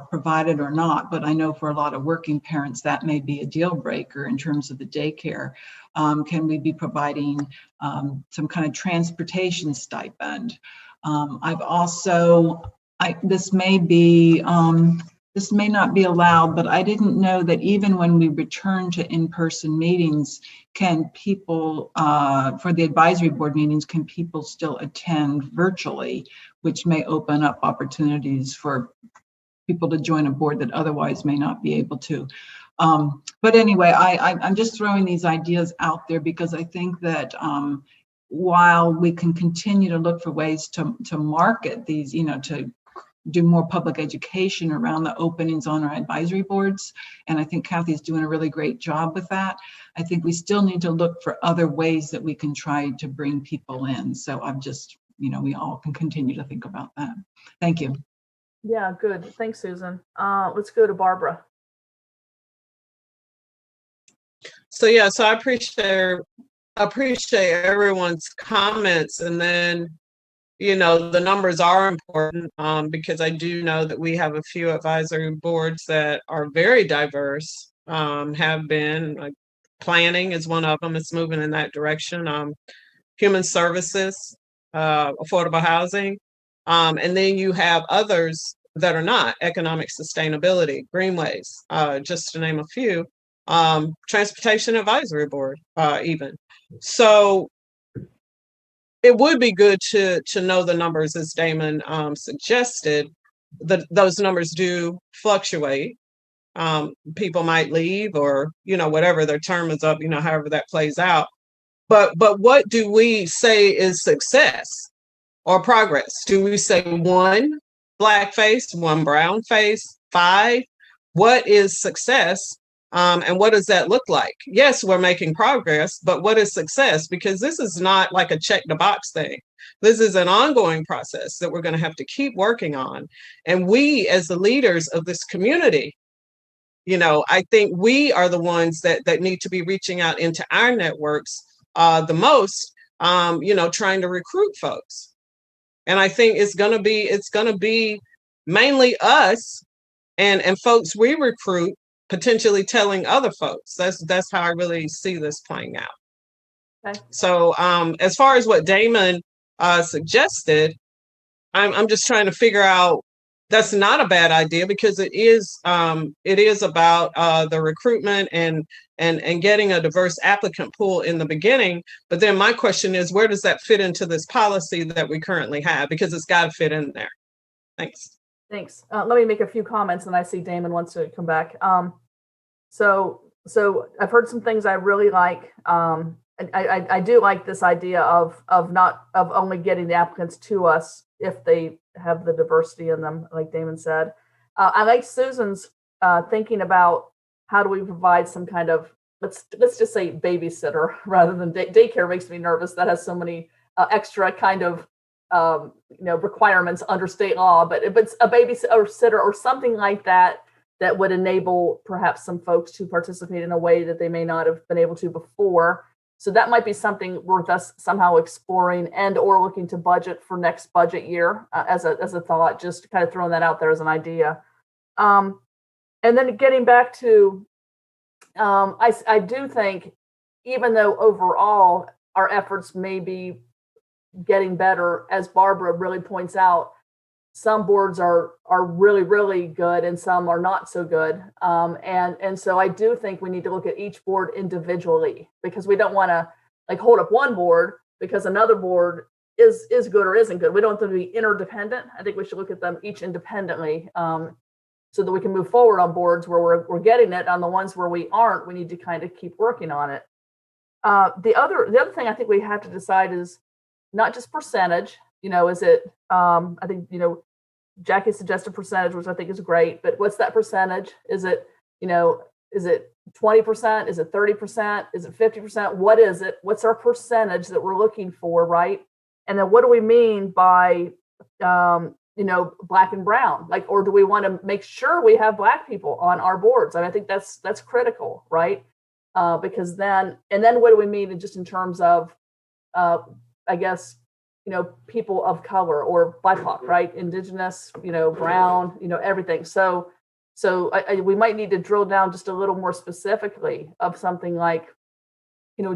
provided or not, but I know for a lot of working parents, that may be a deal breaker in terms of the daycare. Can we be providing some kind of transportation stipend? This may not be allowed, but I didn't know that even when we return to in-person meetings, can people, for the advisory board meetings, can people still attend virtually, which may open up opportunities for people to join a board that otherwise may not be able to. But anyway, I'm just throwing these ideas out there because I think that while we can continue to look for ways to market these, to do more public education around the openings on our advisory boards. And I think Kathy's doing a really great job with that. I think we still need to look for other ways that we can try to bring people in. So I'm just, we all can continue to think about that. Thank you. Yeah, good. Thanks, Susan. Let's go to Barbara. So I appreciate everyone's comments, and then the numbers are important because I do know that we have a few advisory boards that are very diverse, have been, like planning is one of them. It's moving in that direction. Human services, affordable housing, And then you have others that are not: economic sustainability, greenways, just to name a few, transportation advisory board, even. So it would be good to know the numbers, as Damon suggested. Those numbers do fluctuate. People might leave, or whatever their term is up, however that plays out. But what do we say is success or progress? Do we say 1 Black face, 1 brown face, 5? What is success? And what does that look like? Yes, we're making progress, but what is success? Because this is not like a check the box thing. This is an ongoing process that we're going to have to keep working on. And we, as the leaders of this community, I think we are the ones that need to be reaching out into our networks the most, trying to recruit folks. And I think it's going to be mainly us and folks we recruit potentially telling other folks. That's how I really see this playing out. Okay. So as far as what Damon suggested, I'm just trying to figure out. That's not a bad idea, because it is about the recruitment and getting a diverse applicant pool in the beginning. But then my question is, where does that fit into this policy that we currently have? Because it's got to fit in there. Thanks. Thanks. Let me make a few comments, and I see Damon wants to come back. So I've heard some things I really like. I do like this idea of only getting the applicants to us if they have the diversity in them, like Damon said. I like Susan's thinking about how do we provide some kind of, let's just say babysitter rather than daycare. Makes me nervous. That has so many extra kind of requirements under state law. But if it's a babysitter or something like that, that would enable perhaps some folks to participate in a way that they may not have been able to before. So that might be something worth us somehow exploring and or looking to budget for next budget year as a thought, just kind of throwing that out there as an idea. And then getting back to, I do think, even though overall our efforts may be getting better, as Barbara really points out, some boards are really, really good and some are not so good. And so I do think we need to look at each board individually, because we don't want to hold up one board because another board is good or isn't good. We don't want them to be interdependent. I think we should look at them each independently, so that we can move forward on boards where we're getting it. On the ones where we aren't, we need to kind of keep working on it. The other thing I think we have to decide is not just percentage. Is it, I think, Jackie suggested percentage, which I think is great, but what's that percentage? Is it, is it 20%? Is it 30%? Is it 50%? What is it? What's our percentage that we're looking for, right? And then what do we mean by, Black and brown? Or do we want to make sure we have Black people on our boards? And I think that's critical, right? Because then what do we mean just in terms of, I guess, people of color or BIPOC, right? Indigenous, brown, everything. So we might need to drill down just a little more specifically of something like,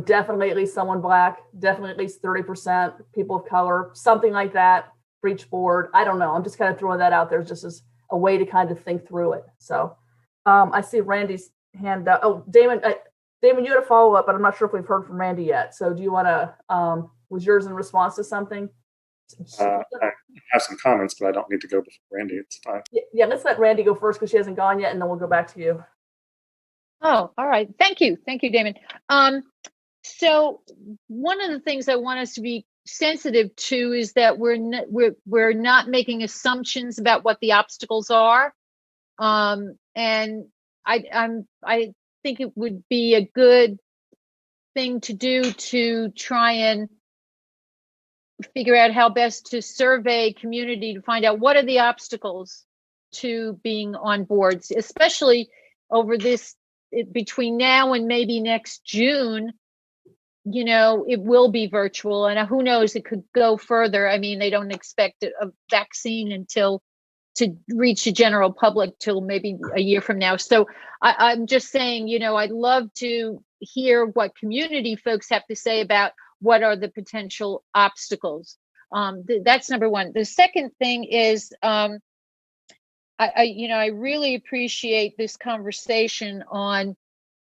definitely at least someone Black, definitely at least 30% people of color, something like that for each board. I don't know. I'm just kind of throwing that out there just as a way to kind of think through it. So I see Randy's hand up. Oh, Damon, you had a follow up, but I'm not sure if we've heard from Randy yet. So do you want to, was yours in response to something? I have some comments, but I don't need to go before Randy. It's fine. Yeah, let's let Randy go first because she hasn't gone yet, and then we'll go back to you. Oh, all right. Thank you, Damon. So one of the things I want us to be sensitive to is that we're not making assumptions about what the obstacles are, and I think it would be a good thing to do to try and figure out how best to survey community to find out what are the obstacles to being on boards, especially over this between now and maybe next June. It will be virtual, and who knows, it could go further. I mean, they don't expect a vaccine to reach the general public till maybe a year from now. So I'm just saying, I'd love to hear what community folks have to say about what are the potential obstacles. that's number one. The second thing is, I really appreciate this conversation on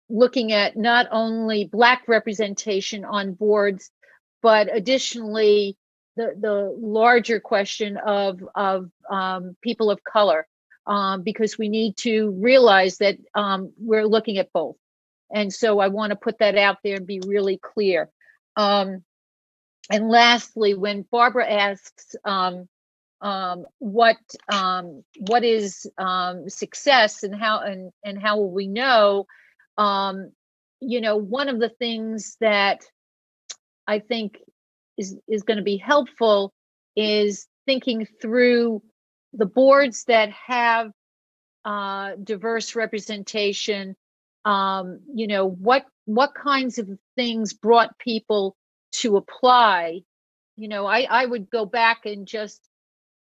looking at not only Black representation on boards, but additionally the larger question of people of color, because we need to realize that we're looking at both. And so I want to put that out there and be really clear. And lastly, when Barbara asks what is success and how will we know, one of the things that I think is going to be helpful is thinking through the boards that have diverse representation. What kinds of things brought people to apply? I would go back and just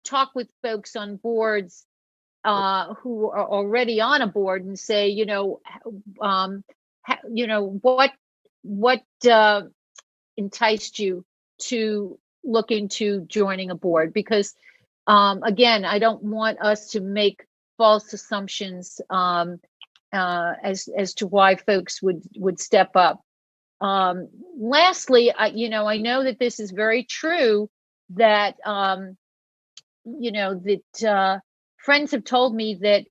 talk with folks on boards who are already on a board and say, what enticed you to look into joining a board? Because again, I don't want us to make false assumptions as to why folks would step up. Lastly, I know that this is very true, that friends have told me that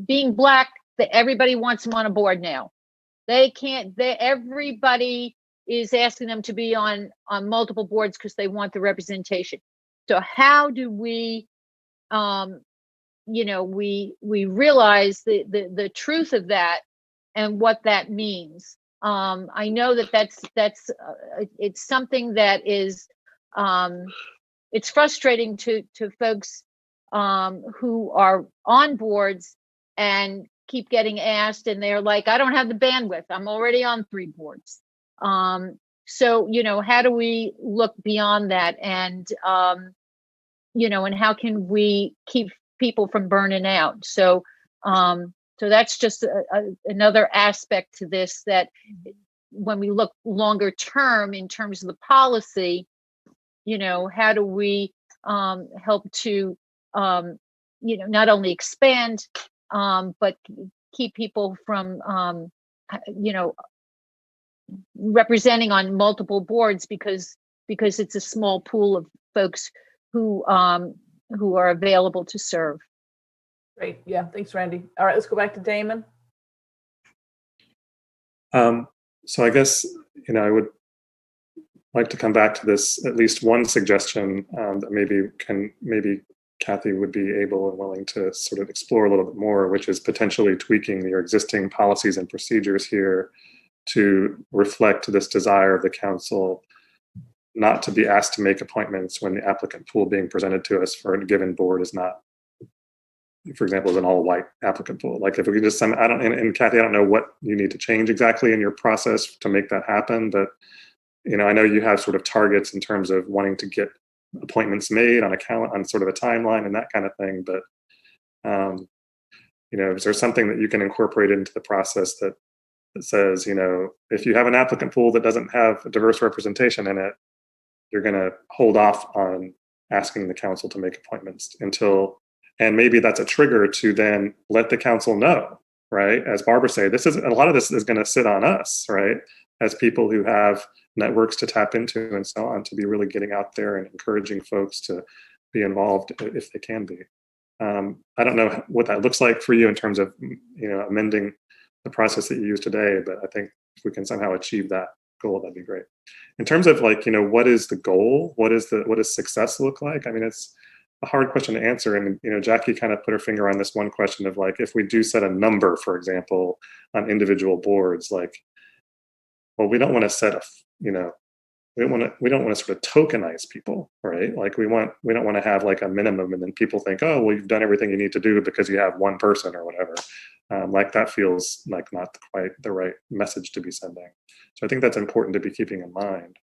being Black, that everybody wants them on a board now. Everybody is asking them to be on multiple boards because they want the representation. So how do we we realize the truth of that and what that means? I know that's it's something that is it's frustrating to folks who are on boards and keep getting asked, and they're like, I don't have the bandwidth, I'm already on 3 boards. So how do we look beyond that, and and how can we keep people from burning out? So that's just another aspect to this, that when we look longer term in terms of the policy, how do we help to not only expand but keep people from representing on multiple boards, because it's a small pool of folks who are available to serve. Great. Yeah. Thanks, Randy. All right, let's go back to Damon. So I guess, I would like to come back to this, at least one suggestion that maybe Kathy would be able and willing to sort of explore a little bit more, which is potentially tweaking your existing policies and procedures here to reflect this desire of the council not to be asked to make appointments when the applicant pool being presented to us for a given board is not, for example, is an all-white applicant pool. Like if we could just and Kathy, I don't know what you need to change exactly in your process to make that happen, but I know you have sort of targets in terms of wanting to get appointments made on on sort of a timeline and that kind of thing. But is there something that you can incorporate into the process that says, if you have an applicant pool that doesn't have a diverse representation in it, you're going to hold off on asking the council to make appointments until, and maybe that's a trigger to then let the council know, right? As Barbara said, a lot of this is going to sit on us, right? As people who have networks to tap into and so on, to be really getting out there and encouraging folks to be involved if they can be. I don't know what that looks like for you in terms of, amending the process that you use today, but I think if we can somehow achieve that goal, that'd be great. In terms of what is the goal? What does success look like? I mean, it's a hard question to answer. And, Jackie kind of put her finger on this one question of if we do set a number, for example, on individual boards, well, we don't want to set we don't want to sort of tokenize people, right? We don't want to have a minimum and then people think, oh, well, you've done everything you need to do because you have one person or whatever. That feels like not quite the right message to be sending. So I think that's important to be keeping in mind.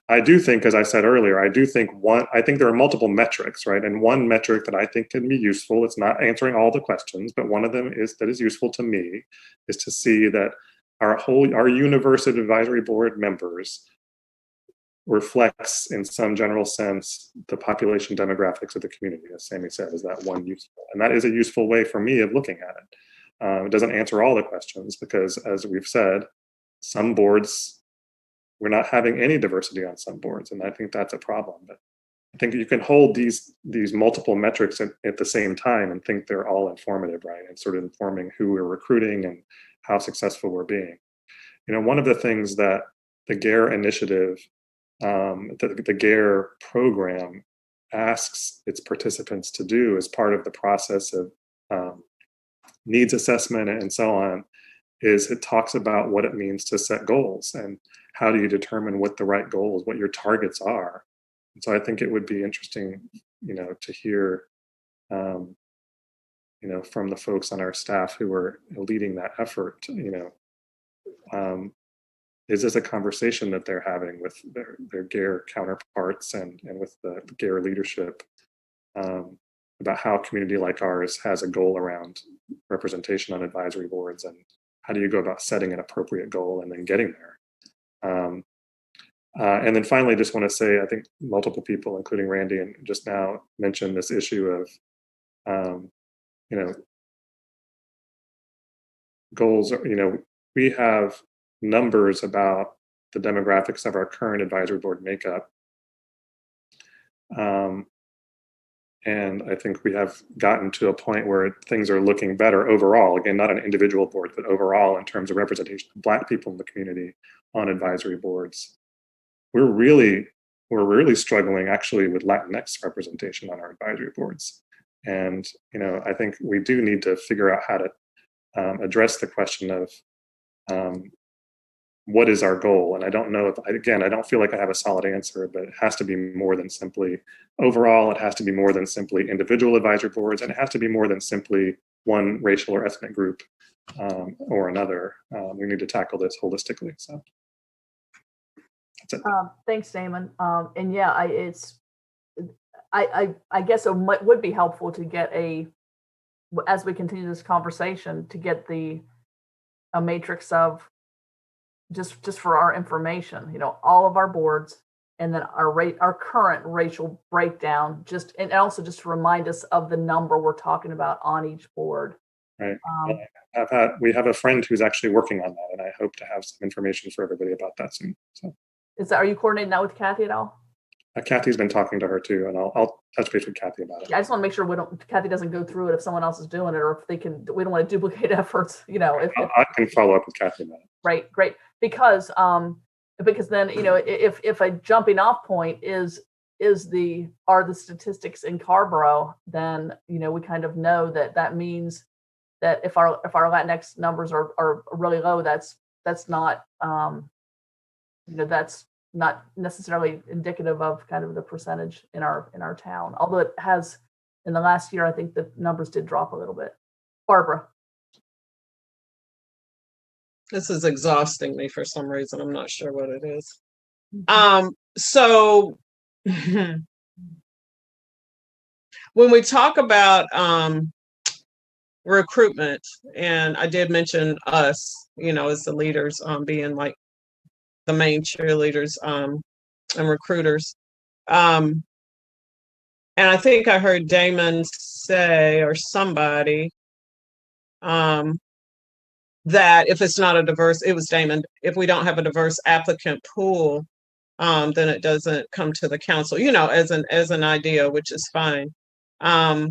I do think, as I said earlier, I think there are multiple metrics, right? And one metric that I think can be useful, it's not answering all the questions, but one of them that is useful to me is to see that our universe of advisory board members reflects in some general sense the population demographics of the community, as Sammy said. Is that one useful? And that is a useful way for me of looking at it. It doesn't answer all the questions because, as we've said, some boards, we're not having any diversity on some boards, and I think that's a problem. But I think you can hold these multiple metrics at the same time and think they're all informative, right? And sort of informing who we're recruiting and how successful we're being. You know, one of the things that the GARE initiative, the GARE program asks its participants to do as part of the process of needs assessment and so on, is it talks about what it means to set goals and how do you determine what the right goals, what your targets are. And so I think it would be interesting, you know, to hear, you know, from the folks on our staff who are leading that effort, you know, is this a conversation that they're having with their GARE counterparts and with the GARE leadership about how a community like ours has a goal around representation on advisory boards, and how do you go about setting an appropriate goal and then getting there? And then finally, just want to say, I think multiple people, including Randy and just now, mentioned this issue of, you know, goals. You know, we have numbers about the demographics of our current advisory board makeup. And I think we have gotten to a point where things are looking better overall. Again, not on individual boards, but overall in terms of representation of Black people in the community on advisory boards. We're really struggling actually with Latinx representation on our advisory boards. And, you know, I think we do need to figure out how to address the question of what is our goal? And I don't know if, again, I don't feel like I have a solid answer, but it has to be more than simply overall, it has to be more than simply individual advisory boards, and it has to be more than simply one racial or ethnic group or another. We need to tackle this holistically. So that's it. Thanks, Damon. And yeah, I guess it would be helpful to get as we continue this conversation, to get a matrix of just for our information, you know, all of our boards, and then our current racial breakdown, and also just to remind us of the number we're talking about on each board. Right. We have a friend who's actually working on that, and I hope to have some information for everybody about that soon. So, are you coordinating that with Kathy at all? Kathy's been talking to her too, and I'll touch base with Kathy about it. Yeah, I just want to make sure Kathy doesn't go through it if someone else is doing it, or if we don't want to duplicate efforts. You know, I can follow up with Kathy about it. Right, great. Because then, you know, if a jumping off point are the statistics in Carrboro, then, you know, we kind of know that means that if our Latinx numbers are really low, that's not you know, that's not necessarily indicative of kind of the percentage in our town. Although it has, in the last year, I think the numbers did drop a little bit. Barbara. This is exhausting me for some reason. I'm not sure what it is. So when we talk about recruitment, and I did mention us, you know, as the leaders, being like the main cheerleaders and recruiters. And I think I heard Damon say, or somebody, that if it's not a diverse, it was Damon, if we don't have a diverse applicant pool, then it doesn't come to the council, you know, as an idea, which is fine. But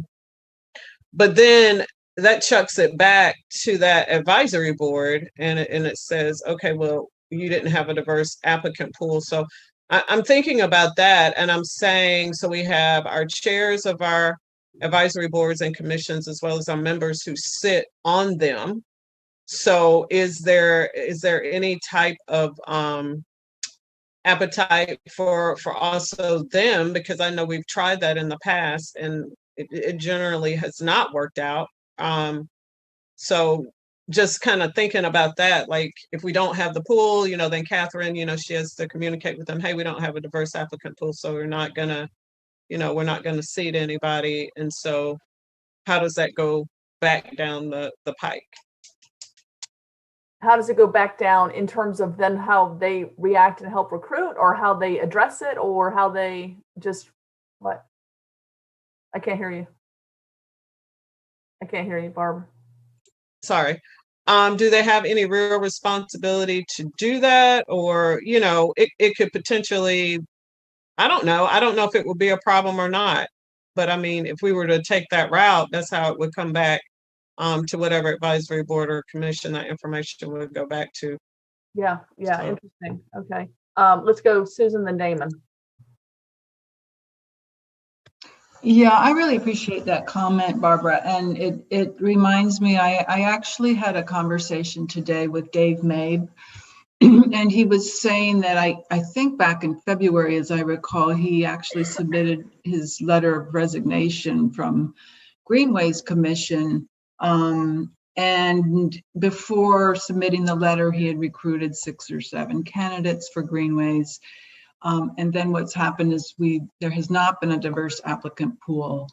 then that chucks it back to that advisory board, and it says, okay, well, you didn't have a diverse applicant pool. So I'm thinking about that, and I'm saying, so we have our chairs of our advisory boards and commissions, as well as our members who sit on them. So is there any type of appetite for also them? Because I know we've tried that in the past, and it generally has not worked out. So just kind of thinking about that, like if we don't have the pool, you know, then Catherine, you know, she has to communicate with them, hey, we don't have a diverse applicant pool, so we're not gonna seat anybody. And so how does that go back down the pike? how does it go back down in terms of then how they react and help recruit, or how they address it, or how they just what? I can't hear you. I can't hear you, Barbara. Sorry. Do they have any real responsibility to do that? Or, you know, it could potentially, I don't know. I don't know if it would be a problem or not. But I mean, if we were to take that route, that's how it would come back to whatever advisory board or commission that information would go back to. Yeah, So. interesting. Okay. Let's go Susan, then Damon. Yeah, I really appreciate that comment, Barbara. And it reminds me, I actually had a conversation today with Dave Mabe, and he was saying that I think back in February, as I recall, he actually submitted his letter of resignation from Greenways Commission. And before submitting the letter, he had recruited 6 or 7 candidates for Greenways. And then what's happened is there has not been a diverse applicant pool.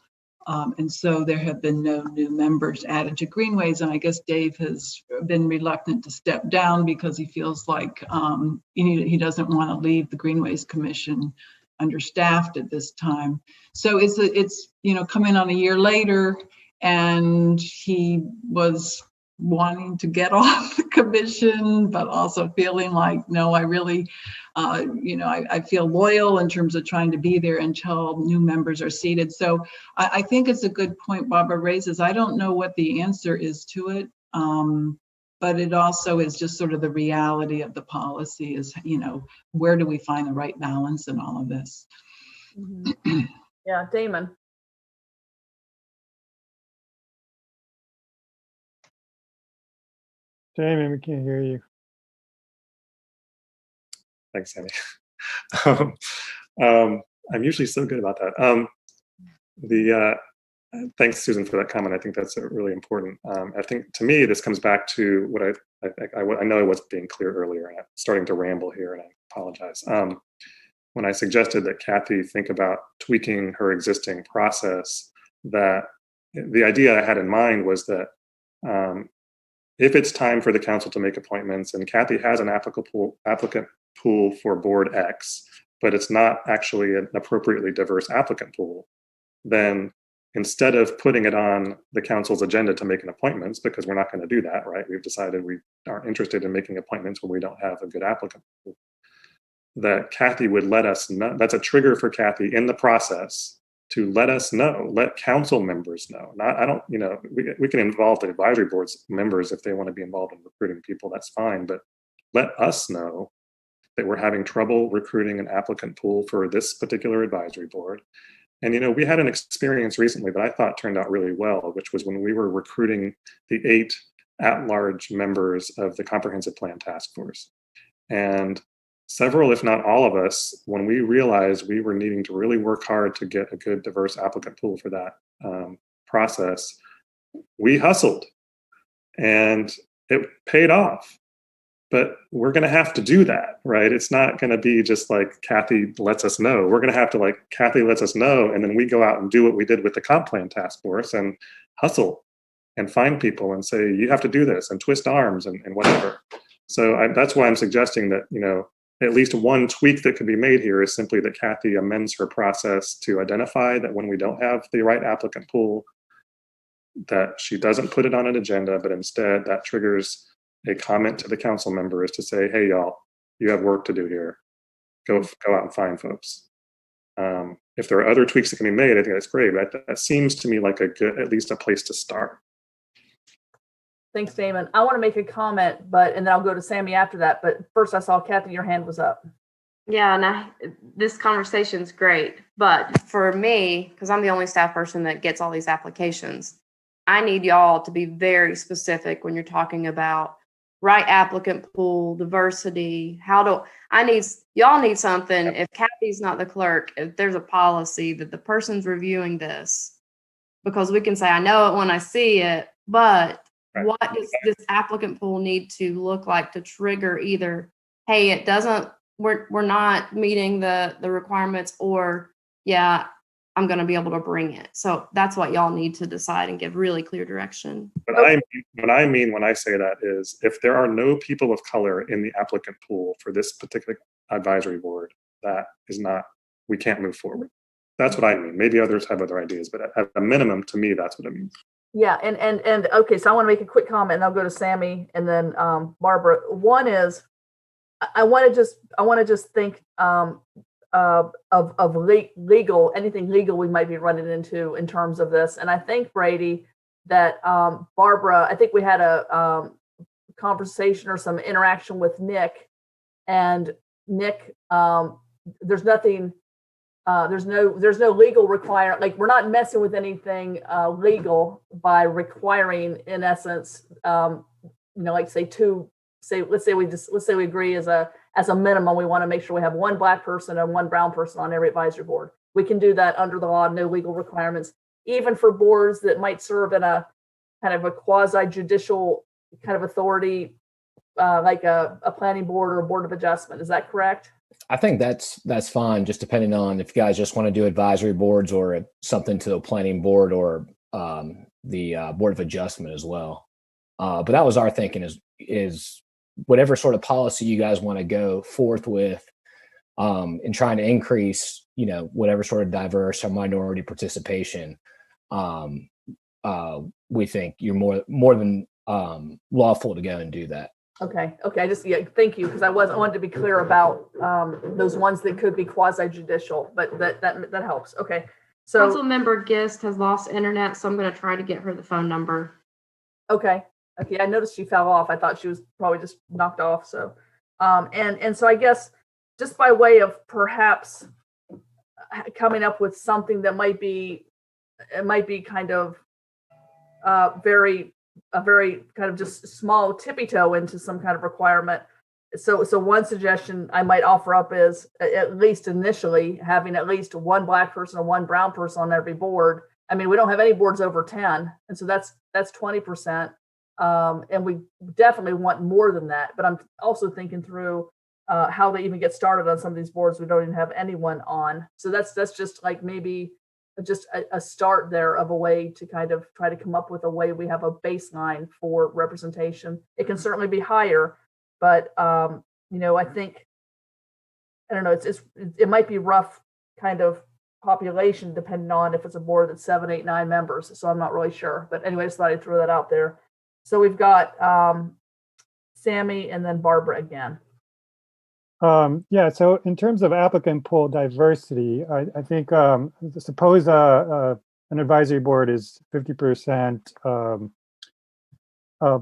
And so there have been no new members added to Greenways. And I guess Dave has been reluctant to step down because he feels like he doesn't want to leave the Greenways Commission understaffed at this time. So it's coming on a year later, and he was wanting to get off the commission, but also feeling like, no, I really, I feel loyal in terms of trying to be there until new members are seated. So I think it's a good point Barbara raises. I don't know what the answer is to it, but it also is just sort of the reality of the policy is, where do we find the right balance in all of this? Mm-hmm. Yeah, Damon. Damon, we can't hear you. Thanks, Sammy. I'm usually so good about that. Thanks, Susan, for that comment. I think that's really important. I think to me, this comes back to what I know I wasn't being clear earlier, and I'm starting to ramble here, and I apologize. When I suggested that Kathy think about tweaking her existing process, that the idea I had in mind was that if it's time for the council to make appointments, and Kathy has an applicant pool for board X, but it's not actually an appropriately diverse applicant pool, then instead of putting it on the council's agenda to make an appointments, because we're not going to do that, right? We've decided we aren't interested in making appointments when we don't have a good applicant pool, that Kathy would let us know. That's a trigger for Kathy in the process to let us know, let council members know. We can involve the advisory board's members if they want to be involved in recruiting people, that's fine, but let us know that we're having trouble recruiting an applicant pool for this particular advisory board. And we had an experience recently that I thought turned out really well, which was when we were recruiting the 8 at-large members of the Comprehensive Plan Task Force. And several, if not all of us, when we realized we were needing to really work hard to get a good diverse applicant pool for that process, we hustled, and it paid off. But we're going to have to do that, right? It's not going to be just like Kathy lets us know. We're going to have to Kathy lets us know, and then we go out and do what we did with the Comp Plan Task Force and hustle and find people and say, you have to do this, and twist arms and whatever. So that's why I'm suggesting that, at least one tweak that could be made here is simply that Kathy amends her process to identify that when we don't have the right applicant pool, that she doesn't put it on an agenda, but instead that triggers a comment to the council members to say, hey, y'all, you have work to do here. Go out and find folks. If there are other tweaks that can be made, I think that's great, but that seems to me like at least a place to start. Thanks, Damon. I want to make a comment, and then I'll go to Sammy after that. But first, I saw Kathy, your hand was up. Yeah, and this conversation's great. But for me, because I'm the only staff person that gets all these applications, I need y'all to be very specific when you're talking about right applicant pool, diversity. Y'all need something. If Kathy's not the clerk, if there's a policy that the person's reviewing this, because we can say, I know it when I see it, but what does this applicant pool need to look like to trigger either, hey, we're not meeting the requirements, or yeah, I'm going to be able to bring it. So that's what y'all need to decide and give really clear direction. What I mean when I say that is if there are no people of color in the applicant pool for this particular advisory board, that is not, we can't move forward. That's what I mean. Maybe others have other ideas, but at a minimum, to me, that's what it means. Yeah, and okay, so I want to make a quick comment, and I'll go to Sammy and then Barbara. One is, I want to just think of legal, anything legal we might be running into in terms of this. And I think, Brady, that Barbara, I think we had a conversation or some interaction with Nick, and Nick, there's nothing. There's no legal requirement. Like, we're not messing with anything legal by requiring, in essence, like let's say we agree as a minimum, we want to make sure we have one Black person and one brown person on every advisory board. We can do that under the law, no legal requirements, even for boards that might serve in a kind of a quasi-judicial kind of authority, like a planning board or a board of adjustment. Is that correct? I think that's fine, just depending on if you guys just want to do advisory boards or something to a planning board or the board of adjustment as well. But that was our thinking is whatever sort of policy you guys want to go forth with in trying to increase, whatever sort of diverse or minority participation. We think you're more than lawful to go and do that. Okay. Thank you, because I wanted to be clear about those ones that could be quasi-judicial, but that helps. Okay. So Councilmember Gist has lost internet, so I'm going to try to get her the phone number. Okay. I noticed she fell off. I thought she was probably just knocked off. So, and so I guess just by way of perhaps coming up with something that might be kind of a very kind of just small tippy toe into some kind of requirement. So one suggestion I might offer up is, at least initially, having at least one Black person and one brown person on every board. I mean, we don't have any boards over 10, and so that's 20%. And we definitely want more than that. But I'm also thinking through how they even get started on some of these boards we don't even have anyone on. So that's just like maybe just a start there of a way to kind of try to come up with a way we have a baseline for representation. It can certainly be higher, but I think, I don't know, it might be rough kind of population depending on if it's a board that's 7, 8, 9 members. So I'm not really sure, but anyway, I just thought I'd throw that out there. So we've got Sammy and then Barbara again. So in terms of applicant pool diversity, I think suppose an advisory board is 50%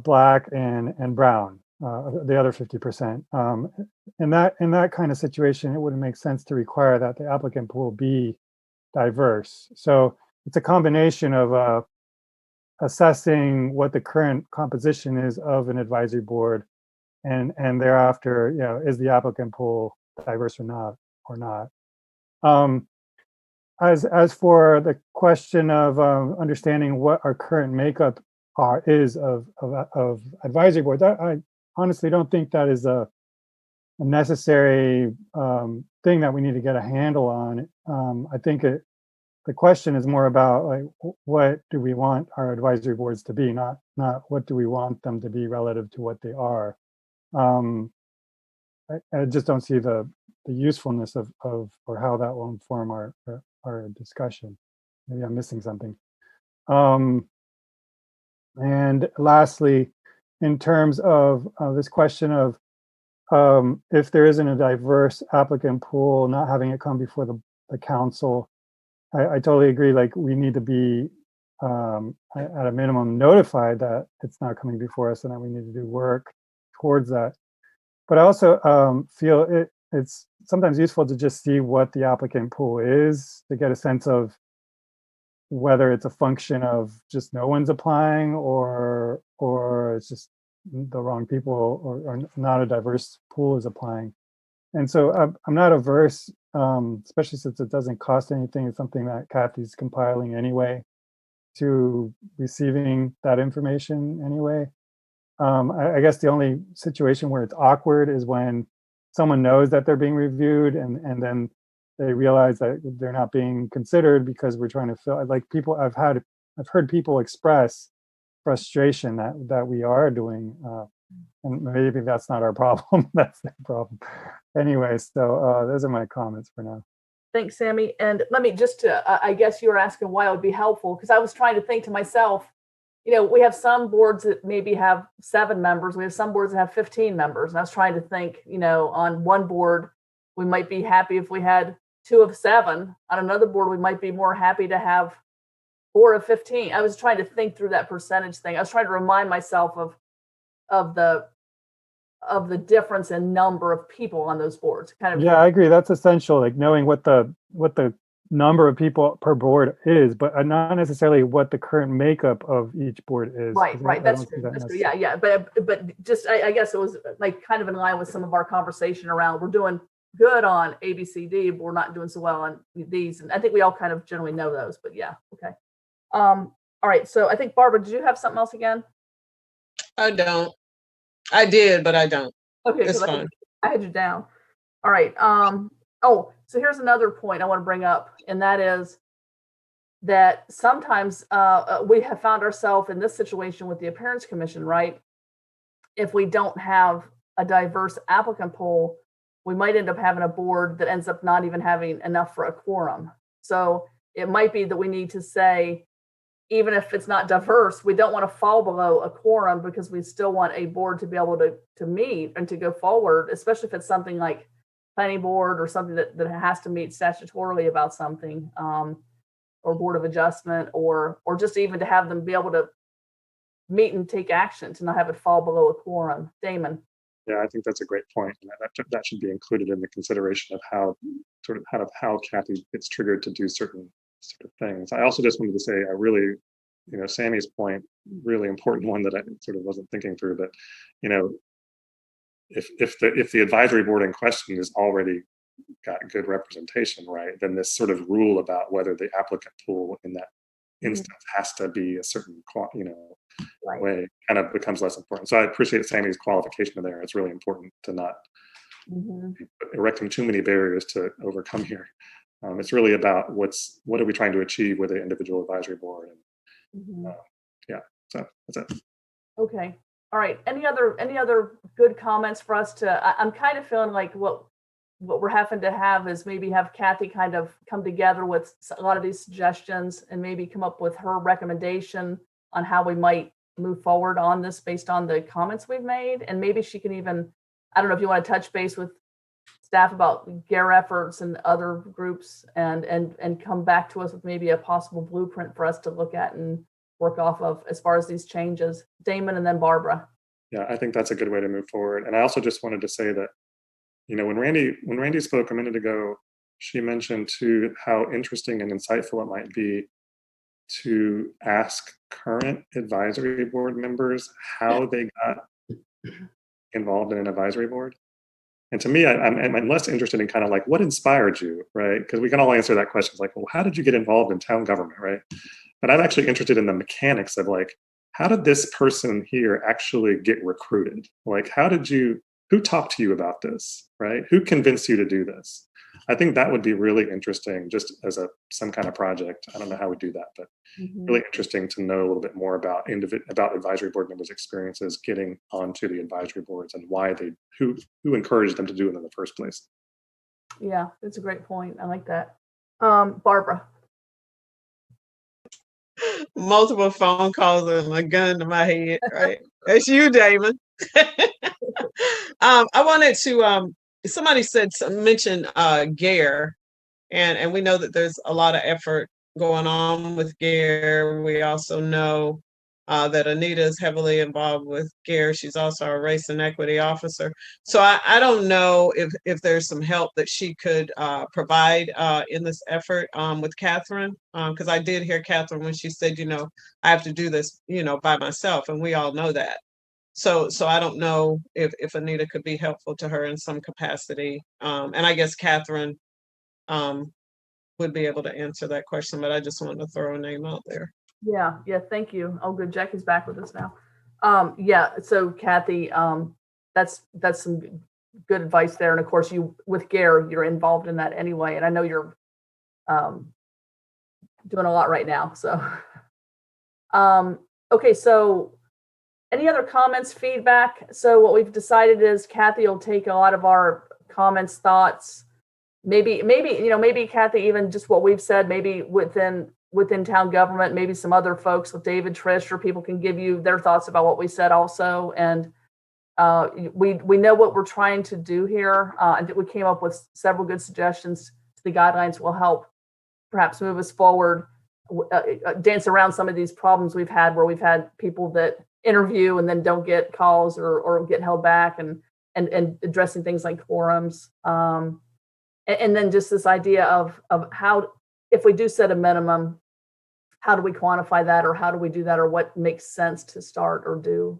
Black and brown, the other 50%. In that kind of situation, it wouldn't make sense to require that the applicant pool be diverse. So it's a combination of assessing what the current composition is of an advisory board, and thereafter, is the applicant pool diverse or not? As for the question of understanding what our current makeup is of advisory boards, I honestly don't think that is a necessary thing that we need to get a handle on. I think the question is more about, like, what do we want our advisory boards to be, not what do we want them to be relative to what they are. I just don't see the usefulness of or how that will inform our discussion. Maybe I'm missing something. And lastly, in terms of this question of if there isn't a diverse applicant pool, not having it come before the council, I totally agree. Like, we need to be at a minimum notified that it's not coming before us and that we need to do work towards that. But I also feel it's sometimes useful to just see what the applicant pool is, to get a sense of whether it's a function of just no one's applying or it's just the wrong people or not a diverse pool is applying. And so I'm not averse, especially since it doesn't cost anything. It's something that Kathy's compiling anyway, to receiving that information anyway. I guess the only situation where it's awkward is when someone knows that they're being reviewed and then they realize that they're not being considered because we're trying to fill, like people, I've heard people express frustration that we are doing, and maybe that's not our problem, that's their problem. Anyway, so those are my comments for now. Thanks, Sammy. And let me just, I guess you were asking why it would be helpful, because I was trying to think to myself, we have some boards that maybe have 7 members. We have some boards that have 15 members. And I was trying to think, on one board, we might be happy if we had 2 of 7. On another board, we might be more happy to have 4 of 15. I was trying to think through that percentage thing. I was trying to remind myself of the difference in number of people on those boards. Yeah, I agree. That's essential, like knowing what the number of people per board is, but not necessarily what the current makeup of each board is. Right. That's true. Yeah. But just, I guess it was like kind of in line with some of our conversation around, we're doing good on A, B, C, D, but we're not doing so well on these. And I think we all kind of generally know those, but yeah. Okay. All right. So I think, Barbara, did you have something else again? I don't. I did, but I don't. Okay. It's fine. I had you down. All right. So here's another point I want to bring up, and that is that sometimes we have found ourselves in this situation with the Appearance Commission, right? If we don't have a diverse applicant pool, we might end up having a board that ends up not even having enough for a quorum. So it might be that we need to say, even if it's not diverse, we don't want to fall below a quorum because we still want a board to be able to meet and to go forward, especially if it's something like planning board or something that has to meet statutorily about something, or board of adjustment, or just even to have them be able to meet and take action, to not have it fall below a quorum. Damon. Yeah, I think that's a great point. And that should be included in the consideration of how Kathy gets triggered to do certain sort of things. I also just wanted to say, I really, Sammy's point, really important one that I sort of wasn't thinking through, but if the advisory board in question has already got good representation, right, then this sort of rule about whether the applicant pool in that instance has to be a certain way kind of becomes less important. So I appreciate Sammy's qualification there. It's really important to not erecting too many barriers to overcome here. It's really about what are we trying to achieve with the individual advisory board, and so that's it. Okay. All right. Any other good comments for us I'm kind of feeling like what we're having to have is maybe have Kathy kind of come together with a lot of these suggestions and maybe come up with her recommendation on how we might move forward on this based on the comments we've made. And maybe she can even, I don't know if you want to touch base with staff about GARE efforts and other groups and come back to us with maybe a possible blueprint for us to look at and work off of as far as these changes. Damon and then Barbara. Yeah, I think that's a good way to move forward. And I also just wanted to say that, when Randy spoke a minute ago, she mentioned too how interesting and insightful it might be to ask current advisory board members how they got involved in an advisory board. And to me, I'm less interested in kind of like what inspired you, right? Because we can all answer that question. It's like, well, how did you get involved in town government, right? But I'm actually interested in the mechanics of like, how did this person here actually get recruited? Like, who talked to you about this, right? Who convinced you to do this? I think that would be really interesting just as some kind of project. I don't know how we do that, but really interesting to know a little bit more about advisory board members' experiences getting onto the advisory boards and why who encouraged them to do it in the first place. Yeah, that's a great point. I like that. Barbara. Multiple phone calls and a gun to my head, right? That's you, Damon. I wanted to, somebody mentioned GARE, and we know that there's a lot of effort going on with GARE. We also know that Anita is heavily involved with GARE. She's also a race and equity officer. So I don't know if there's some help that she could provide in this effort with Catherine, because I did hear Catherine when she said, I have to do this, by myself, and we all know that. So I don't know if Anita could be helpful to her in some capacity. And I guess Catherine would be able to answer that question, but I just wanted to throw a name out there. Yeah, thank you. Oh, good. Jackie's back with us now. So Kathy, that's some good advice there. And of course, you with GARE, you're involved in that anyway. And I know you're doing a lot right now. So, okay. So any other comments, feedback? So what we've decided is Kathy will take a lot of our comments, thoughts, maybe, maybe Kathy, even just what we've said, maybe within town government, maybe some other folks with David, Trish, or people can give you their thoughts about what we said also. And we know what we're trying to do here. And we came up with several good suggestions. The guidelines will help perhaps move us forward, dance around some of these problems we've had where we've had people that interview and then don't get calls or get held back, and addressing things like quorums. And then just this idea of how, if we do set a minimum, how do we quantify that, or how do we do that, or what makes sense to start or do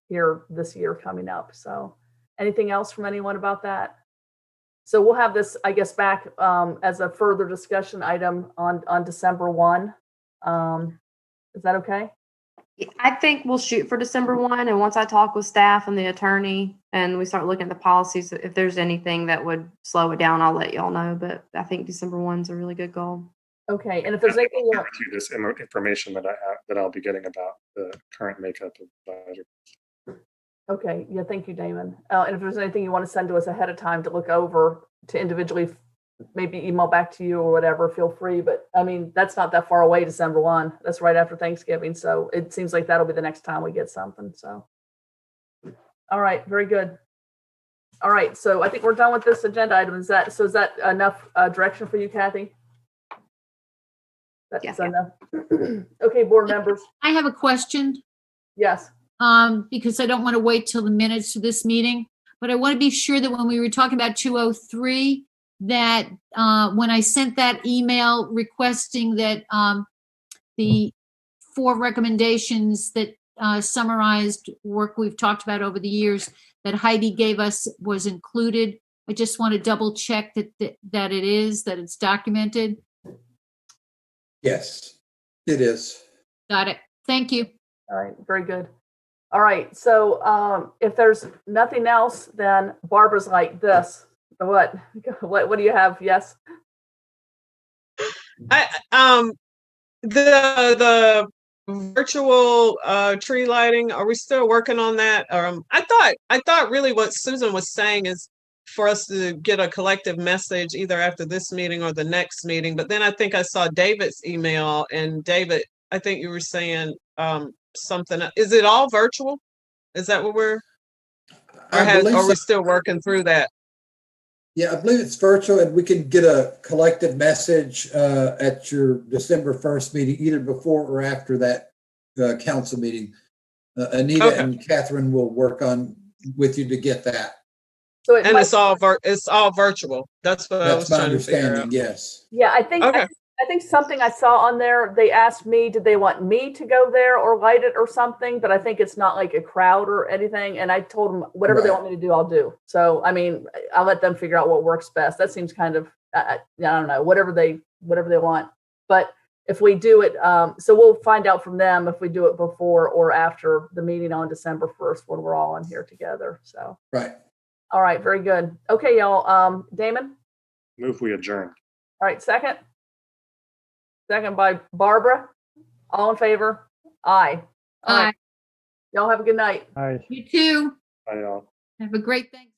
here this year coming up. So anything else from anyone about that? So we'll have this, I guess, back as a further discussion item on December 1. Is that okay? I think we'll shoot for December 1. And once I talk with staff and the attorney and we start looking at the policies, if there's anything that would slow it down, I'll let y'all know. But I think December 1 is a really good goal. Okay. And if there's anything I'll give you this information that I have, that I'll be getting about the current makeup of advisory. Okay. Yeah. Thank you, Damon. And if there's anything you want to send to us ahead of time to look over, to individually maybe email back to you or whatever, feel free. But I mean, that's not that far away, December 1. That's right after Thanksgiving. So it seems like that'll be the next time we get something. So, all right. Very good. All right. So I think we're done with this agenda item. Is that enough direction for you, Kathy? That's enough. Okay, board members. I have a question. Yes. Because I don't want to wait till the minutes of this meeting, but I want to be sure that when we were talking about 203, that when I sent that email requesting that the 4 recommendations that summarized work we've talked about over the years that Heidi gave us was included. I just want to double check that it's documented. Yes, it is. Got it. Thank you. All right, very good. All right, so if there's nothing else, then Barbara's like this. What do you have? Yes. The virtual tree lighting, are we still working on that? I thought really what Susan was saying is for us to get a collective message either after this meeting or the next meeting. But then I think I saw David's email, and David, I think you were saying something. Is it all virtual? Is that what we're, are we still working through that? Yeah, I believe it's virtual, and we can get a collective message at your December 1st meeting, either before or after that council meeting. Anita and Catherine will work on with you to get that. So it's all virtual. That's what I was trying to figure out. Yes. Yeah, I think something I saw on there, they asked me, did they want me to go there or light it or something? But I think it's not like a crowd or anything. And I told them whatever they want me to do, I'll do. So, I mean, I'll let them figure out what works best. That seems kind of, I don't know, whatever they want. But if we do it, so we'll find out from them if we do it before or after the meeting on December 1st when we're all in here together. So. Right. All right. Very good. Okay, y'all. Damon? Move we adjourn. All right. Second? Second by Barbara. All in favor? Aye. All right. Y'all have a good night. Aye. You too. Bye, y'all. Have a great Thanksgiving.